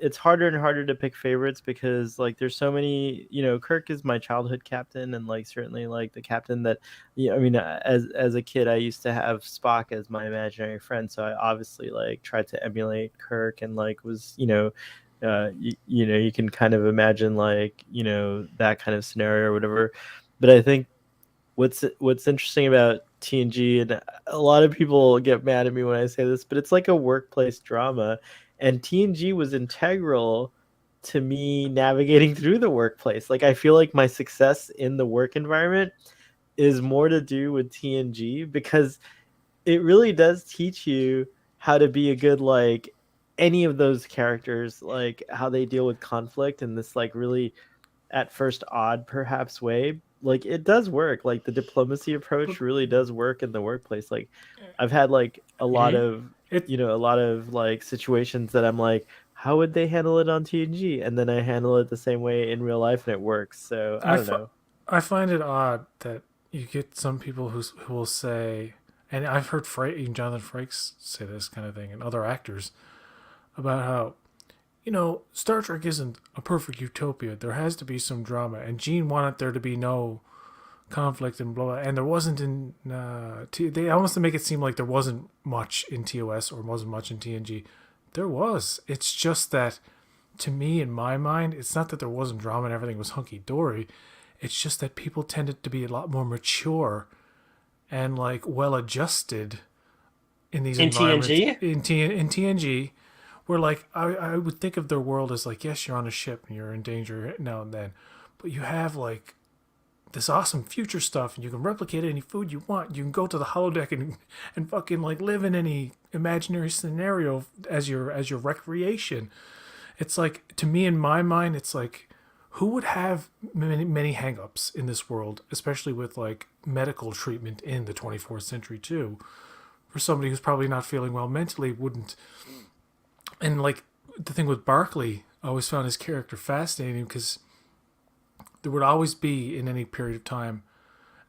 Speaker 5: it's harder and harder to pick favorites because like there's so many. Kirk is my childhood captain, and like certainly like the captain that I mean, as a kid I used to have Spock as my imaginary friend, so I obviously like tried to emulate Kirk and like was you can kind of imagine like that kind of scenario or whatever. But I think what's interesting about TNG, and a lot of people get mad at me when I say this, but it's like a workplace drama, and TNG was integral to me navigating through the workplace. Like I feel like my success in the work environment is more to do with TNG because it really does teach you how to be a good like any of those characters, like how they deal with conflict in this like really at first odd perhaps way. Like it does work. Like the diplomacy approach really does work in the workplace. Like I've had like a lot of like situations that I'm like, how would they handle it on TNG? And then I handle it the same way in real life and it works. So I don't know.
Speaker 2: I find it odd that you get some people who will say, and I've heard even Jonathan Frakes say this kind of thing, and other actors, about how, Star Trek isn't a perfect utopia. There has to be some drama, and Gene wanted there to be no conflict and blah, blah, and there wasn't in. They almost make it seem like there wasn't much in TOS or wasn't much in TNG. There was. It's just that, to me, in my mind, it's not that there wasn't drama and everything was hunky dory. It's just that people tended to be a lot more mature and like well adjusted in these environments.
Speaker 3: TNG?
Speaker 2: In TNG. Where like I would think of their world as like, yes, you're on a ship and you're in danger now and then, but you have like this awesome future stuff, and you can replicate any food you want. You can go to the holodeck and fucking like live in any imaginary scenario as your recreation. It's like, to me, in my mind, it's like, who would have many hangups in this world, especially with like medical treatment in the 24th century too, for somebody who's probably not feeling well mentally wouldn't. And like the thing with Barclay, I always found his character fascinating because there would always be, in any period of time,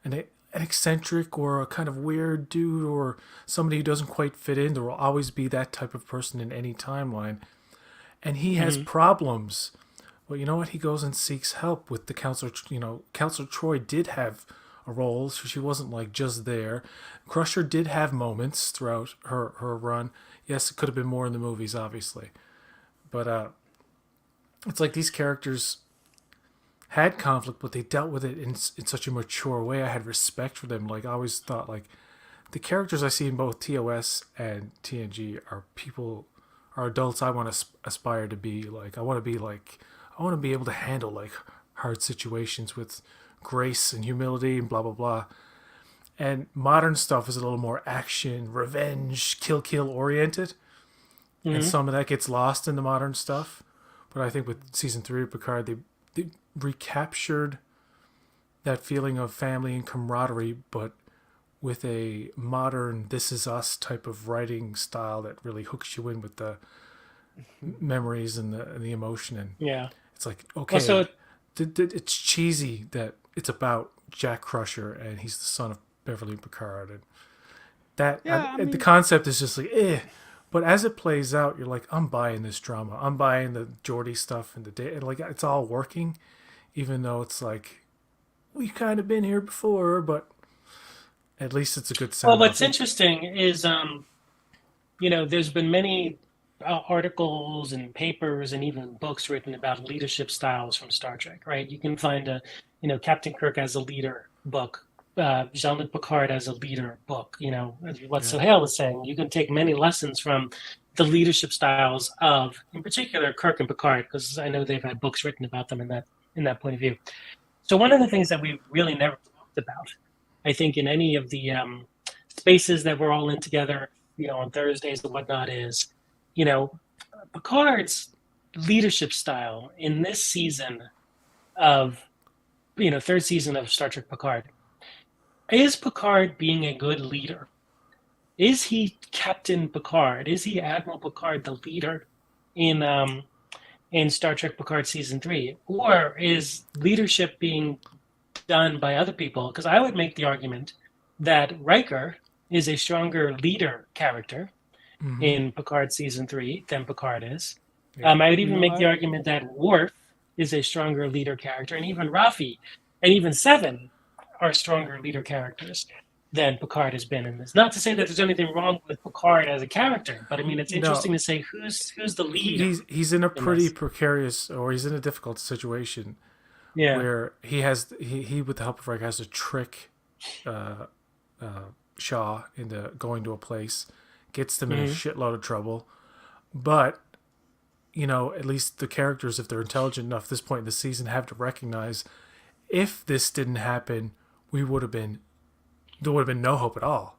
Speaker 2: an eccentric or a kind of weird dude or somebody who doesn't quite fit in. There will always be that type of person in any timeline. And he has problems. Well, you know what? He goes and seeks help with the counselor. You know, Counselor Troy did have a role, so she wasn't like just there. Crusher did have moments throughout her run. Yes, it could have been more in the movies, obviously. But it's like these characters had conflict, but they dealt with it in such a mature way. I had respect for them. Like, I always thought, like, the characters I see in both TOS and TNG are people, are adults I want to aspire to be. Like, I want to be able to handle, like, hard situations with grace and humility and blah, blah, blah. And modern stuff is a little more action, revenge, kill oriented. And some of that gets lost in the modern stuff. But I think with season 3 of Picard, they recaptured that feeling of family and camaraderie, but with a modern This Is Us type of writing style that really hooks you in with the memories and the emotion. And it's like, okay, it's cheesy that it's about Jack Crusher and he's the son of Beverly Picard, and that the concept is just like but as it plays out, you're like, I'm buying this drama. I'm buying the Geordi stuff and and like it's all working, even though it's like we've kind of been here before, but at least it's a good sound.
Speaker 3: Well, what's interesting is, there's been many articles and papers and even books written about leadership styles from Star Trek, right? You can find Captain Kirk as a leader book, Jean-Luc Picard as a leader book, what Sohail was saying. You can take many lessons from the leadership styles of, in particular, Kirk and Picard, because I know they've had books written about them in that point of view. So one of the things that we really never talked about, I think, in any of the spaces that we're all in together, on Thursdays and whatnot, is, Picard's leadership style in this season of, third season of Star Trek Picard. Is Picard being a good leader? Is he Captain Picard? Is he Admiral Picard, the leader in Star Trek Picard season 3? Or is leadership being done by other people? Because I would make the argument that Riker is a stronger leader character in Picard season 3 than Picard is. I would even make the argument that Worf is a stronger leader character, and even Raffi and even Seven are stronger leader characters than Picard has been in this. Not to say that there's anything wrong with Picard as a character, but I mean, it's interesting to say who's the leader.
Speaker 2: He's in a pretty precarious, or he's in a difficult situation, where he with the help of Riker has to trick Shaw into going to a place, gets them in a shitload of trouble, but at least the characters, if they're intelligent enough at this point in the season, have to recognize if this didn't happen, there would have been no hope at all,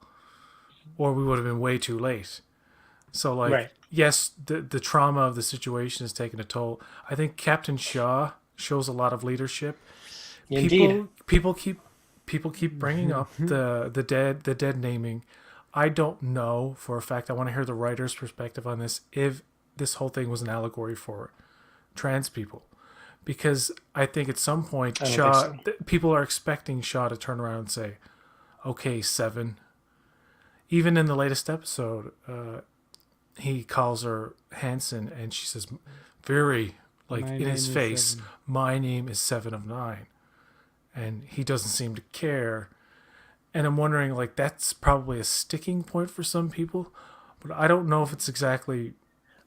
Speaker 2: or we would have been way too late. So, yes, the trauma of the situation has taken a toll. I think Captain Shaw shows a lot of leadership.
Speaker 3: Indeed.
Speaker 2: People keep bringing up the dead naming. I don't know for a fact. I want to hear the writer's perspective on this. If this whole thing was an allegory for trans people. Because I think at some point, people are expecting Shaw to turn around and say, okay, Seven. Even in the latest episode, he calls her Hanson, and she says, very, like, in his face, my name is 7 of 9. And he doesn't seem to care. And I'm wondering, like, that's probably a sticking point for some people. But I don't know if it's exactly...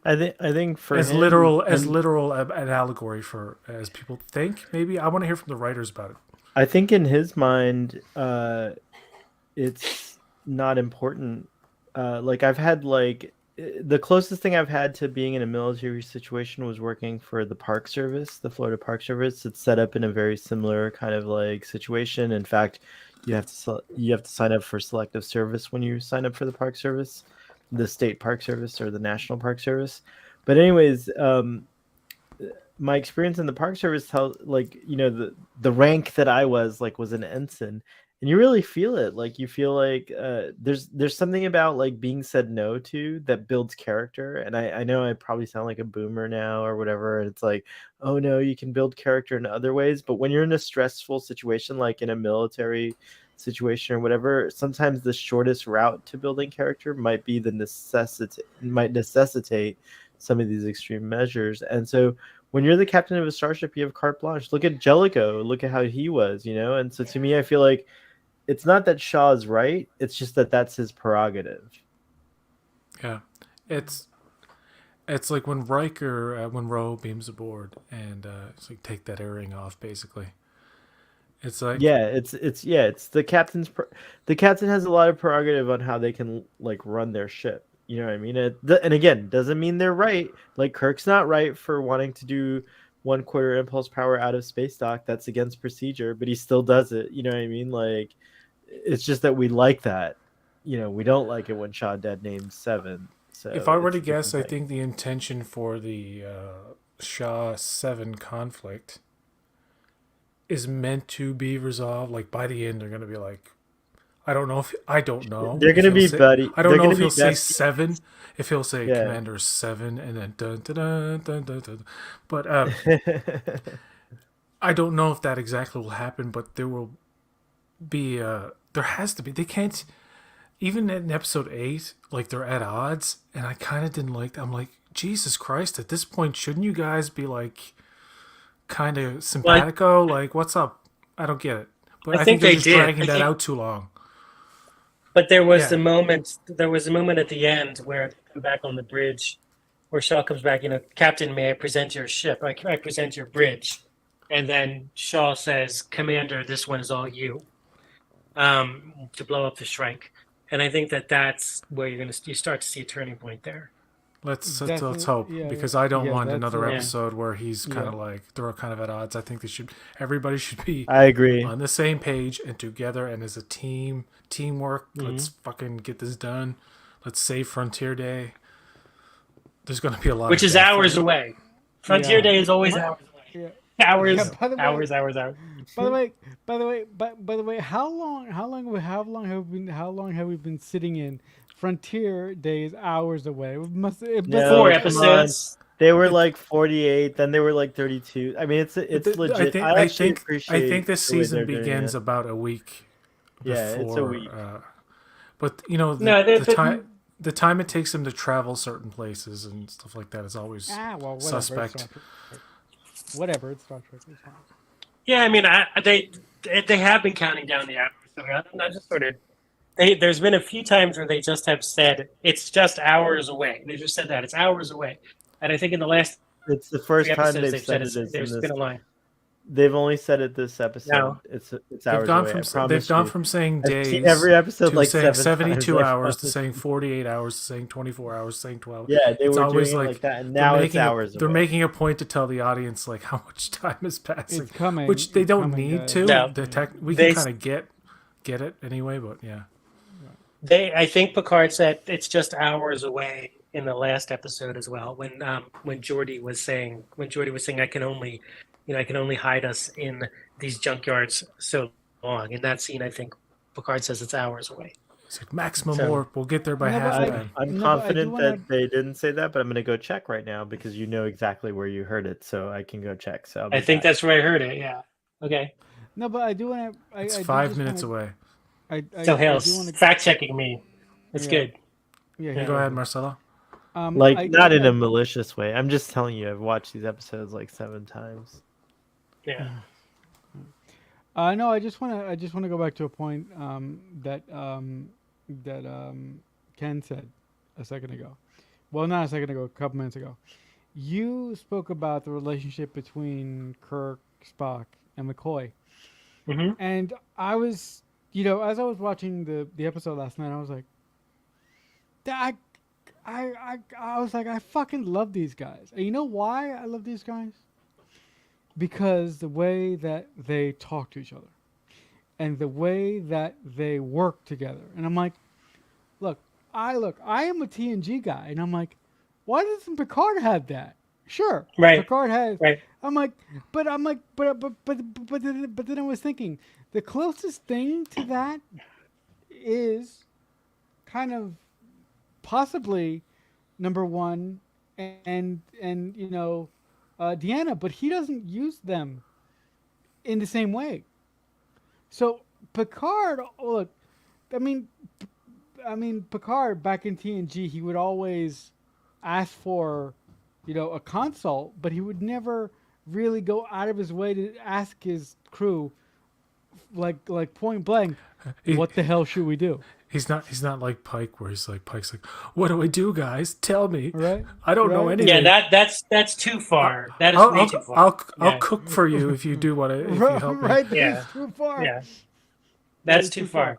Speaker 5: I think for
Speaker 2: as
Speaker 5: him,
Speaker 2: literal an allegory for as people think. Maybe I want to hear from the writers about it.
Speaker 5: I think in his mind, it's not important. Like I've had the closest thing I've had to being in a military situation was working for the Park Service, the Florida Park Service. It's set up in a very similar kind of like situation. In fact, you have to sign up for selective service when you sign up for the Park Service, the state Park Service or the National Park Service. But anyways, my experience in the Park Service tells, like, you know, the rank that I was like was an ensign, and you really feel it. Like you feel like there's something about like being said no to that builds character. And I know I probably sound like a boomer now or whatever, and it's like, oh no, you can build character in other ways. But when you're in a stressful situation, like in a military situation or whatever, sometimes the shortest route to building character might be necessitate some of these extreme measures. And so when you're the captain of a starship, you have carte blanche. Look at Jellicoe. Look at how he was, you know? And so to me, I feel like it's not that Shaw is right. It's just that that's his prerogative.
Speaker 2: Yeah. It's like when Riker, when Ro beams aboard and it's like, take that earring off, basically. It's like,
Speaker 5: yeah, it's the captain's, the captain has a lot of prerogative on how they can like run their ship. You know what I mean? And again, doesn't mean they're right. Like Kirk's not right for wanting to do 1/4 impulse power out of space dock. That's against procedure, but he still does it. You know what I mean? Like, it's just that we like that. You know, we don't like it when Shaw dead names 7. So
Speaker 2: if I were to
Speaker 5: it's a different
Speaker 2: guess, I
Speaker 5: thing.
Speaker 2: think the intention for the Shaw 7 conflict is meant to be resolved. Like by the end, they're going to be like, I don't know.
Speaker 5: They're going to be buddy.
Speaker 2: I don't
Speaker 5: they're
Speaker 2: know
Speaker 5: gonna
Speaker 2: if
Speaker 5: be
Speaker 2: he'll say
Speaker 5: besties.
Speaker 2: 7, if he'll say
Speaker 5: Yeah.
Speaker 2: Commander 7, and then dun dun dun dun dun dun. But I don't know if that exactly will happen. But there will be. There has to be. They can't. Even in episode 8, like they're at odds, and I kind of didn't like. I'm like, Jesus Christ! At this point, shouldn't you guys be like, kind of simpatico? Like, what's up? I don't get it. But I think they're
Speaker 3: they
Speaker 2: just
Speaker 3: did.
Speaker 2: dragging that out too long.
Speaker 3: But there was
Speaker 2: Yeah.
Speaker 3: the moment. There was a moment at the end where they come back on the bridge, where Shaw comes back. You know, Captain, may I present your ship? I present your bridge, and then Shaw says, "Commander, this one is all you." To blow up the Shrike, and I think that's where you start to see a turning point there.
Speaker 2: Let's
Speaker 1: Definitely,
Speaker 2: hope,
Speaker 1: yeah,
Speaker 2: because I don't
Speaker 1: yeah,
Speaker 2: want
Speaker 1: that's
Speaker 2: another
Speaker 1: a-
Speaker 2: episode where he's kind of
Speaker 1: Yeah.
Speaker 2: like they're kind of at odds. I think everybody should be
Speaker 5: I agree.
Speaker 2: on the same page and together and as a teamwork.
Speaker 3: Mhm.
Speaker 2: Let's fucking get this done. Let's save Frontier Day. There's going to be a lot,
Speaker 3: Which
Speaker 2: of
Speaker 3: is
Speaker 2: death.
Speaker 3: hours away. Frontier
Speaker 1: Yeah.
Speaker 3: Day is always hours away.
Speaker 1: Yeah.
Speaker 3: Hours,
Speaker 1: Yeah, by the way-
Speaker 3: hours.
Speaker 1: By the way, how long have we been sitting in? Frontier Day is hours away. It must. It must
Speaker 5: No,
Speaker 3: 4
Speaker 5: come
Speaker 3: episodes.
Speaker 5: They were like 48, then they were like 32. I mean, it's legit.
Speaker 2: I think
Speaker 5: appreciate
Speaker 2: this
Speaker 5: the way
Speaker 2: season
Speaker 5: they're doing
Speaker 2: begins
Speaker 5: it.
Speaker 2: about a week.
Speaker 5: Yeah, it's a
Speaker 2: before,
Speaker 5: week.
Speaker 2: But you know,
Speaker 3: No,
Speaker 2: the time it takes them to travel certain places and stuff like that is always
Speaker 1: well, whatever.
Speaker 2: suspect.
Speaker 1: It's Star Trek. Whatever. It's Star Trek. It's fine.
Speaker 3: Yeah, I mean, they have been counting down the hours. So I just sort of. There's been a few times where they just have said it's just hours away. They just said that it's hours away, and I think in the last
Speaker 5: It's the first
Speaker 3: 3
Speaker 5: time
Speaker 3: episodes
Speaker 5: they've said it is in
Speaker 3: there's
Speaker 5: this.
Speaker 3: been a line.
Speaker 5: They've only said it this episode.
Speaker 3: No.
Speaker 5: It's
Speaker 2: They've
Speaker 5: hours
Speaker 2: gone
Speaker 5: away.
Speaker 2: from
Speaker 5: I promise
Speaker 2: they've gone
Speaker 5: you.
Speaker 2: from saying
Speaker 5: I've
Speaker 2: days
Speaker 5: seen every episode
Speaker 2: to
Speaker 5: like
Speaker 2: saying
Speaker 5: 72
Speaker 2: 72 hours to
Speaker 5: times.
Speaker 2: saying 48 hours to saying 24 hours to saying 12.
Speaker 5: Yeah, they
Speaker 2: It's
Speaker 5: were
Speaker 2: always
Speaker 5: doing it
Speaker 2: like
Speaker 5: like that, and
Speaker 2: they're
Speaker 5: now it's
Speaker 2: making
Speaker 5: hours.
Speaker 2: they're
Speaker 5: away.
Speaker 2: making a point to tell the audience like how much time is passing,
Speaker 1: It's coming.
Speaker 2: which they
Speaker 1: It's
Speaker 2: don't
Speaker 1: coming,
Speaker 2: need
Speaker 1: guys.
Speaker 2: to.
Speaker 3: No.
Speaker 2: We
Speaker 3: They-
Speaker 2: can kind of get it anyway, but yeah.
Speaker 3: I think Picard said it's just hours away in the last episode as well. When Geordi was saying I can only hide us in these junkyards so long. In that scene, I think Picard says it's hours away.
Speaker 2: It's like maximum
Speaker 3: So-
Speaker 2: warp. We'll get there by
Speaker 1: No, but
Speaker 2: halftime.
Speaker 5: I'm
Speaker 1: No, but I
Speaker 5: confident
Speaker 1: do
Speaker 5: that
Speaker 1: wanna-
Speaker 5: they didn't say that, but I'm gonna go check right now because you know exactly where you heard it, so I can go check. So I'll be
Speaker 3: I think
Speaker 5: back.
Speaker 3: that's where I heard it. Yeah. Okay.
Speaker 1: No, but I do want to.
Speaker 2: It's 5 minutes away.
Speaker 3: So
Speaker 1: I
Speaker 3: Hale's
Speaker 1: do want to.
Speaker 3: fact checking me. It's
Speaker 1: Yeah.
Speaker 3: good.
Speaker 1: Yeah,
Speaker 2: Go ahead, Marcelo.
Speaker 5: like not in a malicious way. I'm just telling you, I've watched these episodes like 7 times.
Speaker 3: Yeah.
Speaker 1: No, I just want to go back to a point that Ken said a second ago. Well, not a second ago, a couple minutes ago. You spoke about the relationship between Kirk, Spock, and McCoy,
Speaker 3: hmm
Speaker 1: and I was, as I was watching the episode last night, I was like, I was like, I fucking love these guys. And you know why I love these guys? Because the way that they talk to each other and the way that they work together. And I'm like, look, I am a TNG guy, and I'm like, why doesn't Picard have that? Sure,
Speaker 3: Right.
Speaker 1: Picard has.
Speaker 3: Right.
Speaker 1: I'm like, but then I was thinking the closest thing to that is kind of possibly number one and Deanna, but he doesn't use them in the same way. So Picard, look, I mean, Picard back in TNG, he would always ask for, a consult, but he would never really go out of his way to ask his crew, like point blank, what the hell should we do?
Speaker 2: He's not like Pike, where Pike's like, what do I do, guys? Tell me.
Speaker 1: Right?
Speaker 2: I don't know anything.
Speaker 3: Yeah, that's too far. That is way too far.
Speaker 2: I'll cook for you if you do what if you help me.
Speaker 1: Right?
Speaker 3: Yeah.
Speaker 1: That's too far.
Speaker 3: Yeah, that's too far.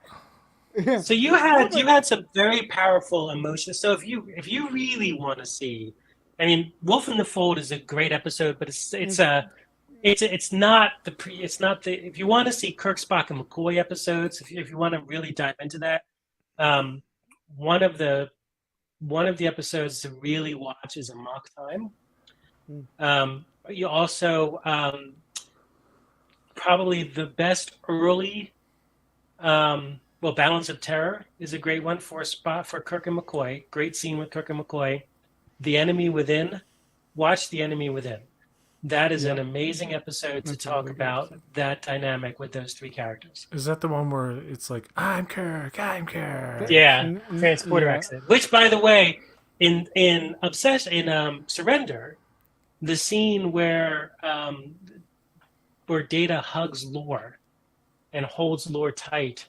Speaker 1: Yeah.
Speaker 3: So you had some very powerful emotions. So if you really want to see, I mean, Wolf in the Fold is a great episode, but it's not if you want to see Kirk, Spock, and McCoy episodes, if you want to really dive into that, one of the episodes to really watch is Amok Time. You also probably the best early. Balance of Terror is a great one for Kirk and McCoy. Great scene with Kirk and McCoy. The Enemy Within. Watch The Enemy Within. That is an amazing episode to talk about that dynamic with those three characters.
Speaker 2: Is that the one where it's like, I'm Kirk.
Speaker 3: Yeah, transporter accident. Which, by the way, in Surrender, the scene where Data hugs Lore and holds Lore tight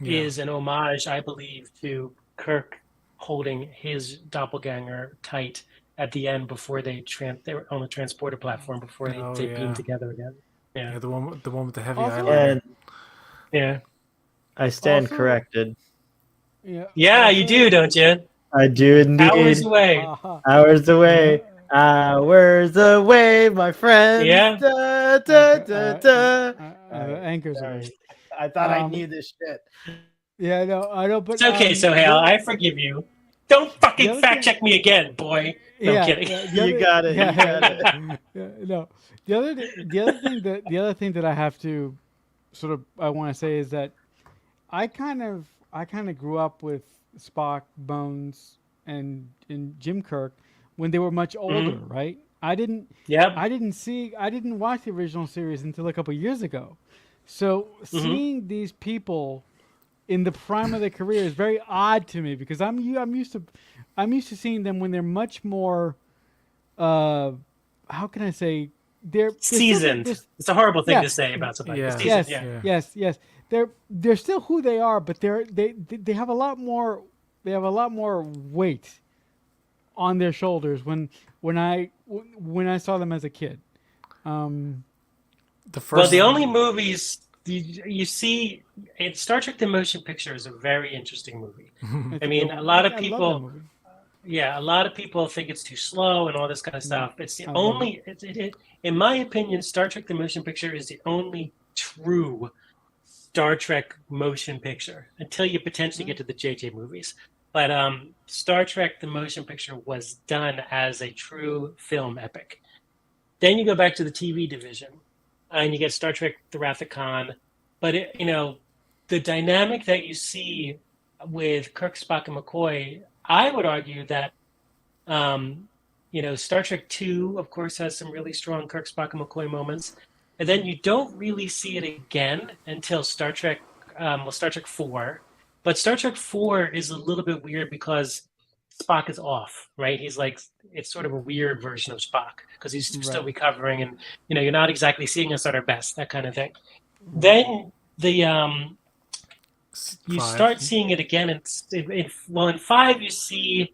Speaker 3: is an homage, I believe, to Kirk holding his doppelganger tight at the end before they were on the transporter platform before they beam together again. Yeah,
Speaker 2: the one with the heavy
Speaker 1: Also-
Speaker 2: eyeliner.
Speaker 3: yeah.
Speaker 5: I stand
Speaker 1: Also-
Speaker 5: corrected.
Speaker 3: Yeah, you do, don't you?
Speaker 5: I do indeed.
Speaker 3: Hours away.
Speaker 5: Hours away. Hours away, my friend.
Speaker 3: Yeah.
Speaker 5: Da, da, da, da.
Speaker 1: Anchors.
Speaker 5: Sorry. I thought I
Speaker 1: Um,
Speaker 5: knew this shit.
Speaker 1: Yeah, no, I know, but
Speaker 3: It's okay, Sohail. I forgive you. Don't fucking fact check me again, boy. No, I'm kidding.
Speaker 5: You got it.
Speaker 1: Yeah,
Speaker 5: You got it.
Speaker 1: yeah, no. The other thing that I have to I want to say is that I kind of grew up with Spock, Bones, and Jim Kirk when they were much older, right? I didn't watch the original series until a couple years ago. So seeing these people in the prime of their career is very odd to me because I'm used to seeing them when they're much more how can I say they're
Speaker 3: seasoned. It's a horrible thing to say about somebody.
Speaker 2: Yeah.
Speaker 3: Seasoned,
Speaker 1: Yes. They're still who they are, but they have a lot more weight on their shoulders when I saw them as a kid.
Speaker 3: The only movies you see in Star Trek: The Motion Picture is a very interesting movie. I mean, a lot of people think it's too slow and all this kind of stuff. It's the only, in my opinion, Star Trek: The Motion Picture is the only true Star Trek motion picture until you potentially get to the JJ movies. But Star Trek: The Motion Picture was done as a true film epic. Then you go back to the TV division, and you get Star Trek: The Wrath of Khan. But the dynamic that you see with Kirk, Spock, and McCoy, I would argue that Star Trek 2, of course, has some really strong Kirk, Spock, and McCoy moments, and then you don't really see it again until Star Trek 4. But Star Trek 4 is a little bit weird because Spock is off, right? He's like, it's sort of a weird version of Spock because he's still recovering, and you're not exactly seeing us at our best, that kind of thing. Then you start seeing it again. In 5 you see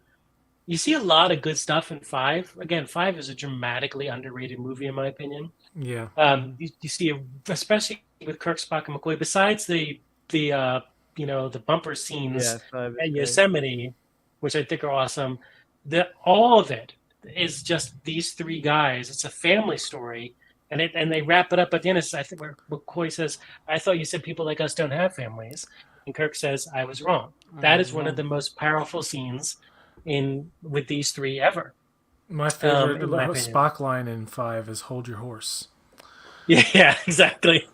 Speaker 3: a lot of good stuff in 5. Again, 5 is a dramatically underrated movie in my opinion.
Speaker 2: Yeah.
Speaker 3: You see, especially with Kirk, Spock, and McCoy. Besides the bumper scenes at Yosemite, which I think are awesome. all of it is just these three guys. It's a family story, and they wrap it up at the end. I think where McCoy says, "I thought you said people like us don't have families," and Kirk says, "I was wrong." That is one of the most powerful scenes with these three ever.
Speaker 2: My favorite
Speaker 3: in my opinion.
Speaker 2: Spock line in 5 is "Hold your horse."
Speaker 3: Yeah, exactly.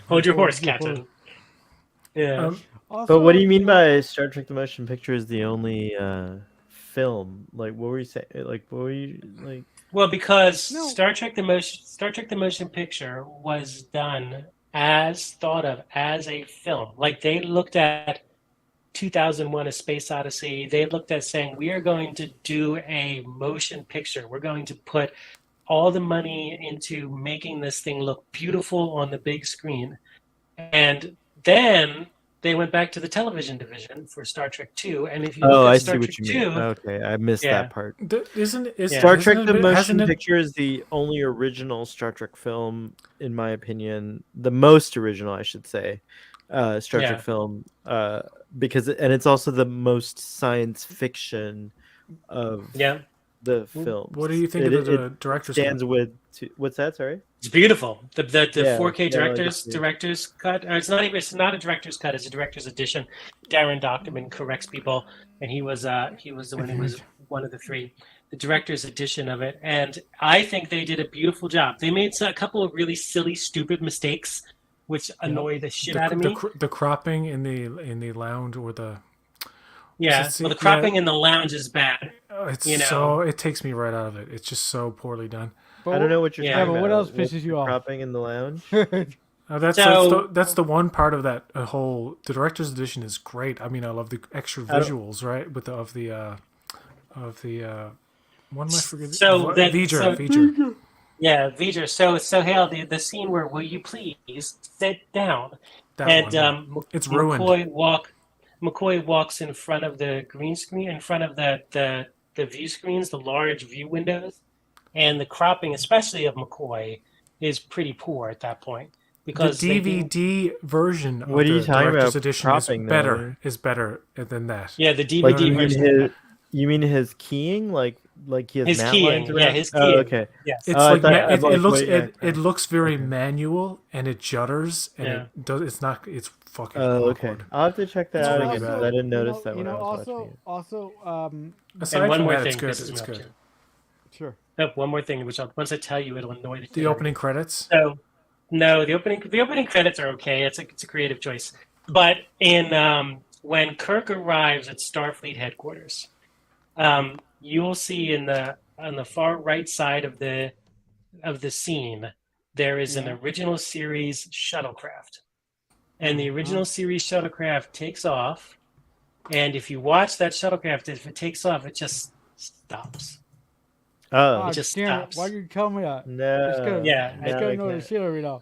Speaker 3: Hold your horse, Captain. Yeah.
Speaker 5: But what do you mean by Star Trek: The Motion Picture is the only film? Like, what were you saying? Like, what were you like?
Speaker 3: Well, because Star Trek: The Motion Picture was done thought of as a film. Like they looked at 2001: A Space Odyssey. They looked at saying, we are going to do a motion picture. We're going to put all the money into making this thing look beautiful on the big screen. And then they went back to the television division for Star Trek 2. And if you look at
Speaker 5: I
Speaker 3: Star
Speaker 5: see
Speaker 3: Trek
Speaker 5: what you mean.
Speaker 3: 2,
Speaker 5: Okay, I missed that part. Star Trek: The Motion
Speaker 2: hasn't it-
Speaker 5: Picture is the only original Star Trek film, in my opinion, the most original, I should say, Star Trek film, because it's also the most science fiction of the film.
Speaker 2: What do you think of the director's
Speaker 5: stands
Speaker 2: cut?
Speaker 5: with what's that? Sorry.
Speaker 3: it's beautiful. The 4K
Speaker 5: yeah,
Speaker 3: director's cut. Or it's not a director's cut. It's a director's edition. Darren Dochterman corrects people, and he was the one who was one of the three. The director's edition of it, and I think they did a beautiful job. They made a couple of really silly, stupid mistakes, which annoy the shit out of me.
Speaker 2: The cropping in the lounge or the
Speaker 3: the cropping in the lounge is bad.
Speaker 2: It takes me right out of it. It's just so poorly done.
Speaker 1: But,
Speaker 5: I don't know what you're talking about.
Speaker 1: but what else pisses you off?
Speaker 5: Cropping in the lounge.
Speaker 2: That's the one part of that whole. The director's edition is great. I mean, I love the extra visuals, right? With what am I forgetting? V'ger.
Speaker 3: Yeah, V'ger. So Sohail, the scene where "Will you please sit down?"
Speaker 2: It's ruined.
Speaker 3: McCoy walks in front of the green screen, in front of the view screens, the large view windows, and the cropping, especially of McCoy, is pretty poor at that point. Because
Speaker 2: the DVD version of
Speaker 5: what are you
Speaker 2: the
Speaker 5: talking
Speaker 2: director's
Speaker 5: about
Speaker 2: edition is better than that.
Speaker 3: Yeah, the DVD version.
Speaker 5: You mean his keying, like he has
Speaker 3: his
Speaker 5: matte
Speaker 3: keying?
Speaker 5: lines around?
Speaker 3: Yeah, his keying.
Speaker 5: Oh, okay.
Speaker 3: Yes.
Speaker 2: It's it looks very manual and it jutters and it's fucking awkward.
Speaker 5: Okay. I'll have to check that out again. I didn't notice that when I was watching it.
Speaker 2: Aside
Speaker 3: and one
Speaker 2: from
Speaker 3: more
Speaker 2: that,
Speaker 3: thing,
Speaker 2: it's good.
Speaker 3: this is
Speaker 2: It's good.
Speaker 1: Sure.
Speaker 3: Oh, one more thing, which once I tell you, it'll annoy
Speaker 2: The opening credits.
Speaker 3: So, no, the opening credits are okay. It's a creative choice. But in when Kirk arrives at Starfleet headquarters, you will see on the far right side of the scene there is an original series shuttlecraft, and the original series shuttlecraft takes off. And if you watch that shuttlecraft, if it takes off, it just stops.
Speaker 5: Oh,
Speaker 3: it just
Speaker 1: damn
Speaker 3: stops.
Speaker 1: Why did you tell me that?
Speaker 5: No.
Speaker 1: It's gonna,
Speaker 3: Yeah,
Speaker 1: it's gonna annoy the shit out of me now.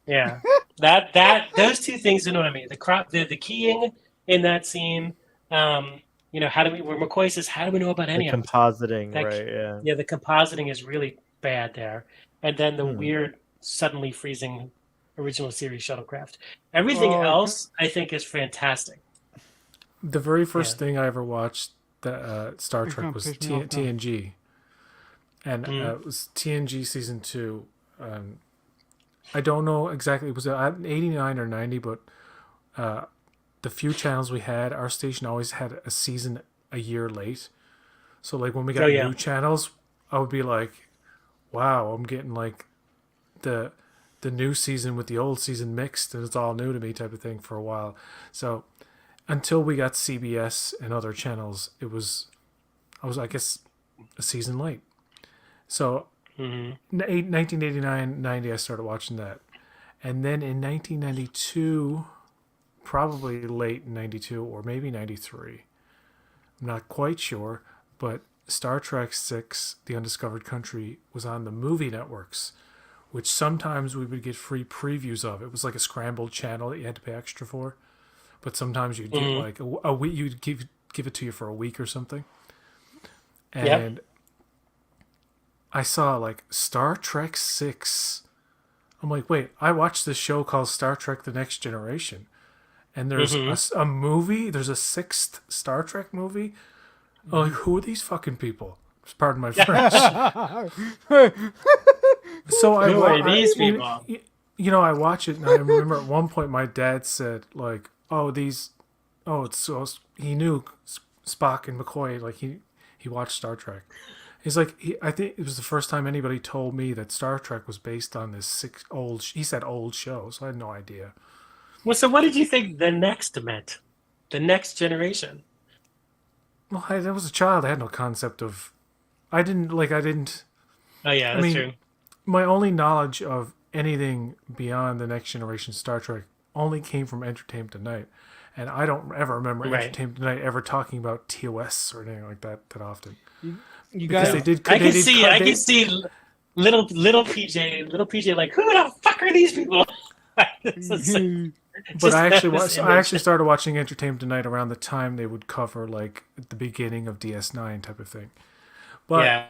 Speaker 3: Yeah, that those two things annoy me. The keying in that scene. Where McCoy says, "How do we know about any of them?"
Speaker 5: Compositing, right? Yeah.
Speaker 3: Yeah, the compositing is really bad there, and then the weird suddenly freezing original series shuttlecraft. Everything else, I think, is fantastic.
Speaker 2: The very first thing I ever watched that Star Trek was TNG, and it was TNG season 2. I don't know exactly, it was 89 or 90, but the few channels we had, our station always had a season a year late. So like when we got new channels, I would be like, wow, I'm getting like the new season with the old season mixed and it's all new to me type of thing for a while. So until we got CBS and other channels, I was I guess a season late. So 1989, 90, I started watching that. And then in 1992, probably late 92 or maybe 93, I'm not quite sure, but Star Trek 6, The Undiscovered Country, was on the movie networks, which sometimes we would get free previews of. It was like a scrambled channel that you had to pay extra for. But sometimes you'd get like a week, you'd give it to you for a week or something. And I saw like Star Trek 6. I'm like, wait, I watched this show called Star Trek The Next Generation. And there's a movie, there's a 6th Star Trek movie. Oh, who are these fucking people? Pardon my French. So
Speaker 3: Who are these people?
Speaker 2: I watch it, and I remember at one point my dad said, like, it's so he knew Spock and McCoy, like he watched Star Trek. He's like, I think it was the first time anybody told me that Star Trek was based on this he said old show, so I had no idea.
Speaker 3: Well, so what did you think the next meant? The next generation?
Speaker 2: Well, I was a child. I had no concept of. I didn't.
Speaker 3: Oh yeah, that's true.
Speaker 2: My only knowledge of anything beyond the Next Generation Star Trek only came from Entertainment Tonight, and I don't ever remember Entertainment Tonight ever talking about TOS or anything like that often.
Speaker 1: You
Speaker 2: Because
Speaker 1: guys,
Speaker 2: they did.
Speaker 3: I can see little PJ like, who the fuck are these people?
Speaker 2: But I actually started watching Entertainment Tonight around the time they would cover like at the beginning of DS9 type of thing. But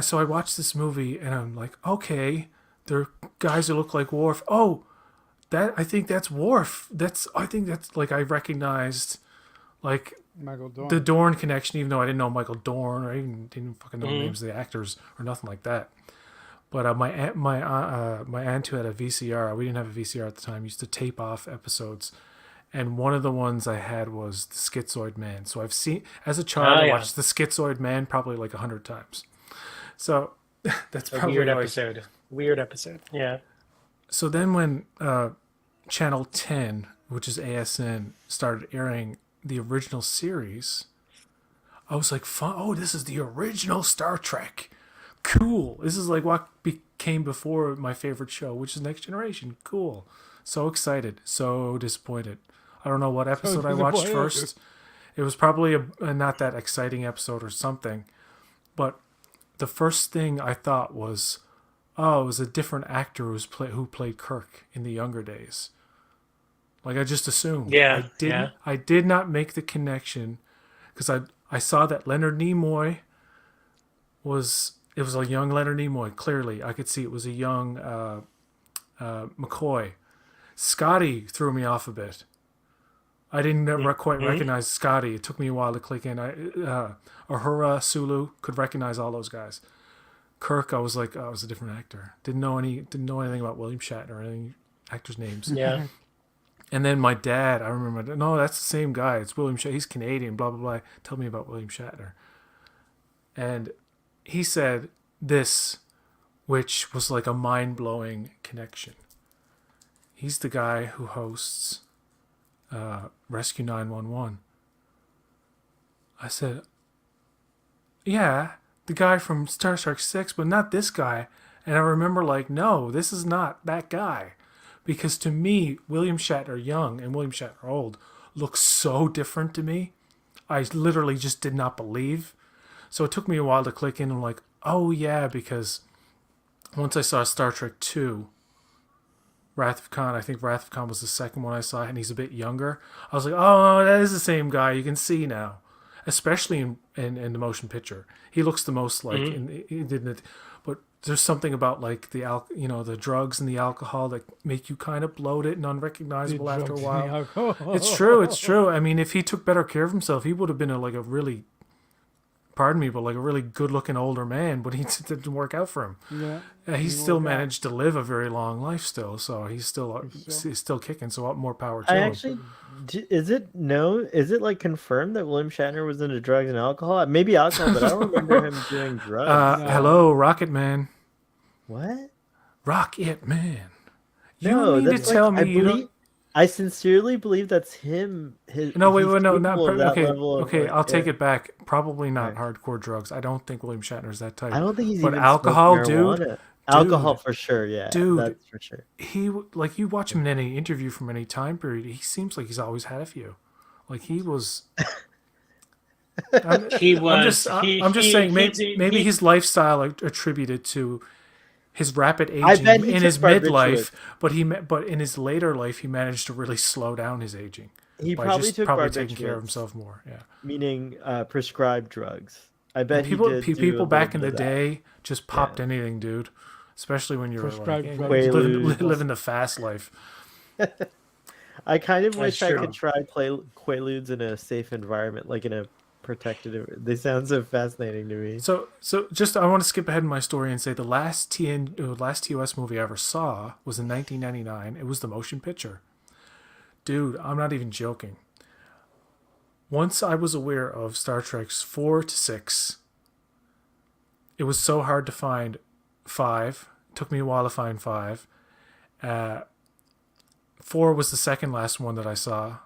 Speaker 2: so I watched this movie and I'm like, okay, there are guys who look like Worf. Oh, I think that's Worf. I think that's like I recognized like
Speaker 1: Michael Dorn.
Speaker 2: the Dorn connection, even though I didn't know Michael Dorn or even didn't fucking know the names of the actors or nothing like that. But my aunt who had a VCR, we didn't have a VCR at the time, used to tape off episodes. And one of the ones I had was The Schizoid Man. So I've seen, as a child, I watched The Schizoid Man probably like 100 times. So that's
Speaker 3: a
Speaker 2: probably
Speaker 3: weird
Speaker 2: like,
Speaker 3: episode. Weird episode. Yeah.
Speaker 2: So then when Channel 10, which is ASN, started airing the original series, I was like, oh, this is the original Star Trek. Cool. This is like what became before my favorite show, which is Next Generation. Cool. So excited. So disappointed. I don't know what episode I watched first. It was probably a not that exciting episode or something. But the first thing I thought was, oh, it was a different actor who played Kirk in the younger days. Like I just assumed.
Speaker 3: Yeah.
Speaker 2: I did not make the connection because I saw that Leonard Nimoy was a young Leonard Nimoy. Clearly, I could see it was a young McCoy. Scotty threw me off a bit. I didn't quite recognize Scotty. It took me a while to click in. Uhura, Sulu, could recognize all those guys. Kirk, I was like, oh, it was a different actor. Didn't know anything about William Shatner or any actors' names.
Speaker 3: Yeah.
Speaker 2: And then my dad, I remember, no, that's the same guy. It's William Shatner. He's Canadian, blah, blah, blah. Tell me about William Shatner. And he said this, which was like a mind-blowing connection. He's the guy who hosts Rescue 911. I said, yeah, the guy from Star Trek 6, but not this guy. And I remember like, no, this is not that guy. Because to me, William Shatner young and William Shatner old look so different to me. I literally just did not believe. So it took me a while to click in and like, oh yeah, because once I saw Star Trek 2, Wrath of Khan, I think Wrath of Khan was the second one I saw, and he's a bit younger. I was like, oh, that is the same guy. You can see now, especially in the motion picture. He looks the most like but there's something about like the drugs and the alcohol that make you kind of bloated and unrecognizable after a while. It's true. I mean, if he took better care of himself, he would have been a really good-looking older man, but it didn't work out for him.
Speaker 1: Yeah,
Speaker 2: he still managed to live a very long life still, so he's still kicking, so more power to him.
Speaker 5: Is it like confirmed that William Shatner was into drugs and alcohol? Maybe alcohol, but I don't remember him doing drugs.
Speaker 2: Hello, Rocket Man.
Speaker 5: What?
Speaker 2: Rocket Man.
Speaker 5: No,
Speaker 2: you mean to tell me
Speaker 5: I sincerely believe that's him.
Speaker 2: Okay, I'll take it back. Probably not hardcore drugs. I don't think William Shatner's that type.
Speaker 5: I don't think he's
Speaker 2: but
Speaker 5: even
Speaker 2: alcohol, dude.
Speaker 5: Alcohol for sure, yeah.
Speaker 2: Dude,
Speaker 5: that's for sure.
Speaker 2: He like you watch him in any interview from any time period. He seems like he's always had a few. Like he was. I'm just saying maybe his lifestyle attributed to his rapid aging in his midlife, but in his later life he managed to really slow down his aging.
Speaker 5: He probably took
Speaker 2: taking care of himself more. Yeah,
Speaker 5: meaning prescribed drugs. I bet
Speaker 2: people back in the day just popped anything, dude. Especially when you were like, living the fast life.
Speaker 5: I kind of wish
Speaker 3: That's
Speaker 5: I
Speaker 3: true.
Speaker 5: could try Quaaludes in a safe environment, like in a protected. They sound so fascinating to me.
Speaker 2: So just I want to skip ahead in my story and say the last TOS movie I ever saw was in 1999. It was the motion picture. Dude, I'm not even joking. Once I was aware of Star Trek's 4 to 6, it was so hard to find 5. It took me a while to find 5. 4 was the second last one that I saw.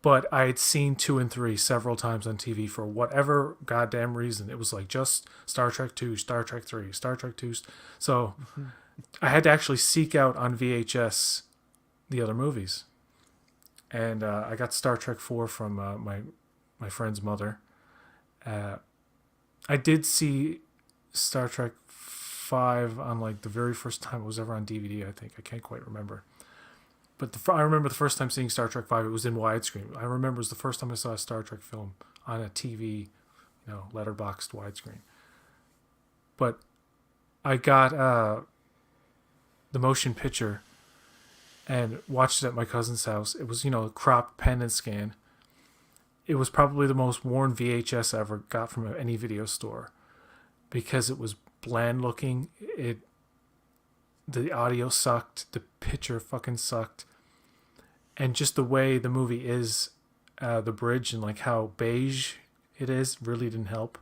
Speaker 2: But I had seen 2 and 3 several times on TV for whatever goddamn reason. It was like just Star Trek 2, Star Trek 3, Star Trek 2. So I had to actually seek out on VHS the other movies. And I got Star Trek 4 from my friend's mother. I did see Star Trek 5 on like the very first time it was ever on DVD, I think. I can't quite remember. But I remember the first time seeing Star Trek 5, it was in widescreen. I remember it was the first time I saw a Star Trek film on a TV, letterboxed widescreen. But I got the motion picture and watched it at my cousin's house. It was, cropped pen and scan. It was probably the most worn VHS I ever got from any video store because it was bland looking. The audio sucked. The picture fucking sucked. And just the way the movie is, the bridge and like how beige it is really didn't help.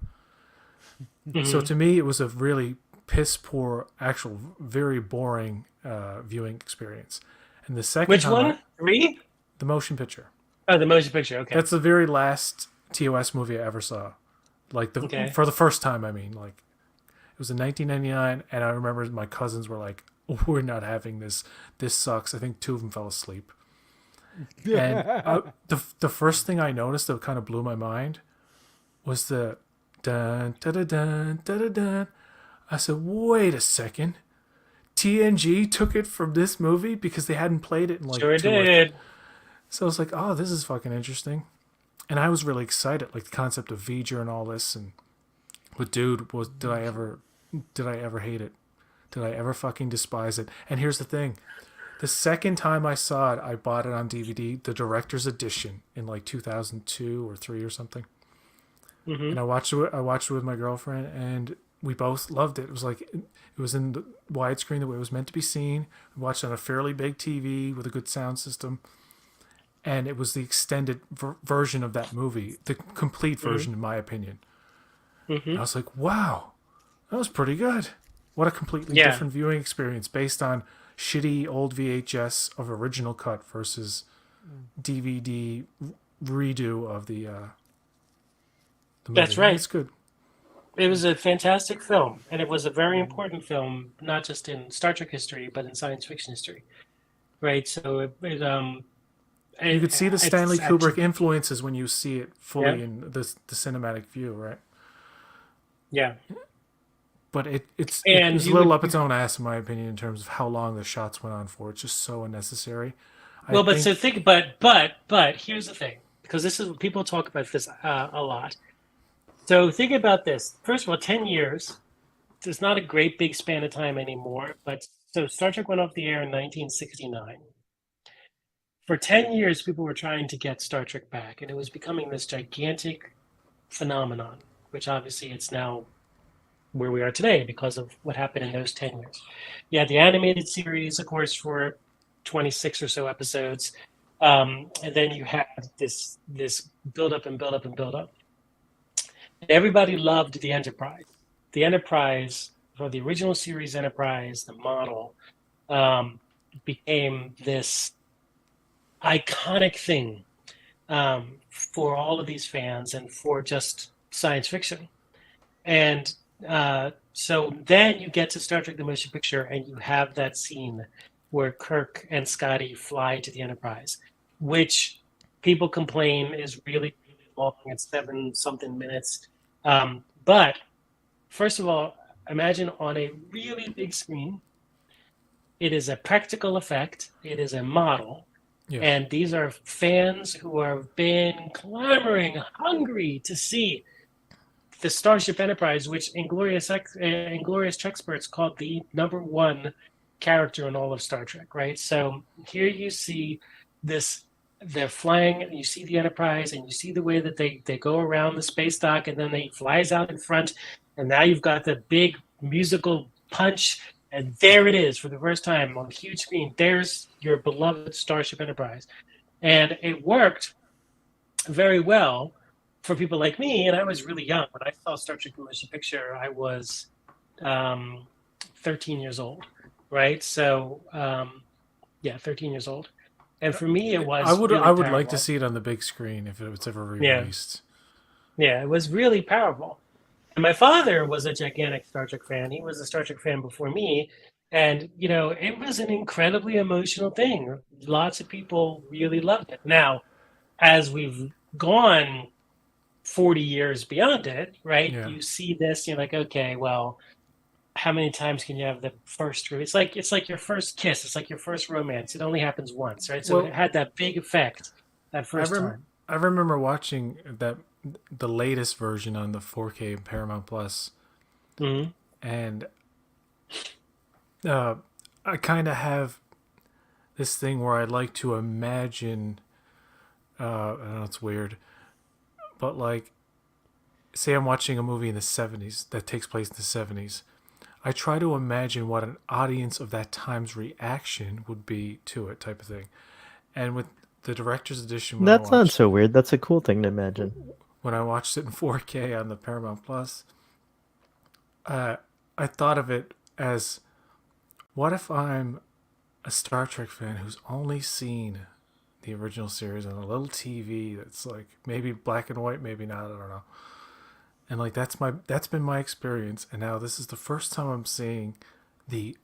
Speaker 2: Mm-hmm. So to me, it was a really piss poor, actual very boring viewing experience. And the second
Speaker 3: Which one? 3?
Speaker 2: The motion picture.
Speaker 3: Oh, the motion picture. Okay.
Speaker 2: That's the very last TOS movie I ever saw. Like for the first time, I mean, like it was in 1999, and I remember my cousins were like, "We're not having this. This sucks." I think 2 of them fell asleep. And the first thing I noticed that kind of blew my mind was the dun da da dun da da dun. I said, "Wait a second. TNG took it from this movie because they hadn't played it in like
Speaker 3: sure did."
Speaker 2: So I was like, "Oh, this is fucking interesting," and I was really excited, like the concept of V'ger and all this. And but dude, did I ever hate it? Did I ever fucking despise it? And here's the thing: the second time I saw it, I bought it on DVD, the director's edition in like 2002 or 3 or something. Mm-hmm. And I watched it with my girlfriend, and we both loved it. It was like it was in the widescreen the way it was meant to be seen. We watched it on a fairly big TV with a good sound system. And it was the extended version of that movie, the complete version, in my opinion. Mm-hmm. I was like, wow, that was pretty good. What a completely different viewing experience based on shitty old VHS of original cut versus DVD redo of the movie.
Speaker 3: That's right.
Speaker 2: It's good.
Speaker 3: It was a fantastic film, and it was a very important film, not just in Star Trek history, but in science fiction history. Right? So
Speaker 2: you could see the Stanley Kubrick influences when you see it fully in the cinematic view, right?
Speaker 3: Yeah.
Speaker 2: But it's a little up its own ass, in my opinion, in terms of how long the shots went on for. It's just so unnecessary.
Speaker 3: But here's the thing, because this is people talk about this a lot. So think about this. First of all, 10 years. It's not a great big span of time anymore. But so Star Trek went off the air in 1969. For 10 years, people were trying to get Star Trek back, and it was becoming this gigantic phenomenon, which obviously it's now where we are today because of what happened in those 10 years. You had the animated series, of course, for 26 or so episodes, and then you had this build up and build up and build up. And everybody loved the Enterprise. The Enterprise, for the original series Enterprise, the model, became this iconic thing for all of these fans and for just science fiction. And so then you get to Star Trek the Motion Picture and you have that scene where Kirk and Scotty fly to the Enterprise, which people complain is really, really long at 7-something minutes. But first of all, imagine on a really big screen, it is a practical effect. It is a model. Yeah. And these are fans who have been clamoring, hungry to see the Starship Enterprise, which Inglorious Treksperts called the #1 character in all of Star Trek, right? So here you see this, they're flying, and you see the Enterprise, and you see the way that they go around the space dock, and then they flies out in front, and now you've got the big musical punch, and there it is for the first time on the huge screen. There's your beloved Starship Enterprise. And it worked very well for people like me, and I was really young. When I saw Star Trek: The Motion Picture, I was 13 years old, right? So, 13 years old. And for me, it was
Speaker 2: I would
Speaker 3: really
Speaker 2: like to
Speaker 3: powerful.
Speaker 2: see it on the big screen if it was ever re-released.
Speaker 3: Yeah, it was really powerful. And my father was a gigantic Star Trek fan. He was a Star Trek fan before me. And, it was an incredibly emotional thing. Lots of people really loved it. Now, as we've gone 40 years beyond it, right?
Speaker 2: Yeah.
Speaker 3: You see this, you're like, okay, well, how many times can you have the first? It's like your first kiss. It's like your first romance. It only happens once, right? So
Speaker 2: Well,
Speaker 3: it had that big effect that first time.
Speaker 2: I remember watching the latest version on the 4K in Paramount Plus,
Speaker 3: Mm-hmm.
Speaker 2: and I kind of have this thing where I like to imagine. I know it's weird, but like, say I'm watching a movie in the 70s that takes place in the 70s. I try to imagine what an audience of that time's reaction would be to it, type of thing. And with the director's edition,
Speaker 5: That's not so weird. That's a cool thing to imagine.
Speaker 2: When I watched it in 4K on the Paramount Plus, I thought of it as, what if I'm a Star Trek fan who's only seen the original series on a little TV that's like maybe black and white, maybe not, I don't know. And like that's been my experience, and now this is the first time I'm seeing the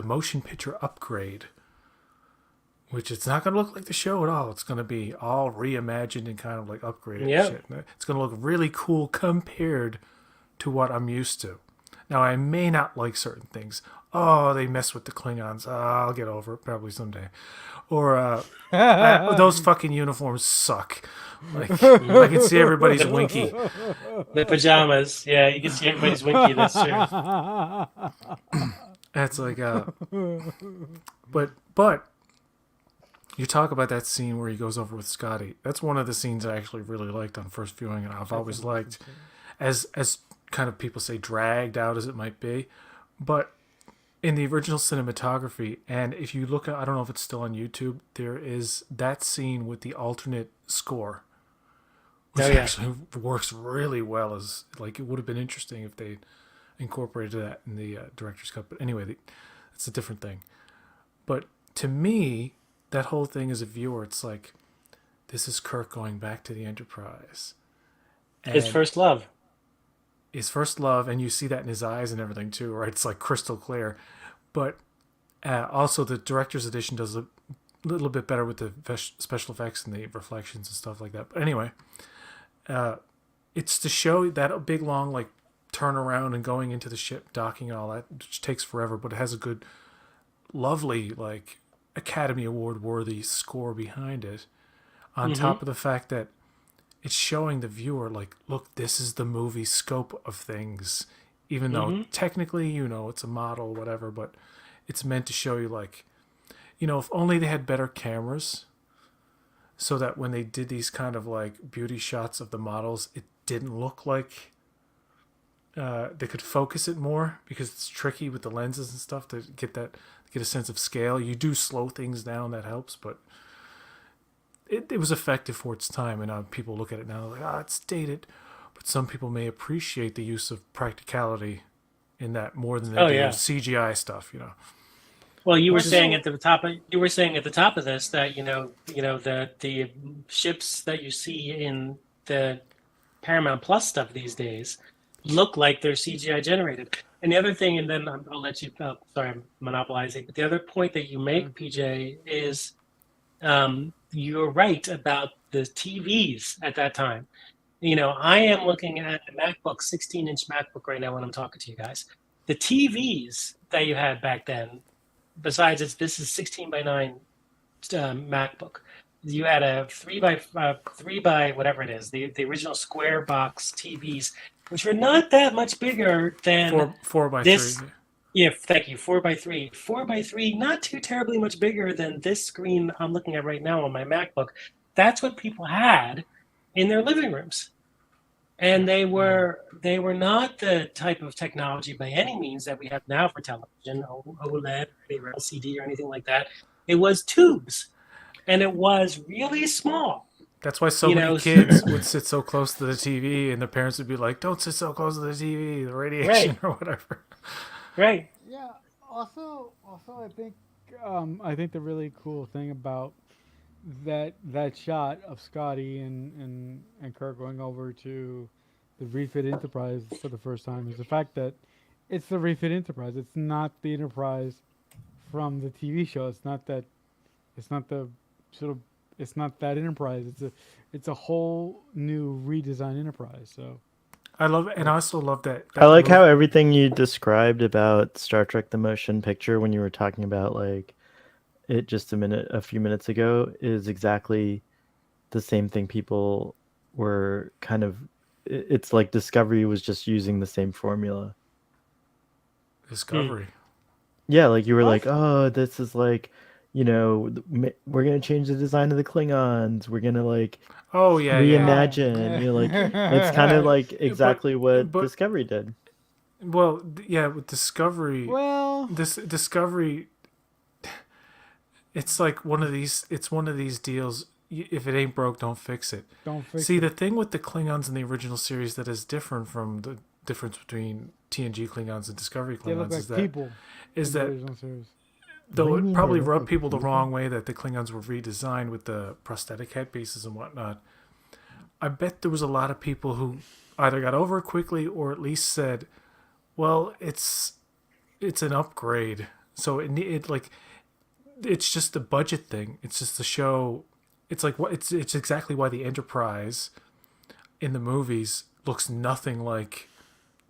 Speaker 2: motion picture upgrade, which it's not going to look like the show at all. It's going to be all reimagined and kind of like upgraded.
Speaker 3: Yeah.
Speaker 2: Shit. It's going to look really cool compared to what I'm used to. Now, I may not like certain things. Oh, they mess with the Klingons. I'll get over it probably someday. Or those fucking uniforms suck. Like, I can see everybody's winky.
Speaker 3: The pajamas. Yeah, you can see everybody's winky. That's true.
Speaker 2: That's like, but you talk about that scene where he goes over with Scotty. That's one of the scenes I actually really liked on first viewing, and I've always liked, as kind of people say, dragged out as it might be, but in the original cinematography, and if you look at, I don't know if it's still on YouTube, there is that scene with the alternate score, which actually works really well. As like, it would have been interesting if they incorporated that in the director's cut. But anyway, it's a different thing. But to me, that whole thing as a viewer, it's like, this is Kirk going back to the Enterprise. And
Speaker 3: His first love.
Speaker 2: And you see that in his eyes and everything too, right? It's like crystal clear. But also the director's edition does a little bit better with the special effects and the reflections and stuff like that. But anyway, it's to show that big long like turnaround and going into the ship, docking and all that, which takes forever, but it has a good, lovely, like Academy Award worthy score behind it. On top of the fact that it's showing the viewer, like, look, this is the movie scope of things, even though technically, it's a model, whatever, but it's meant to show you, like, if only they had better cameras, so that when they did these kind of, like, beauty shots of the models, it didn't look like they could focus it more, because it's tricky with the lenses and stuff to get a sense of scale. You do slow things down, that helps, but it was effective for its time, and people look at it now like, it's dated, but some people may appreciate the use of practicality in that more than they do CGI stuff,
Speaker 3: Well, you were saying at the top of this that the ships that you see in the Paramount Plus stuff these days look like they're CGI generated. And the other thing, and then I'll let you. Sorry, I'm monopolizing. But the other point that you make, PJ, is you're right about the TVs at that time. I am looking at a MacBook, 16-inch MacBook right now when I'm talking to you guys. The TVs that you had back then, besides this is 16:9 MacBook. You had a 3x whatever it is, the original square box TVs, which were not that much bigger than
Speaker 2: 4x3.
Speaker 3: this. Yeah, thank you. 4x3. 4x3, not too terribly much bigger than this screen I'm looking at right now on my MacBook. That's what people had in their living rooms. And they were not the type of technology by any means that we have now for television, OLED or LCD or anything like that. It was tubes, and it was really small.
Speaker 2: That's why so
Speaker 3: You
Speaker 2: many
Speaker 3: know,
Speaker 2: kids would sit so close to the TV, and their parents would be like, "Don't sit so close to the TV, the radiation
Speaker 3: Right.
Speaker 2: or whatever."
Speaker 3: right?
Speaker 1: Yeah. Also, I think the really cool thing about that shot of Scotty and Kirk going over to the refit Enterprise for the first time is the fact that it's the refit Enterprise. It's not the Enterprise from the TV show. It's not that. It's not the sort of. It's not that Enterprise. It's a whole new redesigned Enterprise. So
Speaker 2: I love it, and I also love that.
Speaker 5: I like how everything you described about Star Trek the Motion Picture when you were talking about like it just a few minutes ago is exactly the same thing people were kind of it's like Discovery was just using the same formula.
Speaker 2: Discovery.
Speaker 5: Yeah, like you were like, "Oh, this is like, we're going to change the design of the Klingons. We're going to like
Speaker 2: Oh yeah,
Speaker 5: reimagine." Like it's kind of like exactly what
Speaker 2: but-
Speaker 5: Discovery did.
Speaker 2: Well, yeah, with Discovery,
Speaker 1: well,
Speaker 2: this Discovery, it's like one of these. It's one of these deals. If it ain't broke, don't fix it.
Speaker 1: don't fix
Speaker 2: See,
Speaker 1: it.
Speaker 2: the thing with the Klingons in the original series that is different from the difference between TNG Klingons and Discovery
Speaker 1: They look
Speaker 2: Klingons
Speaker 1: like
Speaker 2: is that
Speaker 1: people.
Speaker 2: is
Speaker 1: in the
Speaker 2: that
Speaker 1: original series.
Speaker 2: though
Speaker 5: What do you
Speaker 2: it
Speaker 5: mean
Speaker 2: probably
Speaker 5: they look
Speaker 2: rubbed
Speaker 5: like
Speaker 2: people the
Speaker 5: people?
Speaker 2: wrong way that the Klingons were redesigned with the prosthetic headpieces and whatnot. I bet there was a lot of people who either got over it quickly or at least said, "Well, it's an upgrade." So it like it's just a budget thing. It's just the show. It's like what it's exactly why the Enterprise in the movies looks nothing like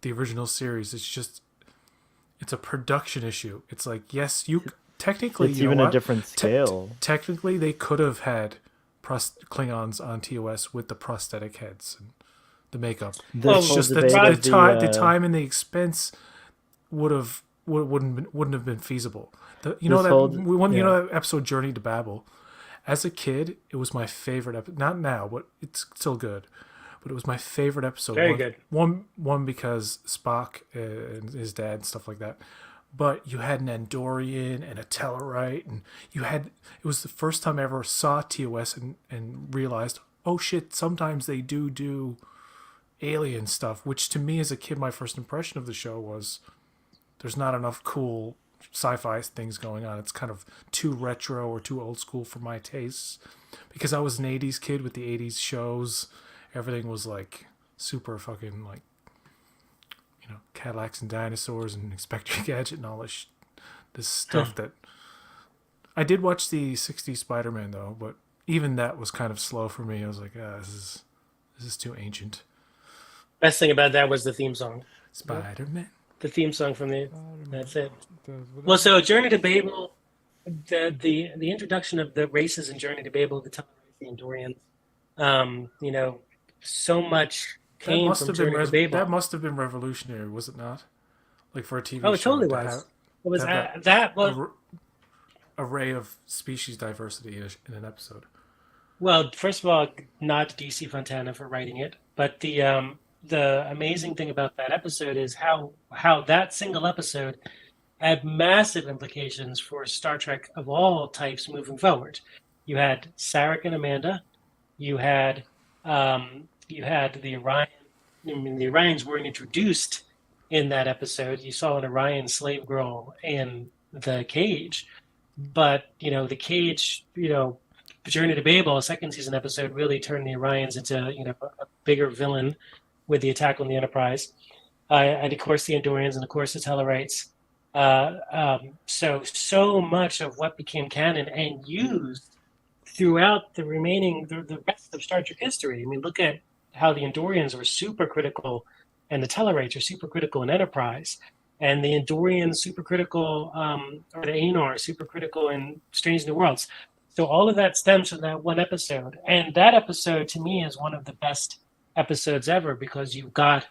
Speaker 2: the original series. It's a production issue. It's like, yes, technically
Speaker 5: It's
Speaker 2: you know
Speaker 5: even a
Speaker 2: what?
Speaker 5: different scale.
Speaker 2: Technically they could have had Klingons on TOS with the prosthetic heads and the makeup.
Speaker 5: This
Speaker 2: It's
Speaker 5: whole
Speaker 2: just
Speaker 5: debate
Speaker 2: the
Speaker 5: of
Speaker 2: the time and the expense wouldn't have been feasible. You know
Speaker 5: This
Speaker 2: that
Speaker 5: whole-
Speaker 2: you
Speaker 5: yeah.
Speaker 2: know that episode Journey to Babel. As a kid, it was my favorite episode. Not now, but it's still good. But it was my favorite episode.
Speaker 3: Very good.
Speaker 2: One because Spock and his dad and stuff like that. But you had an Andorian and a Tellarite, and it was the first time I ever saw TOS and realized, oh shit, sometimes they do alien stuff, which to me as a kid, my first impression of the show was there's not enough cool sci-fi things going on. It's kind of too retro or too old school for my tastes. Because I was an 80s kid with the 80s shows, everything was like super fucking like, Cadillacs and dinosaurs and Inspector Gadget and all this stuff that I did watch the 60s Spider-Man though, but even that was kind of slow for me. I was like, this is too ancient.
Speaker 3: Best thing about that was the theme song.
Speaker 2: Spider-Man.
Speaker 3: The theme song from the. That's it.
Speaker 1: Does whatever.
Speaker 3: Well, so Journey to Babel, the introduction of the races in Journey to Babel, the Andorians, so much came from Journey to Babel.
Speaker 2: That must have been revolutionary, was it not? Like for a TV show.
Speaker 3: Oh, it totally
Speaker 2: to
Speaker 3: was.
Speaker 2: have
Speaker 3: It was
Speaker 2: have
Speaker 3: that was
Speaker 2: array of species diversity in an episode.
Speaker 3: well. First of all, not DC Fontana for writing it, but the amazing thing about that episode is how that single episode had massive implications for Star Trek of all types moving forward. You had Sarek and Amanda. You had the Orion. I mean, the Orions weren't introduced in that episode. You saw an Orion slave girl in the cage, but the cage, Journey to Babel, a second season episode, really turned the Orions into a bigger villain with the attack on the Enterprise, and of course the Andorians, and of course the Tellarites. So much of what became canon and used throughout the rest of Star Trek history. I mean, look at how the Andorians were super critical, and the Tellarites are super critical in Enterprise, and the Andorians super critical, or the Aenar super critical in Strange New Worlds. So all of that stems from that one episode, and that episode to me is one of the best episodes ever because you've got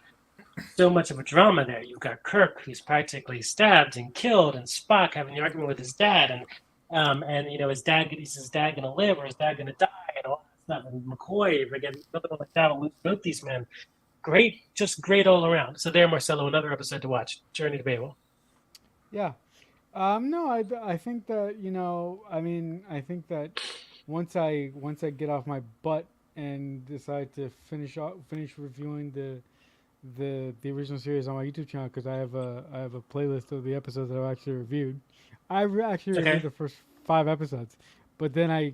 Speaker 3: so much of a drama there. You've got Kirk, who's practically stabbed and killed, and Spock having the argument with his dad, and his dad, is his dad going to live or is his dad going to die, and all that stuff. And McCoy, again, something like that will lose both these men. Great, just great all around. So there, Marcelo, another episode to watch. Journey to Babel.
Speaker 1: Yeah. No, I think that I think that once I get off my butt and decide to finish reviewing the original series on my YouTube channel, because I have a playlist of the episodes that I've actually reviewed. Actually reviewed the first 5 episodes, but then I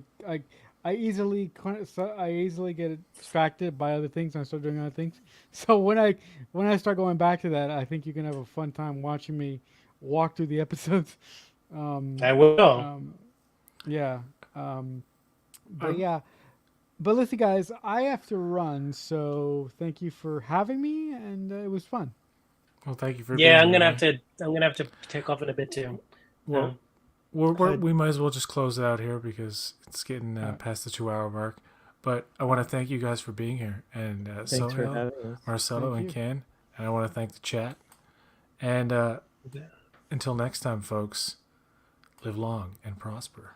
Speaker 1: easily get distracted by other things and I start doing other things. So when I start going back to that, I think you can have a fun time watching me walk through the episodes.
Speaker 3: I will.
Speaker 1: Yeah. But yeah. But listen, guys, I have to run, so thank you for having me, and it was fun.
Speaker 2: Well, thank you for.
Speaker 3: Yeah,
Speaker 2: being
Speaker 3: I'm gonna
Speaker 2: here.
Speaker 3: have to take off in a bit too.
Speaker 2: Well, we might as well just close it out here because it's getting past the 2-hour mark. But I want to thank you guys for being here, and
Speaker 5: Thanks for
Speaker 2: Sohail,
Speaker 5: having us.
Speaker 2: Marcelo,
Speaker 1: Thank
Speaker 2: and
Speaker 1: you.
Speaker 2: Ken. And I want to thank the chat. And until next time, folks, live long and prosper.